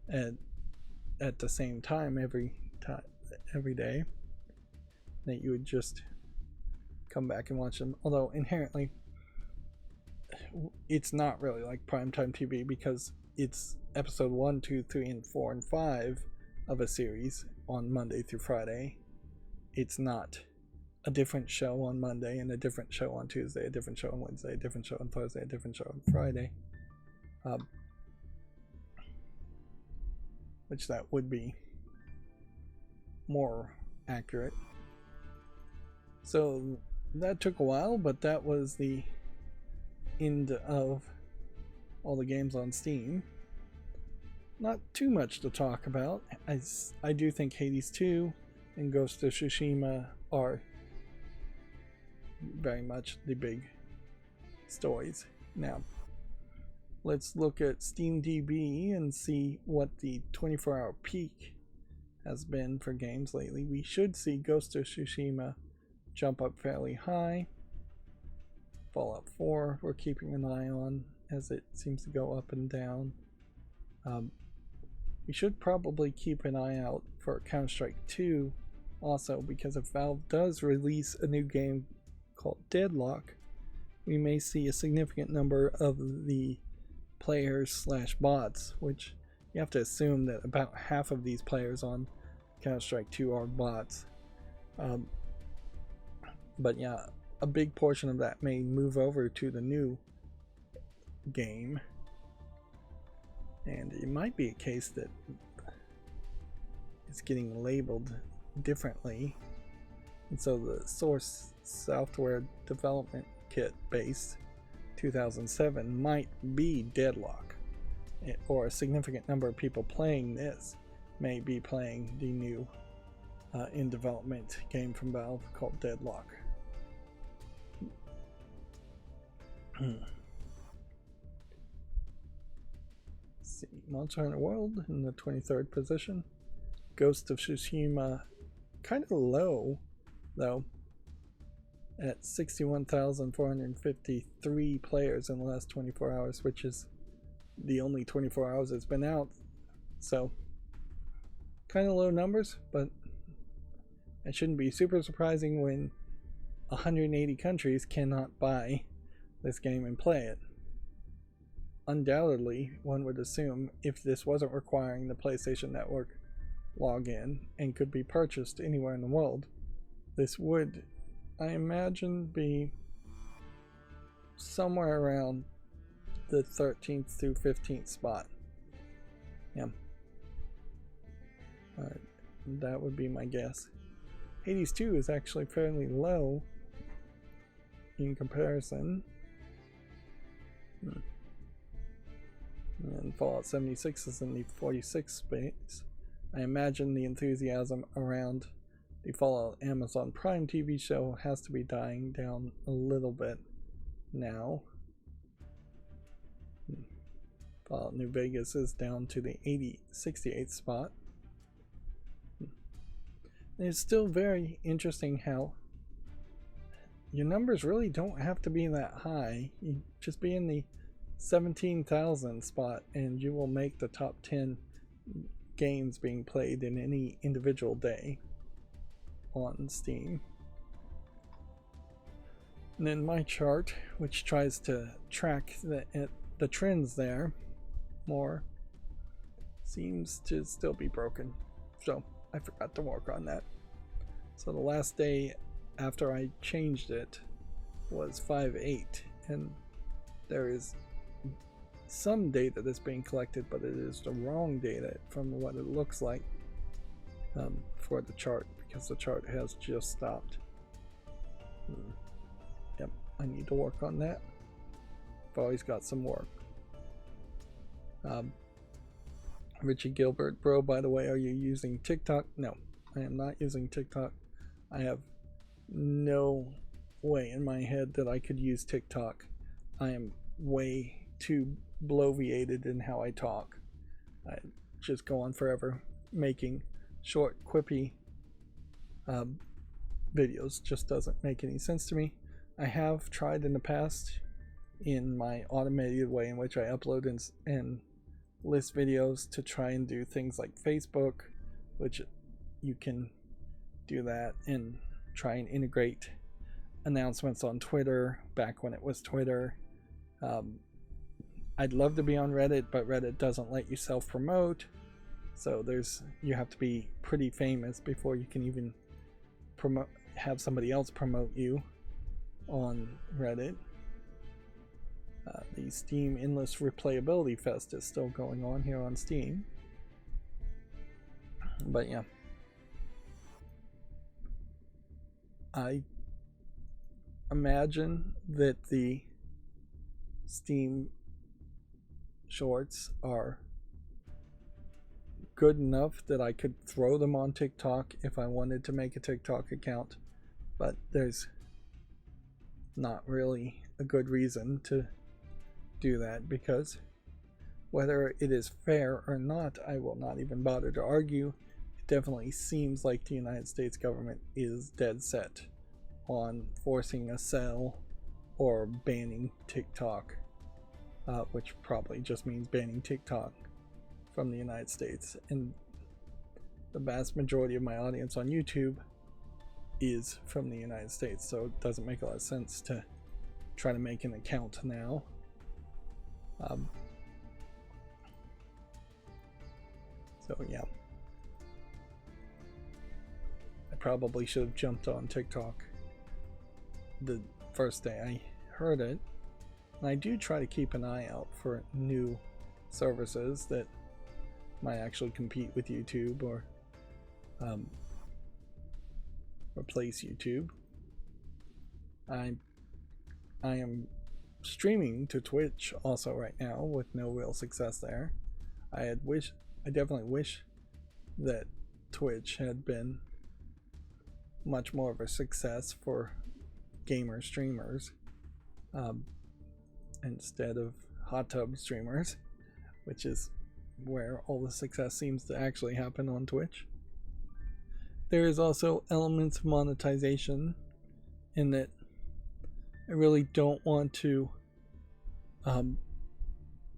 at the same time every day, that you would just come back and watch them. Although inherently it's not really like primetime TV, because it's episode 1, 2, 3, and 4, and 5 of a series on Monday through Friday. It's not a different show on Monday and a different show on Tuesday, a different show on Wednesday, a different show on Thursday, a different show on Friday. Which that would be more accurate. So that took a while, but that was the end of all the games on Steam. Not too much to talk about. I do think Hades 2 and Ghost of Tsushima are very much the big stories. Now, let's look at SteamDB and see what the 24-hour peak has been for games lately. We should see Ghost of Tsushima jump up fairly high. Fallout 4 we're keeping an eye on, as it seems to go up and down. We should probably keep an eye out for Counter-Strike 2 also, because if Valve does release a new game called Deadlock, we may see a significant number of the players / bots, which you have to assume that about half of these players on Counter-Strike 2 are bots. But yeah, a big portion of that may move over to the new game, and it might be a case that it's getting labeled differently, and so the source software development kit based 2007 might be Deadlock, or a significant number of people playing this may be playing the new in development game from Valve called Deadlock. Let's see, Monster Hunter World in the 23rd position. Ghost of Tsushima kind of low though, at 61,453 players in the last 24 hours, which is the only 24 hours it's been out. So kind of low numbers, but it shouldn't be super surprising when 180 countries cannot buy this game and play it. Undoubtedly, one would assume, if this wasn't requiring the PlayStation Network login and could be purchased anywhere in the world, this would, I imagine, be somewhere around the 13th through 15th spot. Yeah. That would be my guess. Hades 2 is actually fairly low in comparison. And Fallout 76 is in the 46th space. I imagine the enthusiasm around the Fallout Amazon Prime TV show has to be dying down a little bit now. Fallout New Vegas is down to the 68th spot. And it's still very interesting how your numbers really don't have to be that high. You just be in the 17,000 spot and you will make the top 10 games being played in any individual day on Steam. And then my chart, which tries to track the trends there more, seems to still be broken, so I forgot to work on that. So the last day after I changed it was 5/8, and there is some data that's being collected, but it is the wrong data from what it looks like for the chart, because the chart has just stopped. Yep, I need to work on that. I've always got some work. Richie Gilbert, bro, by the way, are you using TikTok? No, I am not using TikTok. I have no way in my head that I could use TikTok. I am way too bloviated in how I talk. I just go on forever making short, quippy videos just doesn't make any sense to me. I have tried in the past in my automated way in which I upload and list videos to try and do things like Facebook, which you can do that and try and integrate announcements on Twitter back when it was Twitter. I'd love to be on Reddit, but Reddit doesn't let you self-promote, so you have to be pretty famous before you can even have somebody else promote you on Reddit. The Steam Endless Replayability Fest is still going on here on Steam. But yeah. I imagine that the Steam shorts are good enough that I could throw them on TikTok if I wanted to make a TikTok account, but there's not really a good reason to do that, because whether it is fair or not, I will not even bother to argue. It definitely seems like the United States government is dead set on forcing a sell or banning TikTok, which probably just means banning TikTok from the United States. And the vast majority of my audience on YouTube is from the United States, so it doesn't make a lot of sense to try to make an account now. So yeah, I probably should have jumped on TikTok the first day I heard it, and I do try to keep an eye out for new services that might actually compete with YouTube or replace YouTube. I am streaming to Twitch also right now with no real success there. I definitely wish that Twitch had been much more of a success for gamer streamers instead of hot tub streamers, which is where all the success seems to actually happen on Twitch. There is also elements of monetization in that I really don't want to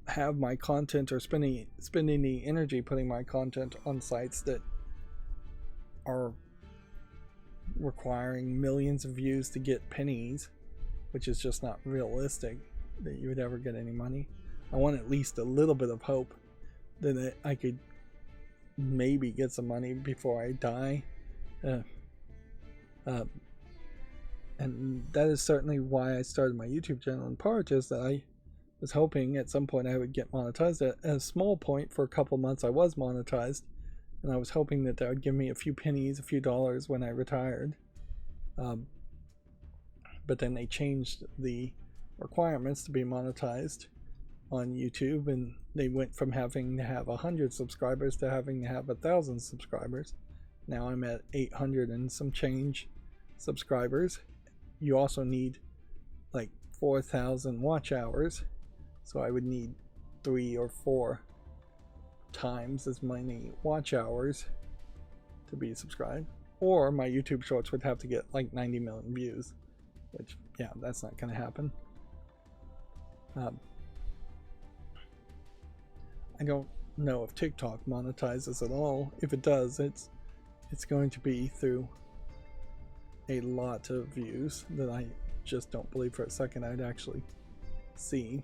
have my content or spending the energy putting my content on sites that are requiring millions of views to get pennies, which is just not realistic that you would ever get any money. I want at least a little bit of hope that I could maybe get some money before I die. And that is certainly why I started my YouTube channel, in part is that I was hoping at some point I would get monetized. At a small point, for a couple months I was monetized, and I was hoping that would give me a few pennies, a few dollars when I retired. But then they changed the requirements to be monetized on YouTube, and they went from having to have 100 subscribers to having to have 1,000 subscribers. Now I'm at 800 and some change subscribers. You also need like 4,000 watch hours, so I would need 3 or 4 times as many watch hours to be subscribed, or my YouTube shorts would have to get like 90 million views, which, yeah, that's not going to happen. I don't know if TikTok monetizes at all. If it does, it's going to be through a lot of views that I just don't believe for a second I'd actually see.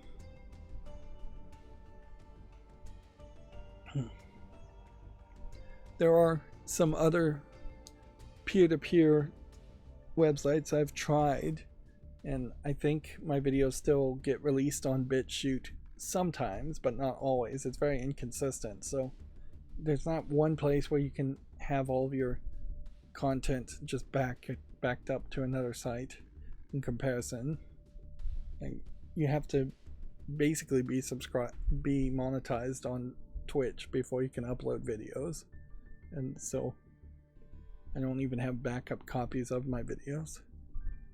There are some other peer-to-peer websites I've tried, and I think my videos still get released on BitChute sometimes, but not always. It's very inconsistent, so there's not one place where you can have all of your content just backed up to another site in comparison. And you have to basically be monetized on Twitch before you can upload videos, and so I don't even have backup copies of my videos,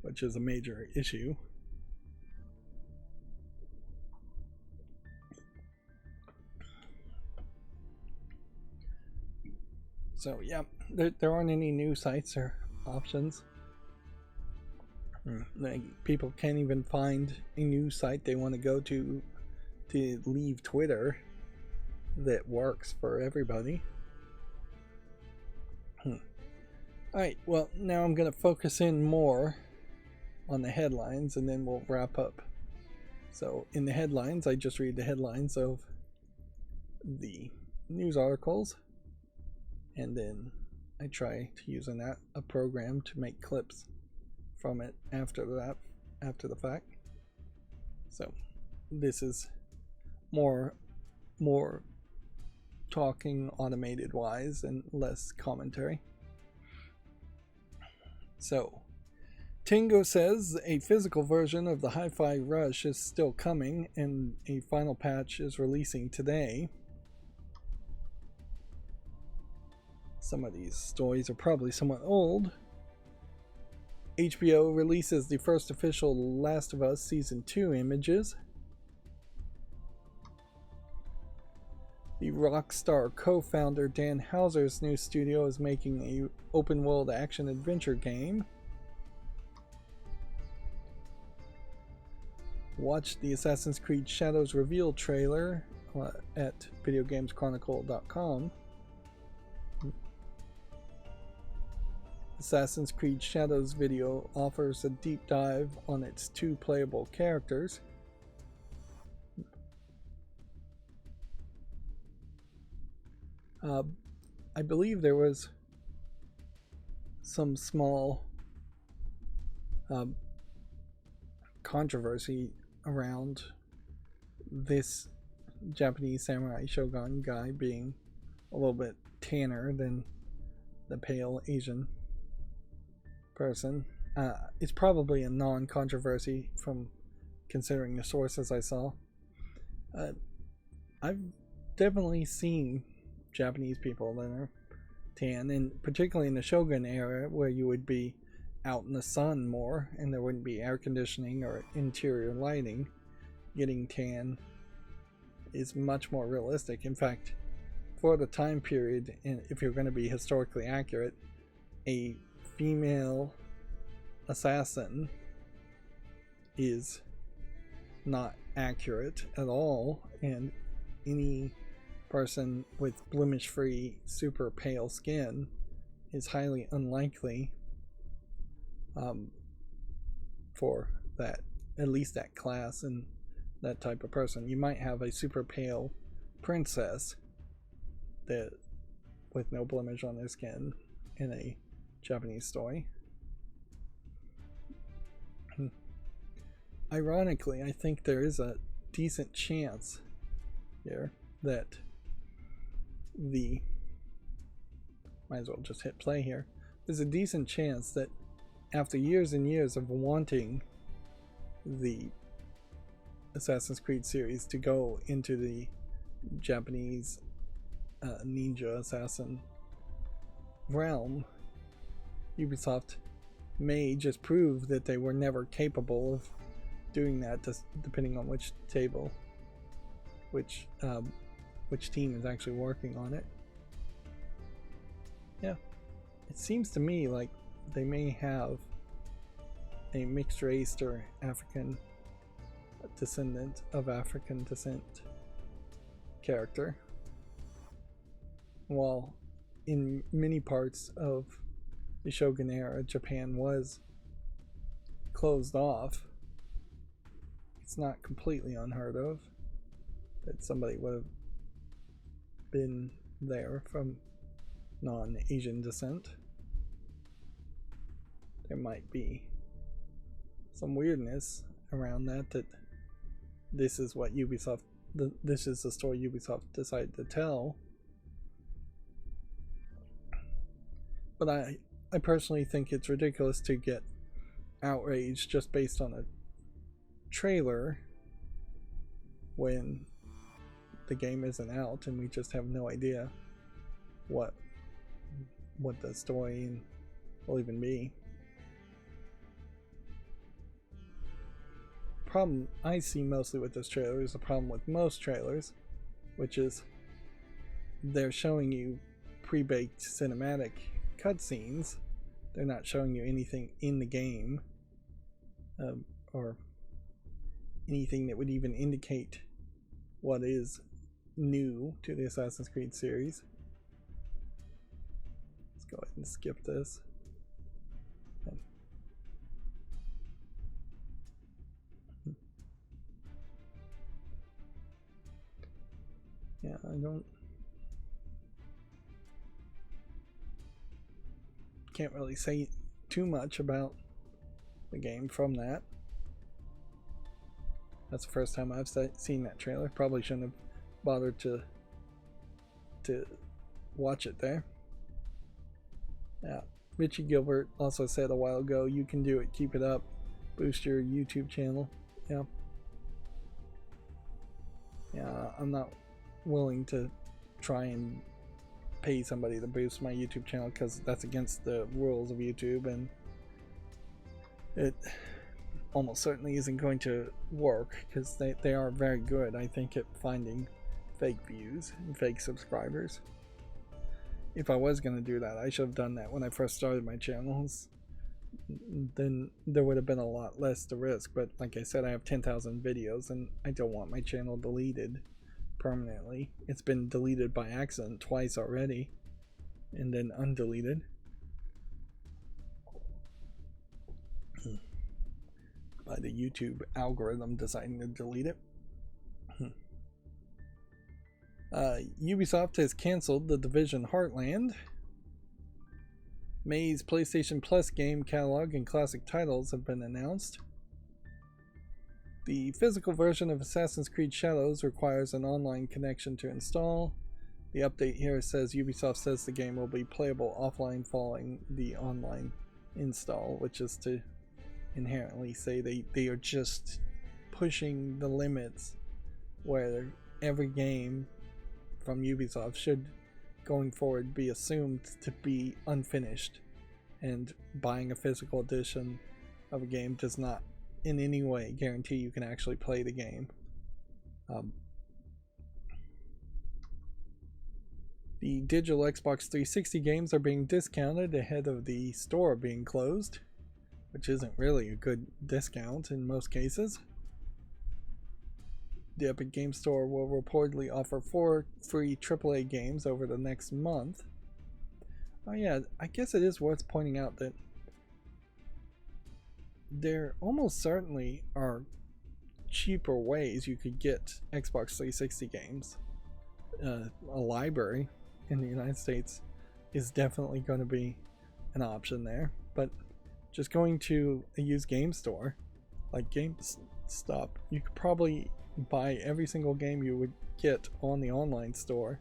which is a major issue. So yeah, there aren't any new sites or options. Like, people can't even find a news site they want to go to leave Twitter that works for everybody. Alright, well, now I'm going to focus in more on the headlines and then we'll wrap up. So, in the headlines, I just read the headlines of the news articles, and then I try to use a program to make clips from it after the fact. So, this is more talking automated wise and less commentary. So, Tingo says a physical version of the Hi-Fi Rush is still coming and a final patch is releasing today. Some of these stories are probably somewhat old. HBO releases the first official Last of Us Season 2 images. The Rockstar co-founder Dan Houser's new studio is making an open-world action-adventure game. Watch the Assassin's Creed Shadows reveal trailer at videogameschronicle.com. Assassin's Creed Shadows video offers a deep dive on its 2 playable characters. I believe there was some small controversy around this Japanese samurai shogun guy being a little bit tanner than the pale Asian person. It's probably a non-controversy from considering the sources I saw. I've definitely seen Japanese people that are tan, and particularly in the Shogun era where you would be out in the sun more and there wouldn't be air conditioning or interior lighting, getting tan is much more realistic. In fact, for the time period, and if you're going to be historically accurate, a female assassin is not accurate at all, and any person with blemish-free super pale skin is highly unlikely for that, at least that class and that type of person. You might have a super pale princess that with no blemish on their skin in a Japanese story. Ironically, I think there is a decent chance here that might as well just hit play here. There's a decent chance that after years and years of wanting the Assassin's Creed series to go into the Japanese ninja assassin realm, Ubisoft may just prove that they were never capable of doing that, depending on which team is actually working on it. Yeah, it seems to me like they may have a mixed race or African descendant of African descent character. While in many parts of the Shogun era, Japan was closed off, it's not completely unheard of that somebody would have been there from non-Asian descent. There might be some weirdness around that this is what this is the story Ubisoft decided to tell. But I personally think it's ridiculous to get outraged just based on a trailer when the game isn't out and we just have no idea what the story will even be. Problem I see mostly with this trailer is the problem with most trailers, which is they're showing you pre-baked cinematic cutscenes. They're not showing you anything in the game or anything that would even indicate what is new to the Assassin's Creed series. Let's go ahead and skip this. Yeah, I can't really say too much about the game from that. That's the first time I've seen that trailer. Probably shouldn't have bothered to watch it there. Yeah, Richie Gilbert also said a while ago, "You can do it. Keep it up. Boost your YouTube channel." Yeah. Yeah, I'm not willing to try and pay somebody to boost my YouTube channel because that's against the rules of YouTube, and it almost certainly isn't going to work because they are very good, I think, at finding fake views and fake subscribers. If I was going to do that, I should have done that when I first started my channels. Then there would have been a lot less to risk, but like I said, I have 10,000 videos and I don't want my channel deleted permanently. It's been deleted by accident twice already and then undeleted. By the YouTube algorithm deciding to delete it. Ubisoft has canceled The Division Heartland. May's PlayStation Plus game catalog and classic titles have been announced. The physical version of Assassin's Creed Shadows requires an online connection to install. The update here says Ubisoft says the game will be playable offline following the online install, which is to inherently say they are just pushing the limits where every game from Ubisoft should going forward be assumed to be unfinished, and buying a physical edition of a game does not in any way guarantee you can actually play the game. The digital Xbox 360 games are being discounted ahead of the store being closed, which isn't really a good discount in most cases. The Epic Game Store will reportedly offer 4 free AAA games over the next month. Oh yeah, I guess it is worth pointing out that there almost certainly are cheaper ways you could get Xbox 360 games. A library in the United States is definitely going to be an option there, but just going to a used game store like GameStop, you could probably buy every single game you would get on the online store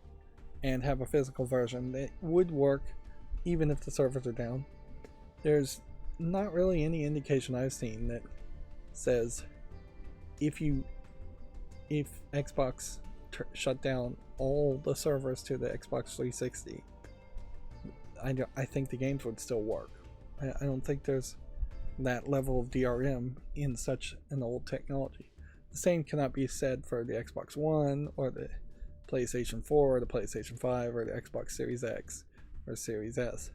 and have a physical version that would work even if the servers are down. There's not really any indication I've seen that says if Xbox shut down all the servers to the Xbox 360, I think the games would still work. I don't think there's that level of DRM in such an old technology. The same cannot be said for the Xbox One or the PlayStation 4 or the PlayStation 5 or the Xbox Series X or Series S.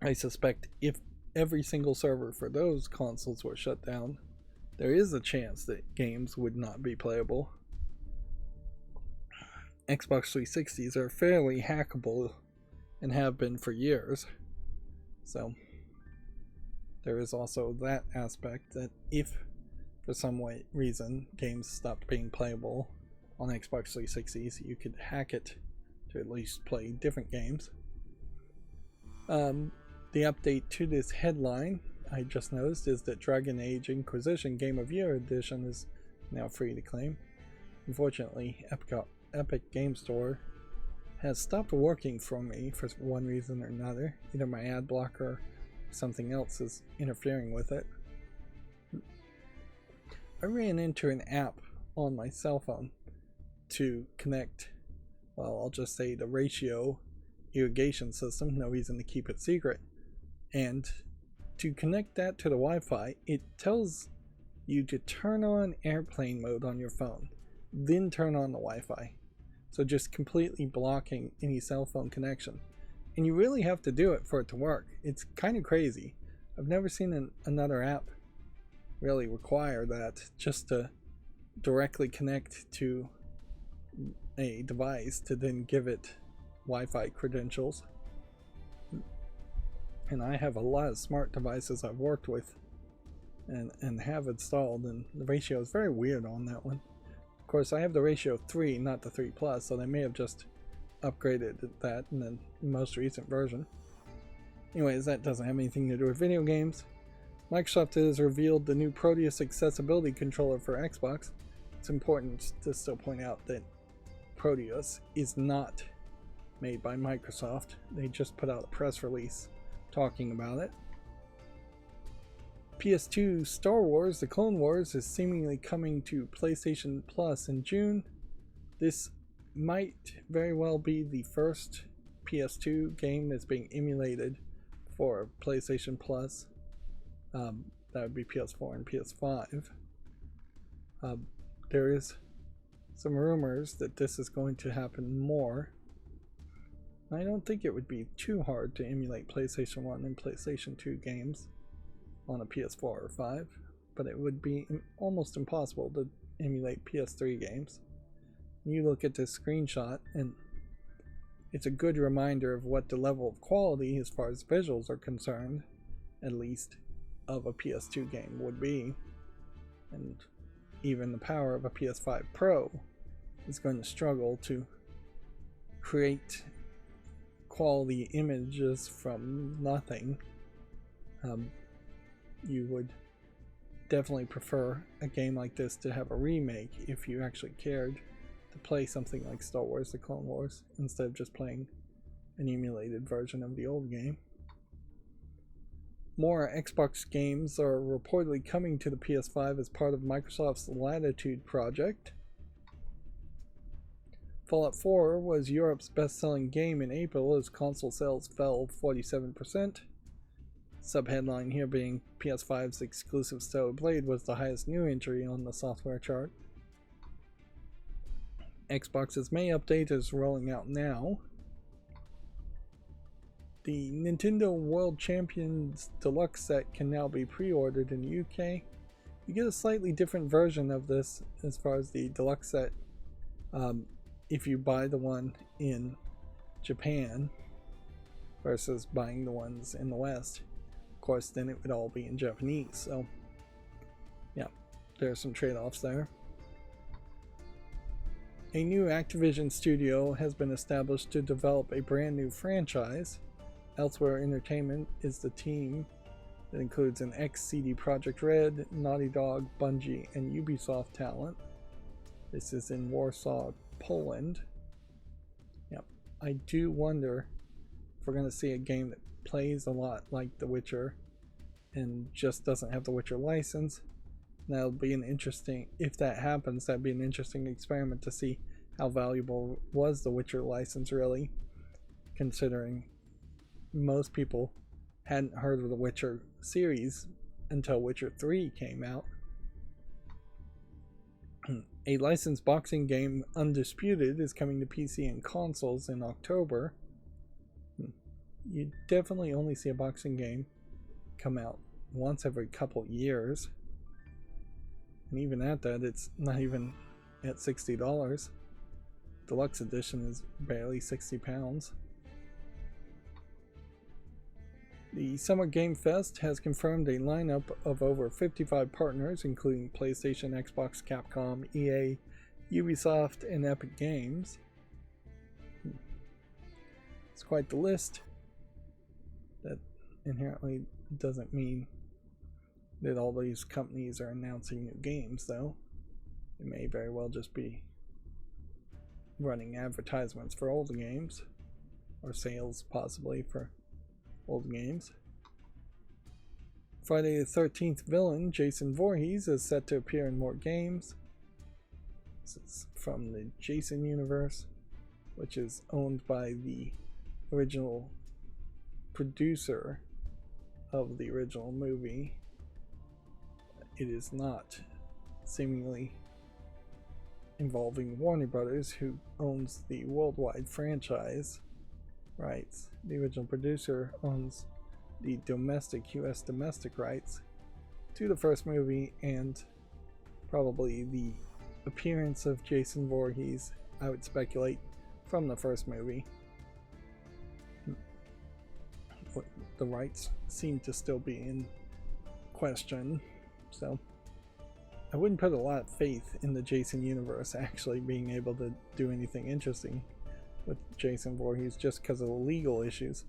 I suspect if every single server for those consoles were shut down, there is a chance that games would not be playable. Xbox 360s are fairly hackable and have been for years, so there is also that aspect that if for some reason games stopped being playable on Xbox 360s, you could hack it to at least play different games. The update to this headline I just noticed is that Dragon Age Inquisition Game of Year Edition is now free to claim. Unfortunately, Epic Game Store has stopped working for me for one reason or another. Either my ad blocker or something else is interfering with it. I ran into an app on my cell phone to connect, well, I'll just say the ratio irrigation system, no reason to keep it secret. And to connect that to the Wi-Fi, it tells you to turn on airplane mode on your phone, then turn on the Wi-Fi. So just completely blocking any cell phone connection. And you really have to do it for it to work. It's kind of crazy. I've never seen another app really require that, just to directly connect to a device to then give it Wi-Fi credentials. And I have a lot of smart devices I've worked with and have installed, and the ratio is very weird on that one. Of course, I have the ratio 3, not the 3 Plus, so they may have just upgraded that in the most recent version. Anyways, that doesn't have anything to do with video games. Microsoft has revealed the new Proteus accessibility controller for Xbox. It's important to still point out that Proteus is not made by Microsoft. They just put out a press release talking about it. PS2 Star Wars: The Clone Wars is seemingly coming to PlayStation Plus in June. This might very well be the first PS2 game that's being emulated for PlayStation Plus. That would be PS4 and PS5. There is some rumors that this is going to happen more. I don't think it would be too hard to emulate PlayStation 1 and PlayStation 2 games on a PS4 or 5, but it would be almost impossible to emulate PS3 games. You look at this screenshot and it's a good reminder of what the level of quality as far as visuals are concerned, at least, of a PS2 game would be. And even the power of a PS5 Pro is going to struggle to create quality images from nothing. You would definitely prefer a game like this to have a remake if you actually cared to play something like Star Wars: The Clone Wars instead of just playing an emulated version of the old game. More Xbox games are reportedly coming to the PS5 as part of Microsoft's Latitude project. Fallout 4 was Europe's best-selling game in April as console sales fell 47%. Subheadline here being PS5's exclusive Stellar Blade was the highest new entry on the software chart. Xbox's May update is rolling out now. The Nintendo World Champions Deluxe set can now be pre-ordered in the UK. You get a slightly different version of this as far as the Deluxe set if you buy the one in Japan versus buying the ones in the West. Of course, then it would all be in Japanese, so yeah, there are some trade-offs there. A new Activision studio has been established to develop a brand new franchise. Elsewhere Entertainment is the team that includes an ex-CD Projekt Red, Naughty Dog, Bungie, and Ubisoft talent. This is in Warsaw, Poland. Yep, I do wonder if we're going to see a game that plays a lot like The Witcher and just doesn't have the Witcher license. That'll be an interesting, if that happens, that'd be an interesting experiment to see how valuable was the Witcher license really, considering most people hadn't heard of the Witcher series until Witcher 3 came out. A licensed boxing game, Undisputed, is coming to PC and consoles in October. You definitely only see a boxing game come out once every couple years. And even at that, it's not even at $60. Deluxe edition is barely £60. The Summer Game Fest has confirmed a lineup of over 55 partners, including PlayStation, Xbox, Capcom, EA, Ubisoft, and Epic Games. It's quite the list. That inherently doesn't mean that all these companies are announcing new games, though. It may very well just be running advertisements for old games, or sales possibly for old games. Friday the 13th villain Jason Voorhees is set to appear in more games. This is from the Jason universe, which is owned by the original producer of the original movie. It is not seemingly involving Warner Brothers, who owns the worldwide franchise rights. The original producer owns the domestic US domestic rights to the first movie and probably the appearance of Jason Voorhees, I would speculate, from the first movie. The rights seem to still be in question, so I wouldn't put a lot of faith in the Jason universe actually being able to do anything interesting with Jason Voorhees just because of the legal issues.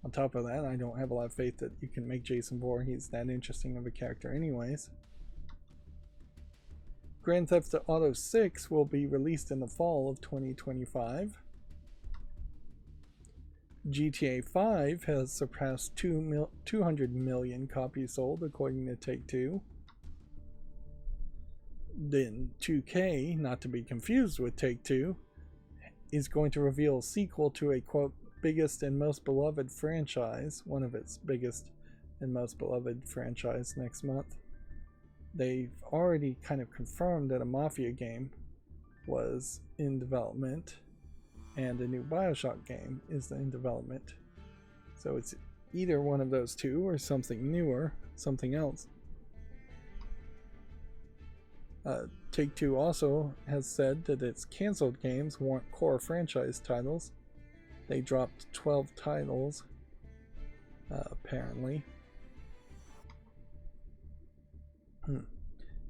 On top of that, I don't have a lot of faith that you can make Jason Voorhees that interesting of a character anyways. Grand Theft Auto 6 will be released in the fall of 2025. GTA 5 has surpassed 200 million copies sold according to Take-Two. Then 2K, not to be confused with Take-Two, is going to reveal a sequel to a quote biggest and most beloved franchise, one of its biggest and most beloved franchise next month. They've already kind of confirmed that a Mafia game was in development and a new BioShock game is in development. So it's either one of those two or something newer, something else. Take-Two also has said that its canceled games weren't core franchise titles. They dropped 12 titles, apparently.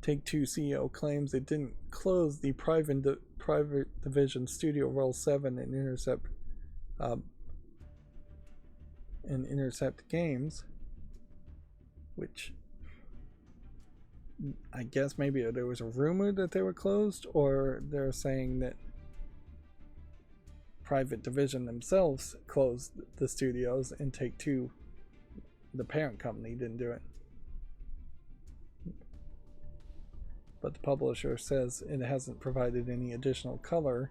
Take-Two CEO claims it didn't close the private division Studio Roll 7 and Intercept Games, which I guess maybe there was a rumor that they were closed, or they're saying that Private Division themselves closed the studios and Take-Two, the parent company, didn't do it. But the publisher says it hasn't provided any additional color,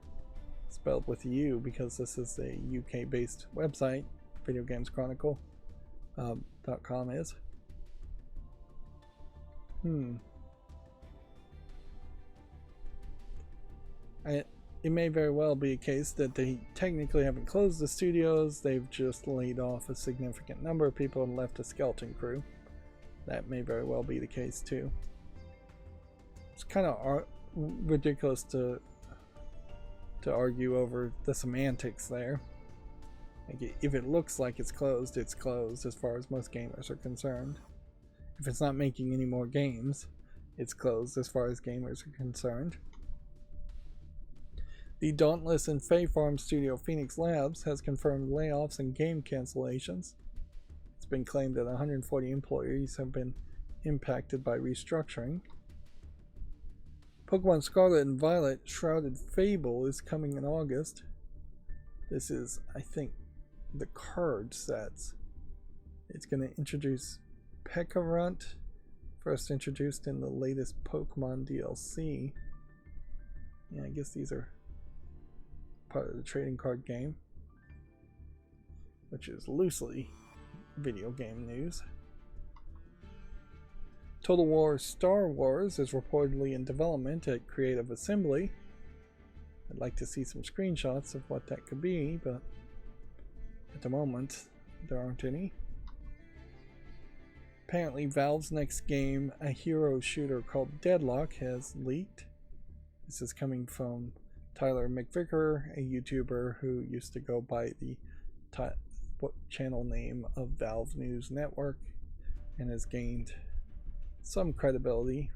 spelled with U, because this is a UK-based website, videogameschronicle.com is. It may very well be a case that they technically haven't closed the studios, they've just laid off a significant number of people and left a skeleton crew. That may very well be the case too. It's kind of ridiculous to argue over the semantics there. Like, if it looks like it's closed as far as most gamers are concerned. If it's not making any more games, it's closed as far as gamers are concerned. The Dauntless and Fae Farm studio Phoenix Labs has confirmed layoffs and game cancellations. It's been claimed that 140 employees have been impacted by restructuring. Pokemon Scarlet and Violet Shrouded Fable is coming in August. This is, I think, the card sets. It's going to introduce Pekarunt, first introduced in the latest Pokemon DLC. Yeah, I guess these are part of the trading card game, which is loosely video game news. Total War Star Wars is reportedly in development at Creative Assembly. I'd like to see some screenshots of what that could be, but at the moment there aren't any. Apparently Valve's next game, a hero shooter called Deadlock, has leaked. This is coming from Tyler McVicker, a YouTuber who used to go by the channel name of Valve News Network and has gained some credibility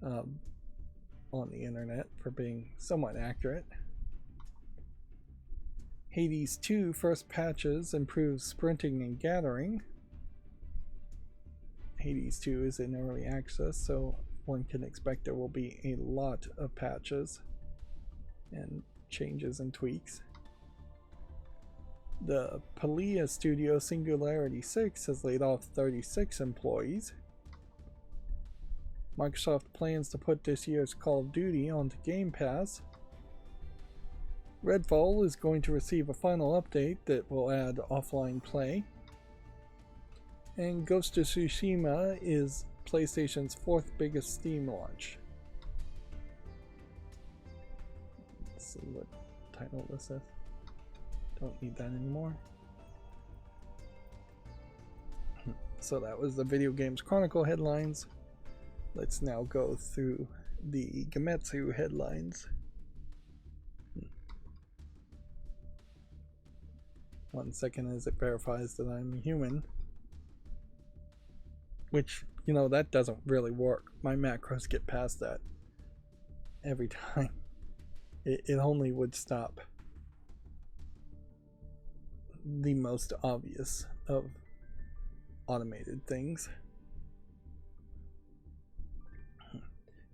on the internet for being somewhat accurate. Hades 2 first patches improves sprinting and gathering. Hades 2 is in early access, so one can expect there will be a lot of patches and changes and tweaks. The Palia Studio Singularity 6 has laid off 36 employees. Microsoft plans to put this year's Call of Duty onto Game Pass. Redfall is going to receive a final update that will add offline play. And Ghost of Tsushima is PlayStation's 4th biggest Steam launch. Let's see what title this is. Don't need that anymore. So that was the Video Games Chronicle headlines. Let's now go through the Gematsu headlines. 1 second as it verifies that I'm human. Which, you know, that doesn't really work. My macros get past that every time. It only would stop the most obvious of automated things.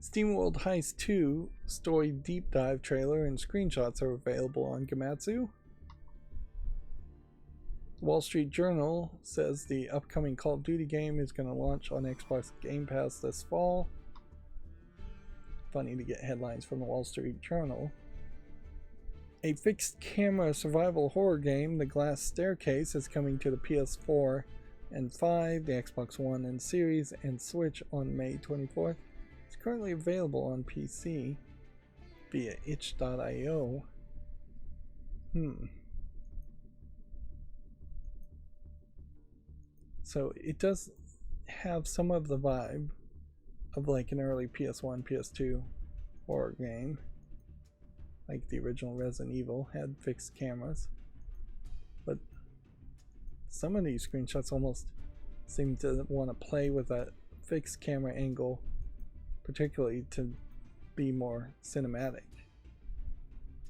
SteamWorld Heist 2 story deep dive trailer and screenshots are available on Gematsu. Wall Street Journal says the upcoming Call of Duty game is going to launch on Xbox Game Pass this fall. Funny to get headlines from the Wall Street Journal. A fixed camera survival horror game, The Glass Staircase, is coming to the PS4 and 5, the Xbox One and Series, and Switch on May 24th. It's currently available on PC via itch.io. So it does have some of the vibe of like an early PS1, PS2 horror game. Like the original Resident Evil had fixed cameras. But some of these screenshots almost seem to want to play with that fixed camera angle, particularly to be more cinematic.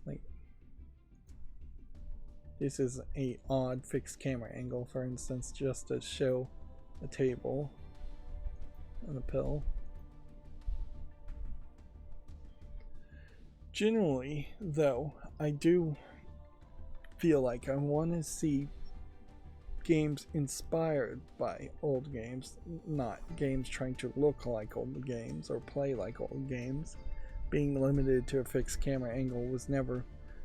Like, this is a odd fixed camera angle, for instance, just to show a table and a pill. Generally, though, I do feel like I want to see games inspired by old games, not games trying to look like old games or play like old games. Being limited to a fixed camera angle was never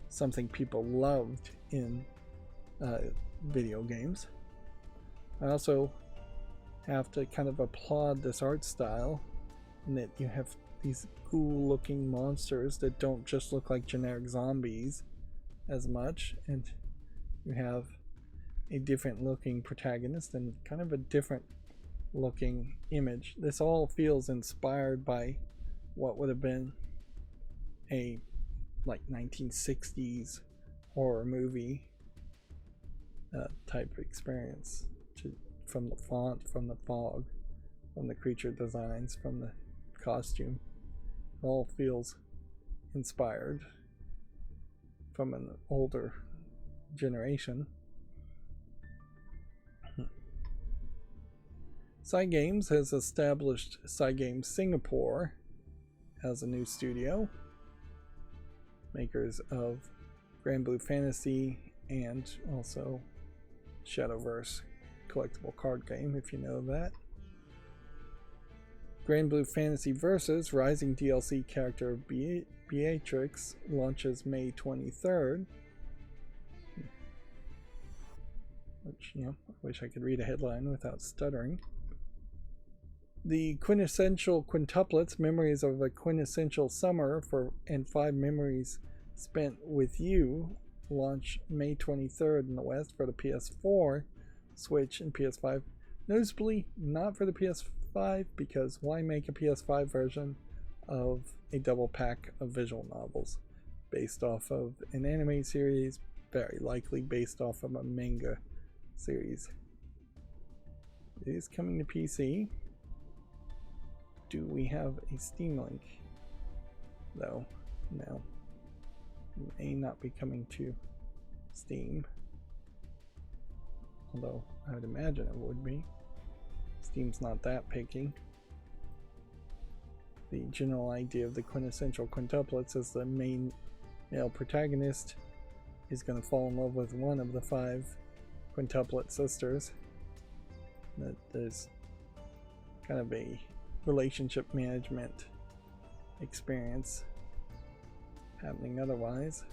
something people loved in video games. I also have to kind of applaud this art style, in that you have these cool looking monsters that don't just look like generic zombies as much, and you have a different looking protagonist and kind of a different looking image. This all feels inspired by what would have been a like 1960s horror movie type experience, from the font, from the fog, from the creature designs, from the costume. It all feels inspired from an older generation. Cygames has established Cygames Singapore as a new studio, makers of Grand Blue Fantasy and also Shadowverse collectible card game, if you know that. Grand Blue Fantasy Versus Rising DLC character Beatrix launches May 23rd. Which, you know, I wish I could read a headline without stuttering. The Quintessential Quintuplets, Memories of a Quintessential Summer and 5 Memories Spent with You, launch May 23rd in the West for the PS4, Switch, and PS5. Noticeably not for the PS5, because why make a PS5 version of a double pack of visual novels based off of an anime series, very likely based off of a manga series. It is coming to PC. Do we have a Steam link? Though, no. It may not be coming to Steam. Although, I would imagine it would be. Steam's not that picky. The general idea of the Quintessential Quintuplets is the main male protagonist is going to fall in love with one of the 5 quintuplet sisters. That there's kind of a relationship management experience happening otherwise.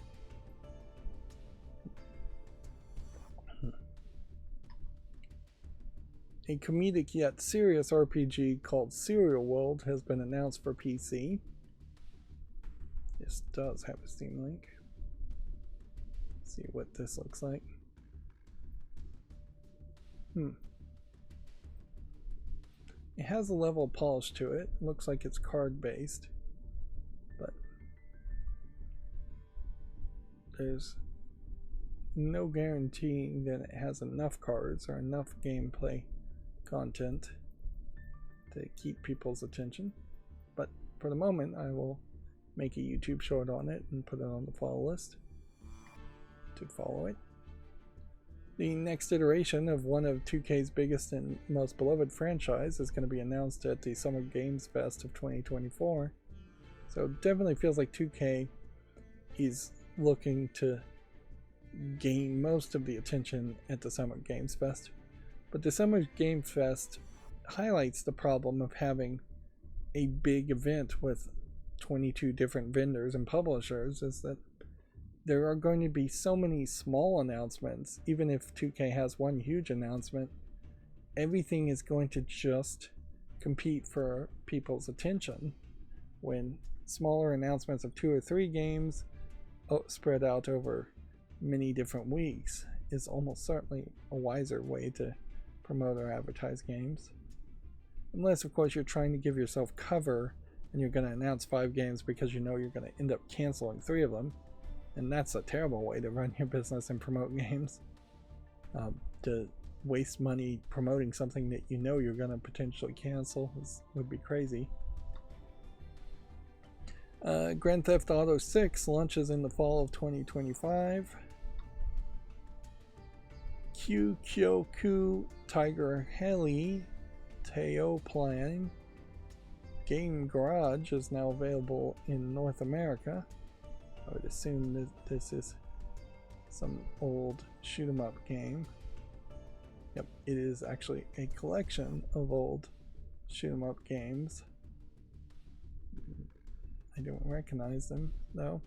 A comedic yet serious RPG called Serial World has been announced for PC. This does have a Steam link. Let's see what this looks like. It has a level of polish to it. Looks like it's card based, but there's no guarantee that it has enough cards or enough gameplay content to keep people's attention. But for the moment, I will make a YouTube short on it and put it on the follow list to follow it. The next iteration of one of 2K's biggest and most beloved franchise is going to be announced at the Summer Games Fest of 2024. So it definitely feels like 2K is looking to gain most of the attention at the Summer Games Fest. But the Summer Games Fest highlights the problem of having a big event with 22 different vendors and publishers, is that there are going to be so many small announcements. Even if 2K has one huge announcement, everything is going to just compete for people's attention, when smaller announcements of 2 or 3 games spread out over many different weeks is almost certainly a wiser way to promote or advertise games. Unless, of course, you're trying to give yourself cover and you're going to announce 5 games because you know you're going to end up canceling 3 of them. And that's a terrible way to run your business and promote games. To waste money promoting something that you know you're going to potentially cancel would be crazy. Grand Theft Auto 6 launches in the fall of 2025. Kyoku Tiger Heli Teo Plan Game Garage is now available in North America. I would assume that this is some old shoot 'em up game. Yep, it is actually a collection of old shoot 'em up games. I don't recognize them though.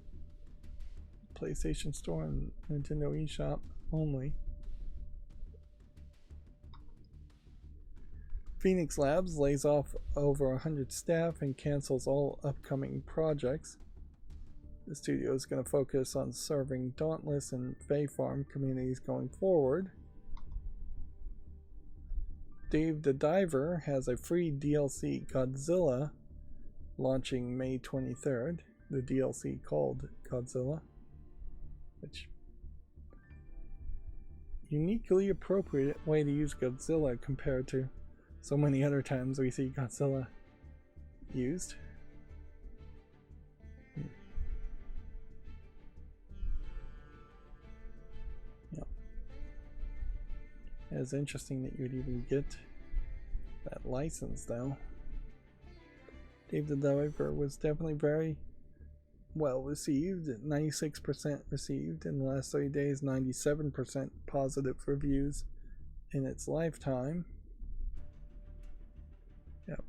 PlayStation Store and Nintendo eShop only. Phoenix Labs lays off over 100 staff and cancels all upcoming projects. The studio is going to focus on serving Dauntless and Fae Farm communities going forward. Dave the Diver has a free DLC Godzilla launching May 23rd. The DLC called Godzilla, which uniquely appropriate way to use Godzilla compared to so many other times we see Godzilla used. It's interesting that you would even get that license though. Dave the Diver was definitely very well received, 96% received in the last 30 days, 97% positive reviews in its lifetime. Yep.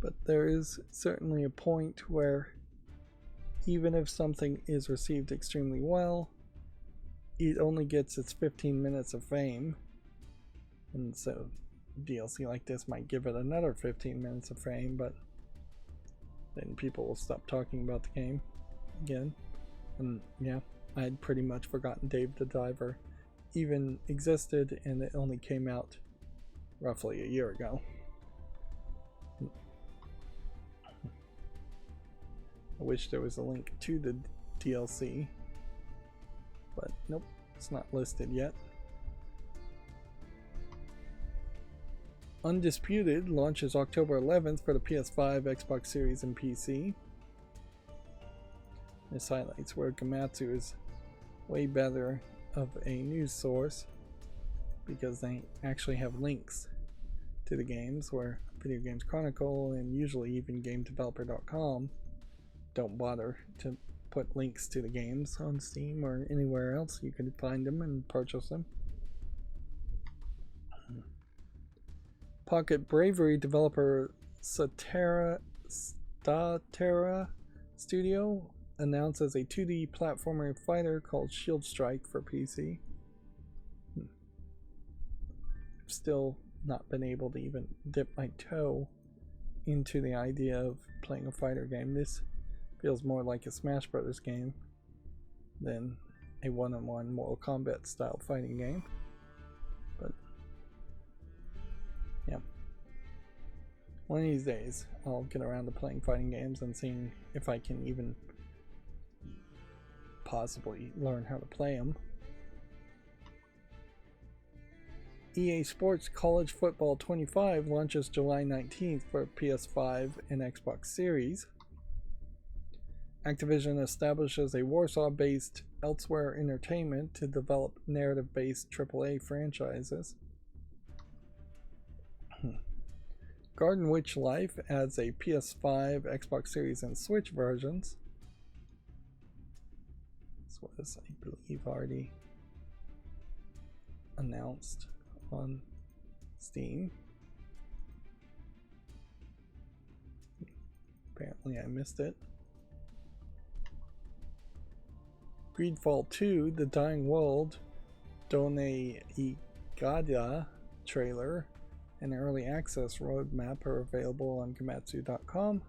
But there is certainly a point where even if something is received extremely well, it only gets its 15 minutes of fame. And so DLC like this might give it another 15 minutes of fame, but then people will stop talking about the game again. And yeah, I had pretty much forgotten Dave the Diver even existed, and it only came out roughly a year ago. I wish there was a link to the DLC, but nope, it's not listed yet. Undisputed launches October 11th for the PS5, Xbox Series, and PC. This highlights where Gamatsu is way better of a news source because they actually have links to the games, where Video Games Chronicle and usually even GameDeveloper.com don't bother to put links to the games on Steam or anywhere else. You can find them and purchase them. Pocket Bravery developer Statera Studio announces a 2D platformer fighter called Shield Strike for PC. Still not been able to even dip my toe into the idea of playing a fighter game. This feels more like a Smash Brothers game than a one-on-one Mortal Kombat style fighting game. But yeah, one of these days I'll get around to playing fighting games and seeing if I can even possibly learn how to play them. EA Sports College Football 25 launches July 19th for PS5 and Xbox Series. Activision establishes a Warsaw-based Elsewhere Entertainment to develop narrative-based AAA franchises. Garden Witch Life adds a PS5, Xbox Series, and Switch versions. This was, I believe, already announced on Steam. Apparently I missed it. Greedfall 2, The Dying World, Done Igada trailer, and early access roadmap are available on Gematsu.com.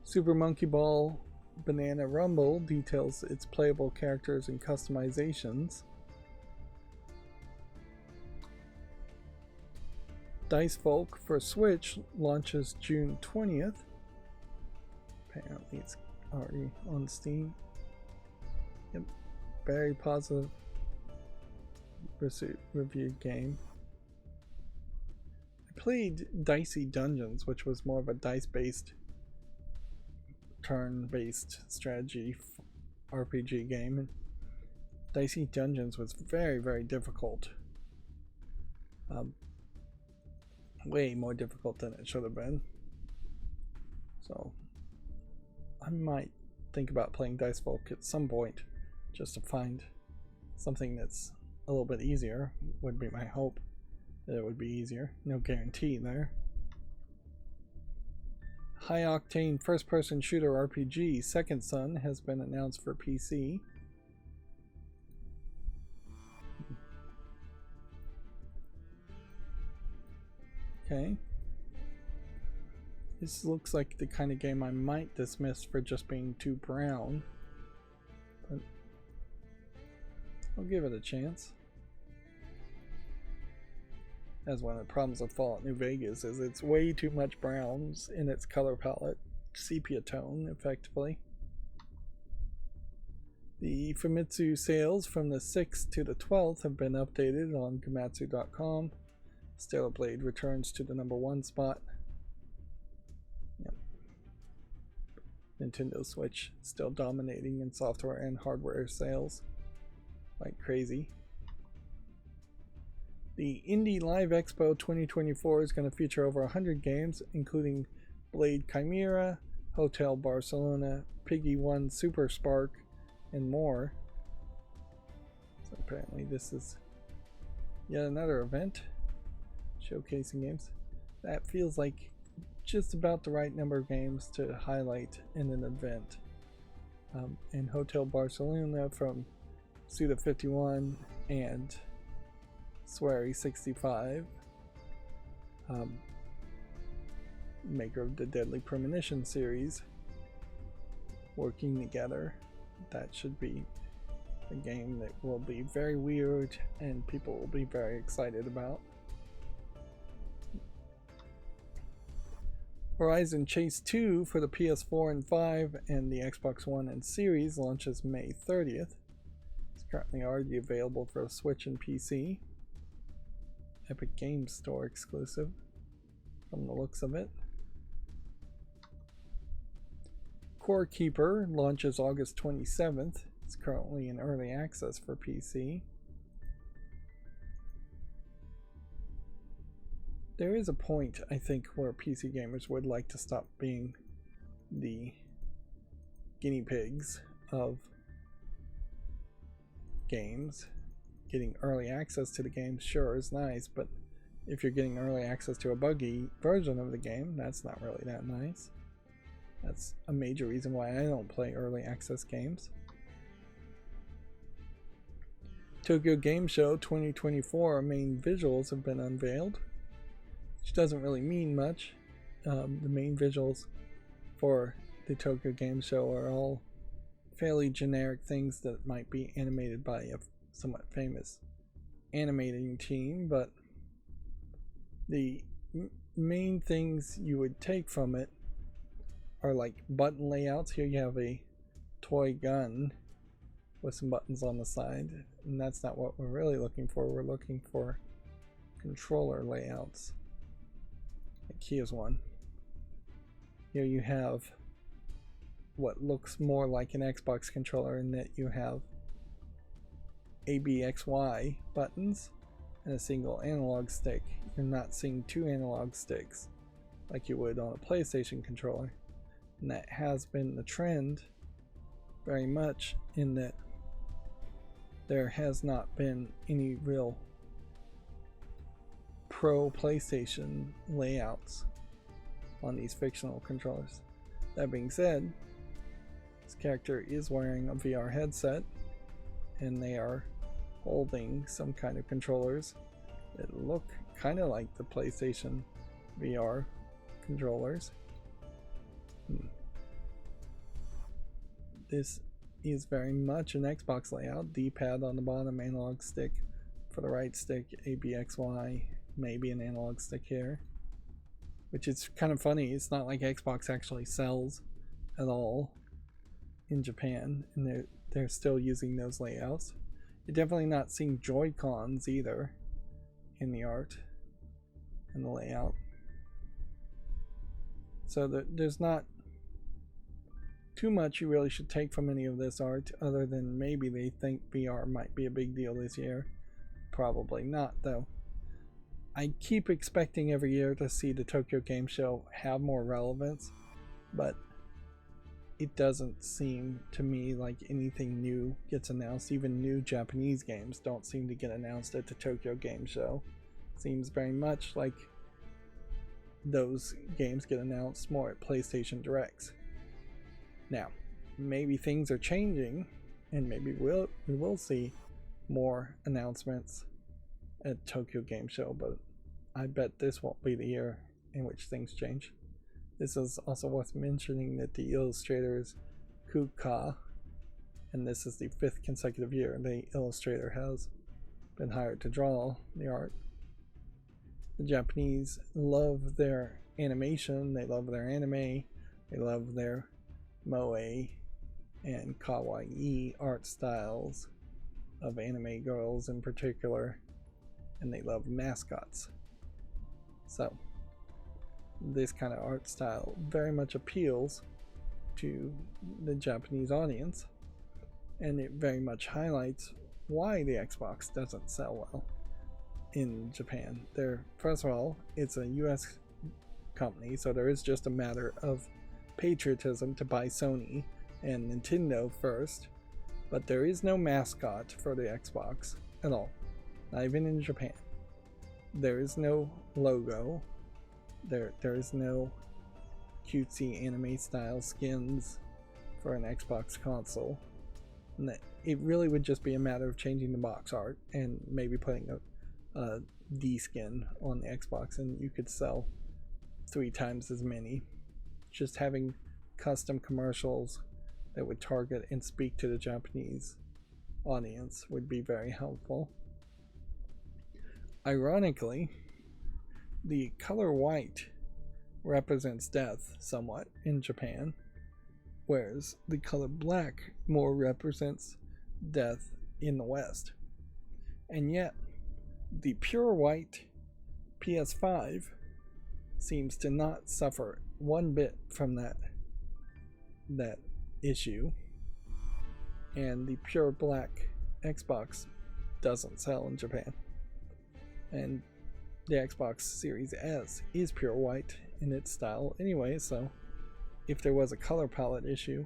Super Monkey Ball Banana Rumble details its playable characters and customizations. Dice Folk for Switch launches June 20th. Apparently it's already on Steam. Yep, very positive reviewed game. I played Dicey Dungeons, which was more of a dice-based, turn-based strategy RPG game. And Dicey Dungeons was very, very difficult. Way more difficult than it should have been. So I might think about playing Dice Folk at some point, just to find something that's a little bit easier. Would be my hope that it would be easier. No guarantee there. High octane first person shooter RPG Second Son has been announced for PC. Okay. This looks like the kind of game I might dismiss for just being too brown, but I'll give it a chance. That's one of the problems with Fallout New Vegas, is it's way too much browns in its color palette, sepia tone effectively. The Famitsu sales from the 6th to the 12th have been updated on Gematsu.com. Stellar Blade returns to the #1 spot. Yep. Nintendo Switch still dominating in software and hardware sales like crazy. The Indie Live Expo 2024 is going to feature over 100 games, including Blade Chimera, Hotel Barcelona, Piggy 1 Super Spark, and more. So apparently this is yet another event showcasing games. That feels like just about the right number of games to highlight in an event. And Hotel Barcelona from Suda 51 and Swery 65, maker of the Deadly Premonition series, working together. That should be a game that will be very weird and people will be very excited about. Horizon Chase 2 for the PS4 and 5 and the Xbox One and Series launches May 30th. It's currently already available for Switch and PC. Epic Games Store exclusive from the looks of it. Core Keeper launches August 27th. It's currently in early access for PC. There is a point, I think, where PC gamers would like to stop being the guinea pigs of games. Getting early access to the game, sure, is nice, but if you're getting early access to a buggy version of the game, that's not really that nice. That's a major reason why I don't play early access games. Tokyo Game Show 2024 main visuals have been unveiled, which doesn't really mean much. The main visuals for the Tokyo Game Show are all fairly generic things that might be animated by a somewhat famous animating team, but the main things you would take from it are like button layouts. Here you have a toy gun with some buttons on the side, and that's not what we're really looking for. We're looking for controller layouts. Like here's one. Here you have what looks more like an Xbox controller in that you have ABXY buttons and a single analog stick. You're not seeing two analog sticks like you would on a PlayStation controller. And that has been the trend very much, in that there has not been any real pro PlayStation layouts on these fictional controllers. That being said, this character is wearing a VR headset, and they are holding some kind of controllers that look kind of like the PlayStation VR controllers. This is very much an Xbox layout. D-pad on the bottom, analog stick for the right stick, ABXY, maybe an analog stick here. Which is kind of funny. It's not like Xbox actually sells at all in Japan, and they're still using those layouts. You're definitely not seeing Joy-Cons either in the art and the layout. So there's not too much you really should take from any of this art, other than maybe they think VR might be a big deal this year. Probably not, though. I keep expecting every year to see the Tokyo Game Show have more relevance, but it doesn't seem to me like anything new gets announced. Even new Japanese games don't seem to get announced at the Tokyo Game Show. Seems very much like those games get announced more at PlayStation Directs. Now, maybe things are changing, and maybe we will see more announcements at Tokyo Game Show, but I bet this won't be the year in which things change. This is also worth mentioning that the illustrator is Kuka, and this is the 5th consecutive year the illustrator has been hired to draw the art. The Japanese love their animation, they love their anime, they love their moe and kawaii art styles of anime girls in particular, and they love mascots. So this kind of art style very much appeals to the Japanese audience, and it very much highlights why the Xbox doesn't sell well in Japan. First of all, it's a US company, so there is just a matter of patriotism to buy Sony and Nintendo first, but there is no mascot for the Xbox at all, not even in Japan. There is no logo. There is no cutesy anime style skins for an Xbox console. And it really would just be a matter of changing the box art and maybe putting a D skin on the Xbox, and you could sell 3 times as many. Just having custom commercials that would target and speak to the Japanese audience would be very helpful. Ironically, the color white represents death somewhat in Japan, whereas the color black more represents death in the West. And yet, the pure white PS5 seems to not suffer one bit from that issue, and the pure black Xbox doesn't sell in Japan. And the Xbox Series S is pure white in its style anyway, so if there was a color palette issue,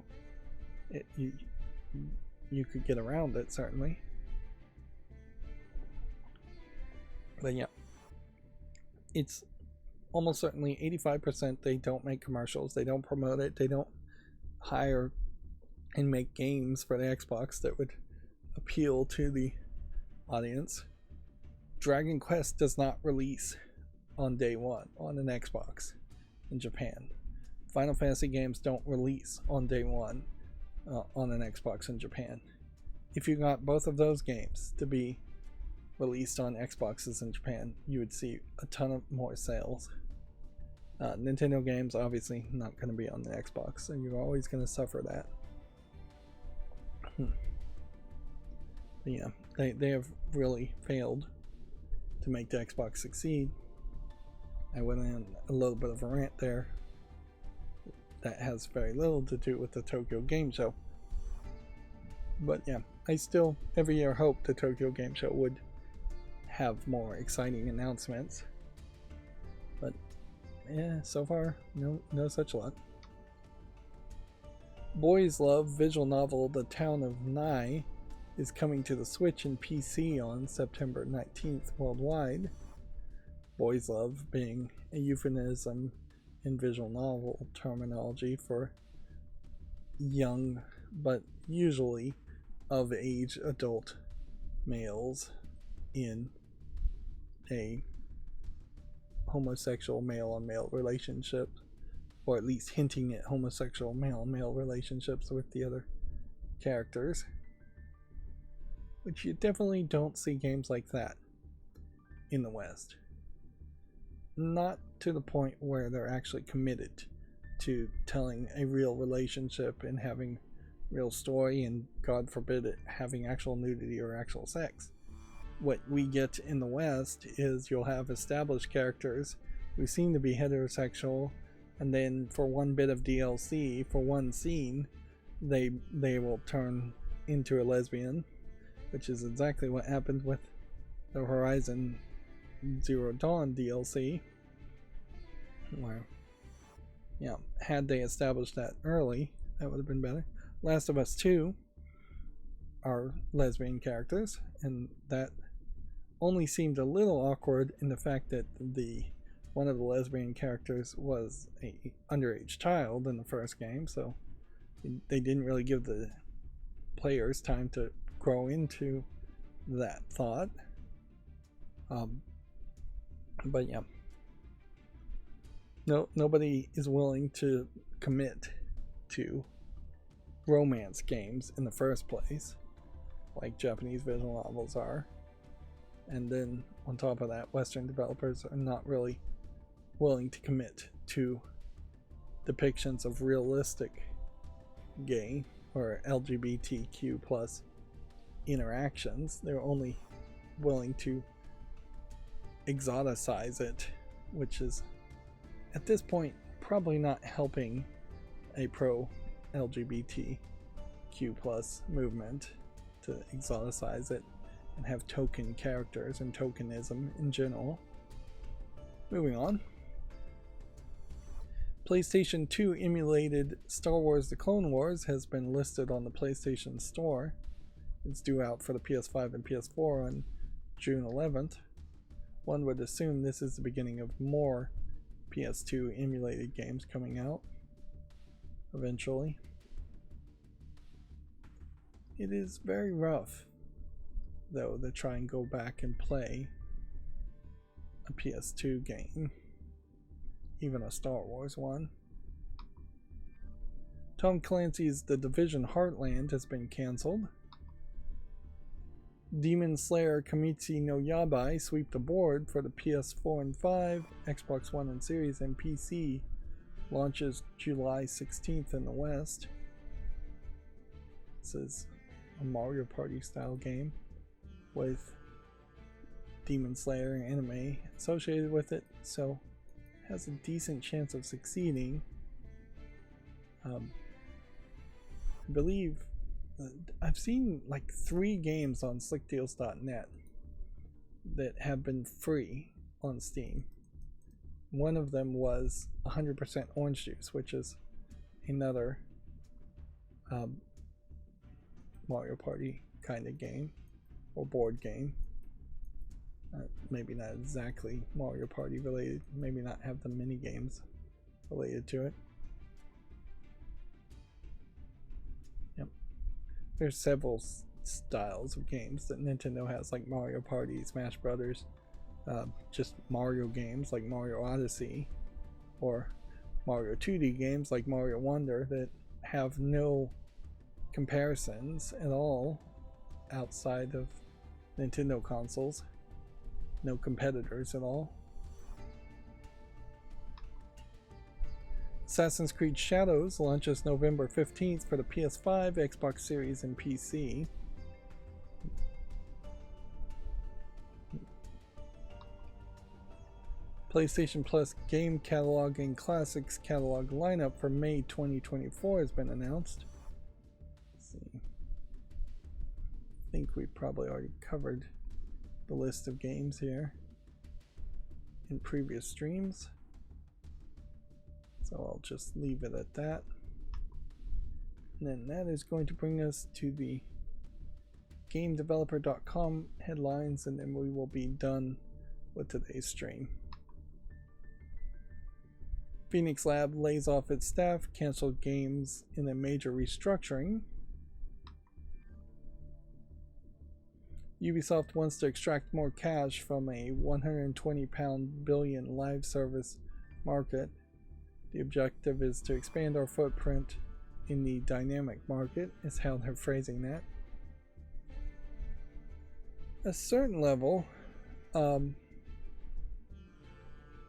you could get around it, certainly. But yeah, it's almost certainly 85% they don't make commercials, they don't promote it, they don't hire and make games for the Xbox that would appeal to the audience. Dragon Quest does not release on day one on an Xbox in Japan. Final Fantasy games don't release on day one on an Xbox in Japan. If you got both of those games to be released on Xboxes in Japan, you would see a ton of more sales. Nintendo games obviously not going to be on the Xbox, so you're always going to suffer that. But yeah, they have really failed to make the Xbox succeed. I went in a little bit of a rant there. That has very little to do with the Tokyo Game Show. But yeah, I still every year hope the Tokyo Game Show would have more exciting announcements. But yeah, so far, no such luck. Boys Love visual novel The Town of Nye is coming to the Switch and PC on September 19th worldwide. Boys Love being a euphemism in visual novel terminology for young but usually of age adult males in a homosexual male on male relationship, or at least hinting at homosexual male on male relationships with the other characters, which you definitely don't see games like that in the West. Not to the point where they're actually committed to telling a real relationship and having real story, and God forbid it having actual nudity or actual sex. What we get in the West is you'll have established characters who seem to be heterosexual, and then for one bit of DLC, for one scene, they will turn into a lesbian, which is exactly what happened with the Horizon Zero Dawn DLC, where, yeah, had they established that early, that would have been better. Last of Us 2 are lesbian characters, and that only seemed a little awkward in the fact that one of the lesbian characters was a underage child in the first game, so they didn't really give the players time to grow into that thought. But yeah, nobody is willing to commit to romance games in the first place, like Japanese visual novels are. And then on top of that, Western developers are not really willing to commit to depictions of realistic gay or LGBTQ plus interactions. They're only willing to exoticize it, which is at this point probably not helping a pro LGBTQ plus movement to exoticize it and have token characters and tokenism in general. Moving on. PlayStation 2 emulated Star Wars The Clone Wars has been listed on the PlayStation Store. It's due out for the PS5 and PS4 on June 11th. One would assume this is the beginning of more PS2 emulated games coming out eventually. It is very rough, though, to try and go back and play a PS2 game, even a Star Wars one. Tom Clancy's The Division Heartland has been cancelled. Demon Slayer Kimetsu no Yabai sweep the board for the PS4 and 5, Xbox One and Series, and PC. Launches July 16th in the West. This is a Mario Party style game with Demon Slayer anime associated with it, so has a decent chance of succeeding. I believe I've seen like 3 games on slickdeals.net that have been free on Steam. One of them was 100% Orange Juice, which is another Mario Party kind of game or board game. Maybe not exactly Mario Party related, maybe not have the mini games related to it. Yep. There's several styles of games that Nintendo has, like Mario Party, Smash Brothers, just Mario games like Mario Odyssey, or Mario 2D games like Mario Wonder that have no comparisons at all outside of Nintendo consoles. No competitors at all. Assassin's Creed Shadows launches November 15th for the PS5, Xbox Series, and PC. PlayStation Plus Game Catalog and Classics Catalog lineup for May 2024 has been announced. Let's see. I think we probably already covered the list of games here in previous streams, so I'll just leave it at that. And then that is going to bring us to the GameDeveloper.com headlines, and then we will be done with today's stream. Phoenix Lab lays off its staff, canceled games in a major restructuring. Ubisoft wants to extract more cash from a 120 billion live service market. The objective is to expand our footprint in the dynamic market, is how they're phrasing that. At a certain level,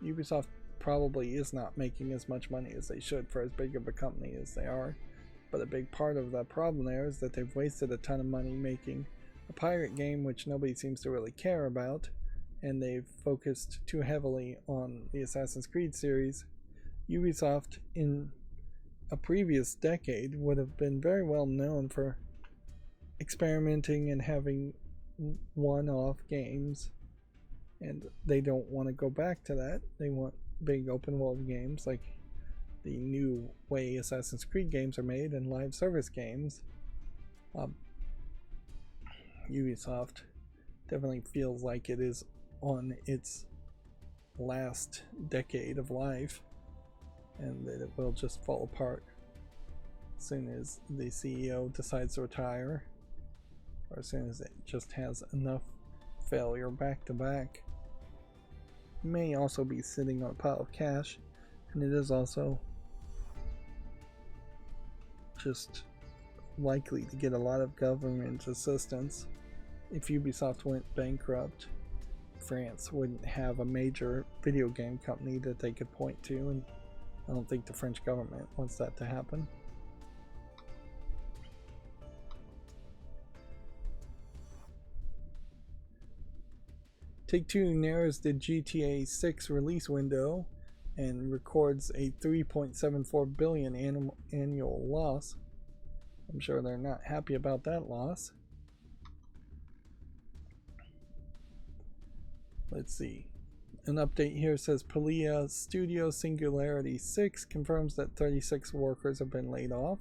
Ubisoft probably is not making as much money as they should for as big of a company as they are. But a big part of the problem there is that they've wasted a ton of money making a pirate game which nobody seems to really care about, and they've focused too heavily on the Assassin's Creed series. Ubisoft in a previous decade would have been very well known for experimenting and having one-off games, and they don't want to go back to that. They want big open world games like the new way Assassin's Creed games are made and live service games. Ubisoft definitely feels like it is on its last decade of life, and that it will just fall apart as soon as the CEO decides to retire, or as soon as it just has enough failure back to back. It may also be sitting on a pile of cash, and it is also just likely to get a lot of government assistance. If Ubisoft went bankrupt, France wouldn't have a major video game company that they could point to, and I don't think the French government wants that to happen. Take-Two narrows the GTA 6 release window and records a $3.74 billion annual loss. I'm sure they're not happy about that loss. Let's see. An update here says Palia Studio Singularity 6 confirms that 36 workers have been laid off.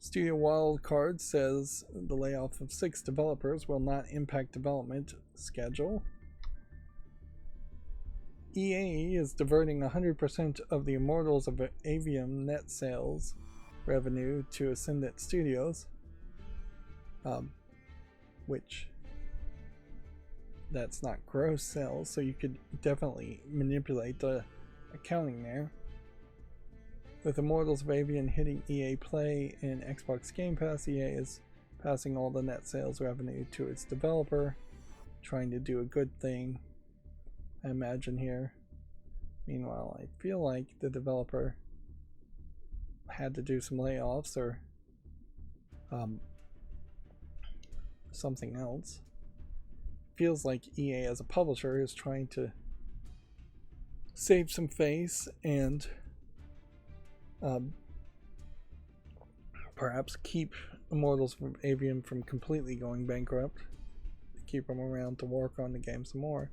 Studio Wildcard says the layoff of 6 developers will not impact development schedule. EA is diverting 100% of the Immortals of Avium net sales revenue to Ascendant Studios, which that's not gross sales, so you could definitely manipulate the accounting there. With Immortals of Avium hitting EA Play and Xbox Game Pass, EA is passing all the net sales revenue to its developer, trying to do a good thing, I imagine here. Meanwhile, I feel like the developer had to do some layoffs or something else. Feels like EA as a publisher is trying to save some face and perhaps keep Immortals of Avium from completely going bankrupt, to keep them around to work on the game some more.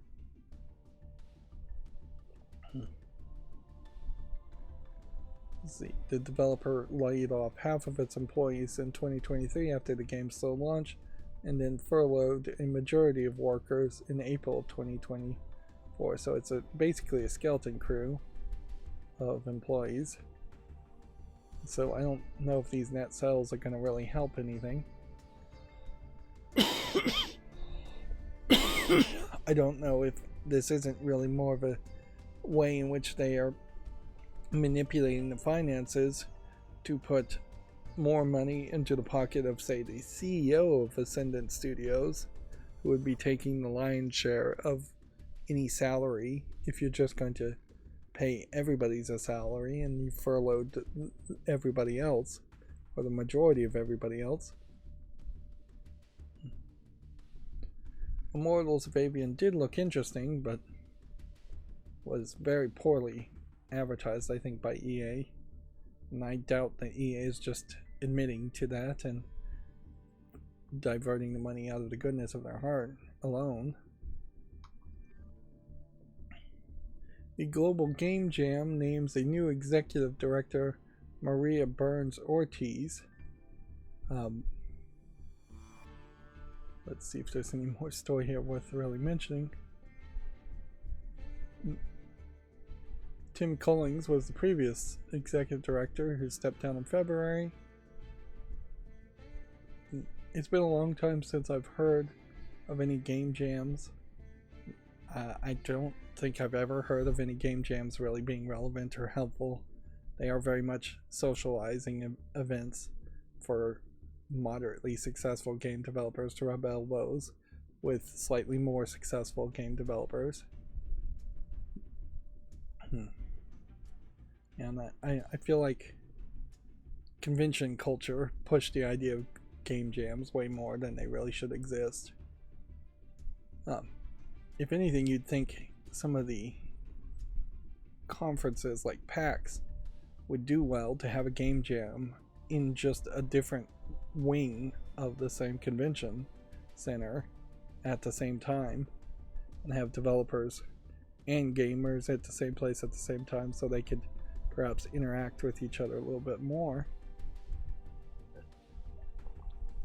Let's see. The developer laid off half of its employees in 2023 after the game's slow launch, and then furloughed a majority of workers in April of 2024. So it's basically a skeleton crew of employees. So I don't know if these net sales are going to really help anything. I don't know if this isn't really more of a way in which they are manipulating the finances to put more money into the pocket of, say, the CEO of Ascendant Studios, who would be taking the lion's share of any salary if you're just going to pay everybody's a salary and you furloughed everybody else, or the majority of everybody else. Immortals of Avian did look interesting, but was very poorly advertised, I think, by EA. And I doubt that EA is just admitting to that and diverting the money out of the goodness of their heart alone. The Global Game Jam names a new executive director, Maria Burns Ortiz. Let's see if there's any more story here worth really mentioning. Tim Cullings was the previous executive director who stepped down in February. It's been a long time since I've heard of any game jams. I don't think I've ever heard of any game jams really being relevant or helpful. They are very much socializing events for moderately successful game developers to rub elbows with slightly more successful game developers. And I feel like convention culture pushed the idea of game jams way more than they really should exist. If anything, you'd think some of the conferences like PAX would do well to have a game jam in just a different wing of the same convention center at the same time, and have developers and gamers at the same place at the same time, so they could perhaps interact with each other a little bit more.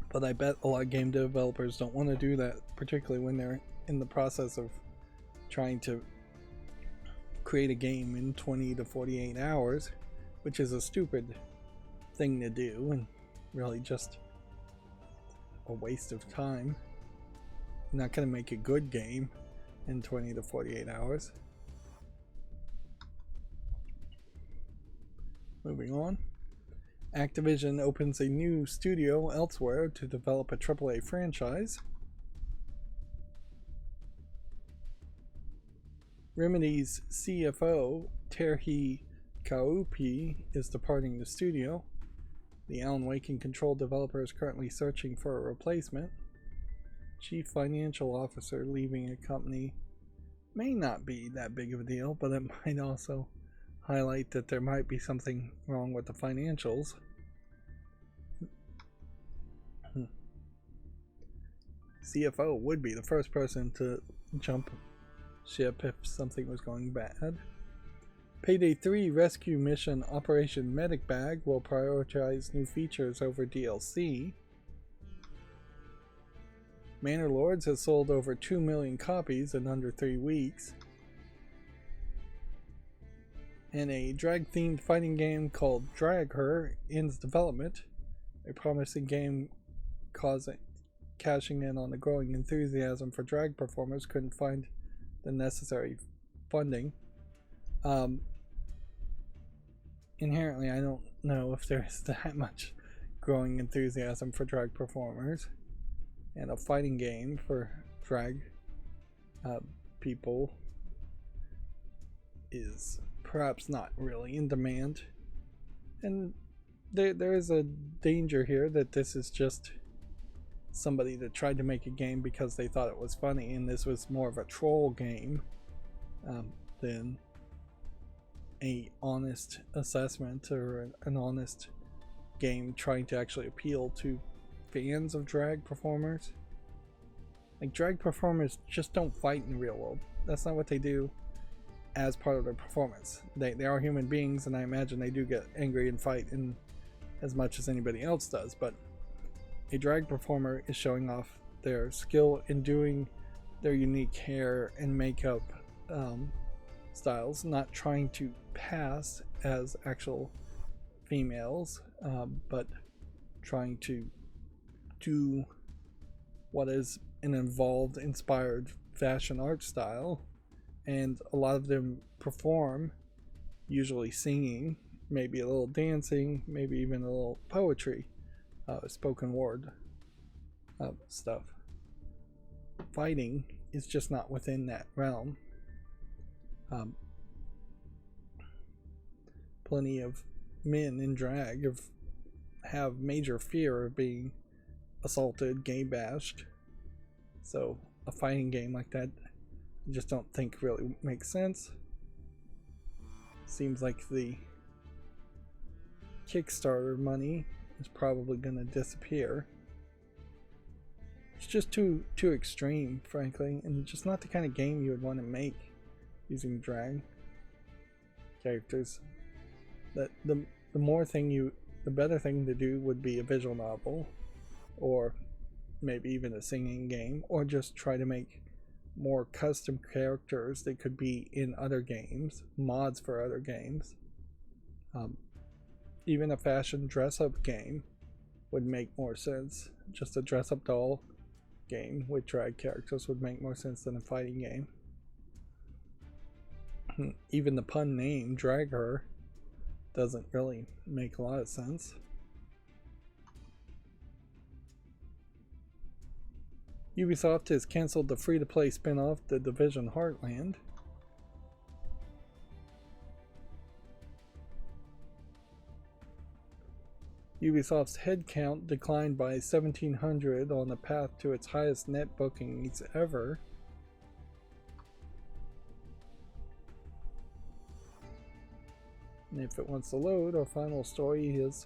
But I bet a lot of game developers don't want to do that, particularly when they're in the process of trying to create a game in 20 to 48 hours, which is a stupid thing to do and really just a waste of time. Not going to make a good game in 20 to 48 hours. Moving on. Activision opens a new studio elsewhere to develop a AAA franchise. Remedy's CFO, Terhi Kaupi, is departing the studio. The Alan Wake and Control developer is currently searching for a replacement. Chief Financial Officer leaving a company may not be that big of a deal, but it might also highlight that there might be something wrong with the financials. CFO would be the first person to jump ship if something was going bad. Payday 3 Rescue Mission Operation Medic Bag will prioritize new features over DLC. Manor Lords has sold over 2 million copies in under 3 weeks. And a drag-themed fighting game called Drag Her ends development. A promising game cashing in on the growing enthusiasm for drag performers couldn't find the necessary funding. Inherently, I don't know if there's that much growing enthusiasm for drag performers, and a fighting game for drag people is perhaps not really in demand. And there is a danger here that this is just somebody that tried to make a game because they thought it was funny, and this was more of a troll game than a honest assessment or an honest game trying to actually appeal to fans of drag performers. Like, drag performers just don't fight in the real world. That's not what they do as part of their performance. They are human beings, and I imagine they do get angry and fight in as much as anybody else does, but a drag performer is showing off their skill in doing their unique hair and makeup styles, not trying to pass as actual females, but trying to do what is an involved, inspired fashion art style and a lot of them perform, usually singing, maybe a little dancing, maybe even a little poetry, spoken word stuff. Fighting is just not within that realm. Plenty of men in drag have major fear of being assaulted, gay bashed. So a fighting game like that, I just don't think really makes sense. Seems like the Kickstarter money is probably going to disappear. It's just too extreme, frankly, and just not the kind of game you would want to make using drag characters. That the better thing to do would be a visual novel, or maybe even a singing game, or just try to make more custom characters that could be in other games, mods for other games. Even a fashion dress-up game would make more sense. Just a dress-up doll game with drag characters would make more sense than a fighting game. Even the pun name, Drag Her, doesn't really make a lot of sense. Ubisoft has cancelled the free-to-play spin-off The Division Heartland. Ubisoft's headcount declined by 1,700 on the path to its highest net bookings ever. And if it wants to load, our final story is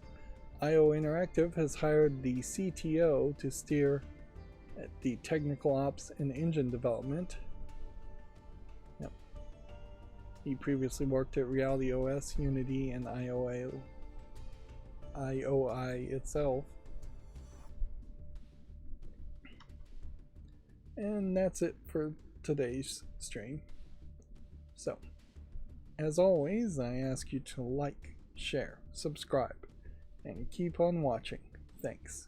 IO Interactive has hired the CTO to steer at the technical ops and engine development. Yep. He previously worked at Reality OS, Unity, and IOI itself. And that's it for today's stream. So, as always, I ask you to like, share, subscribe, and keep on watching. Thanks.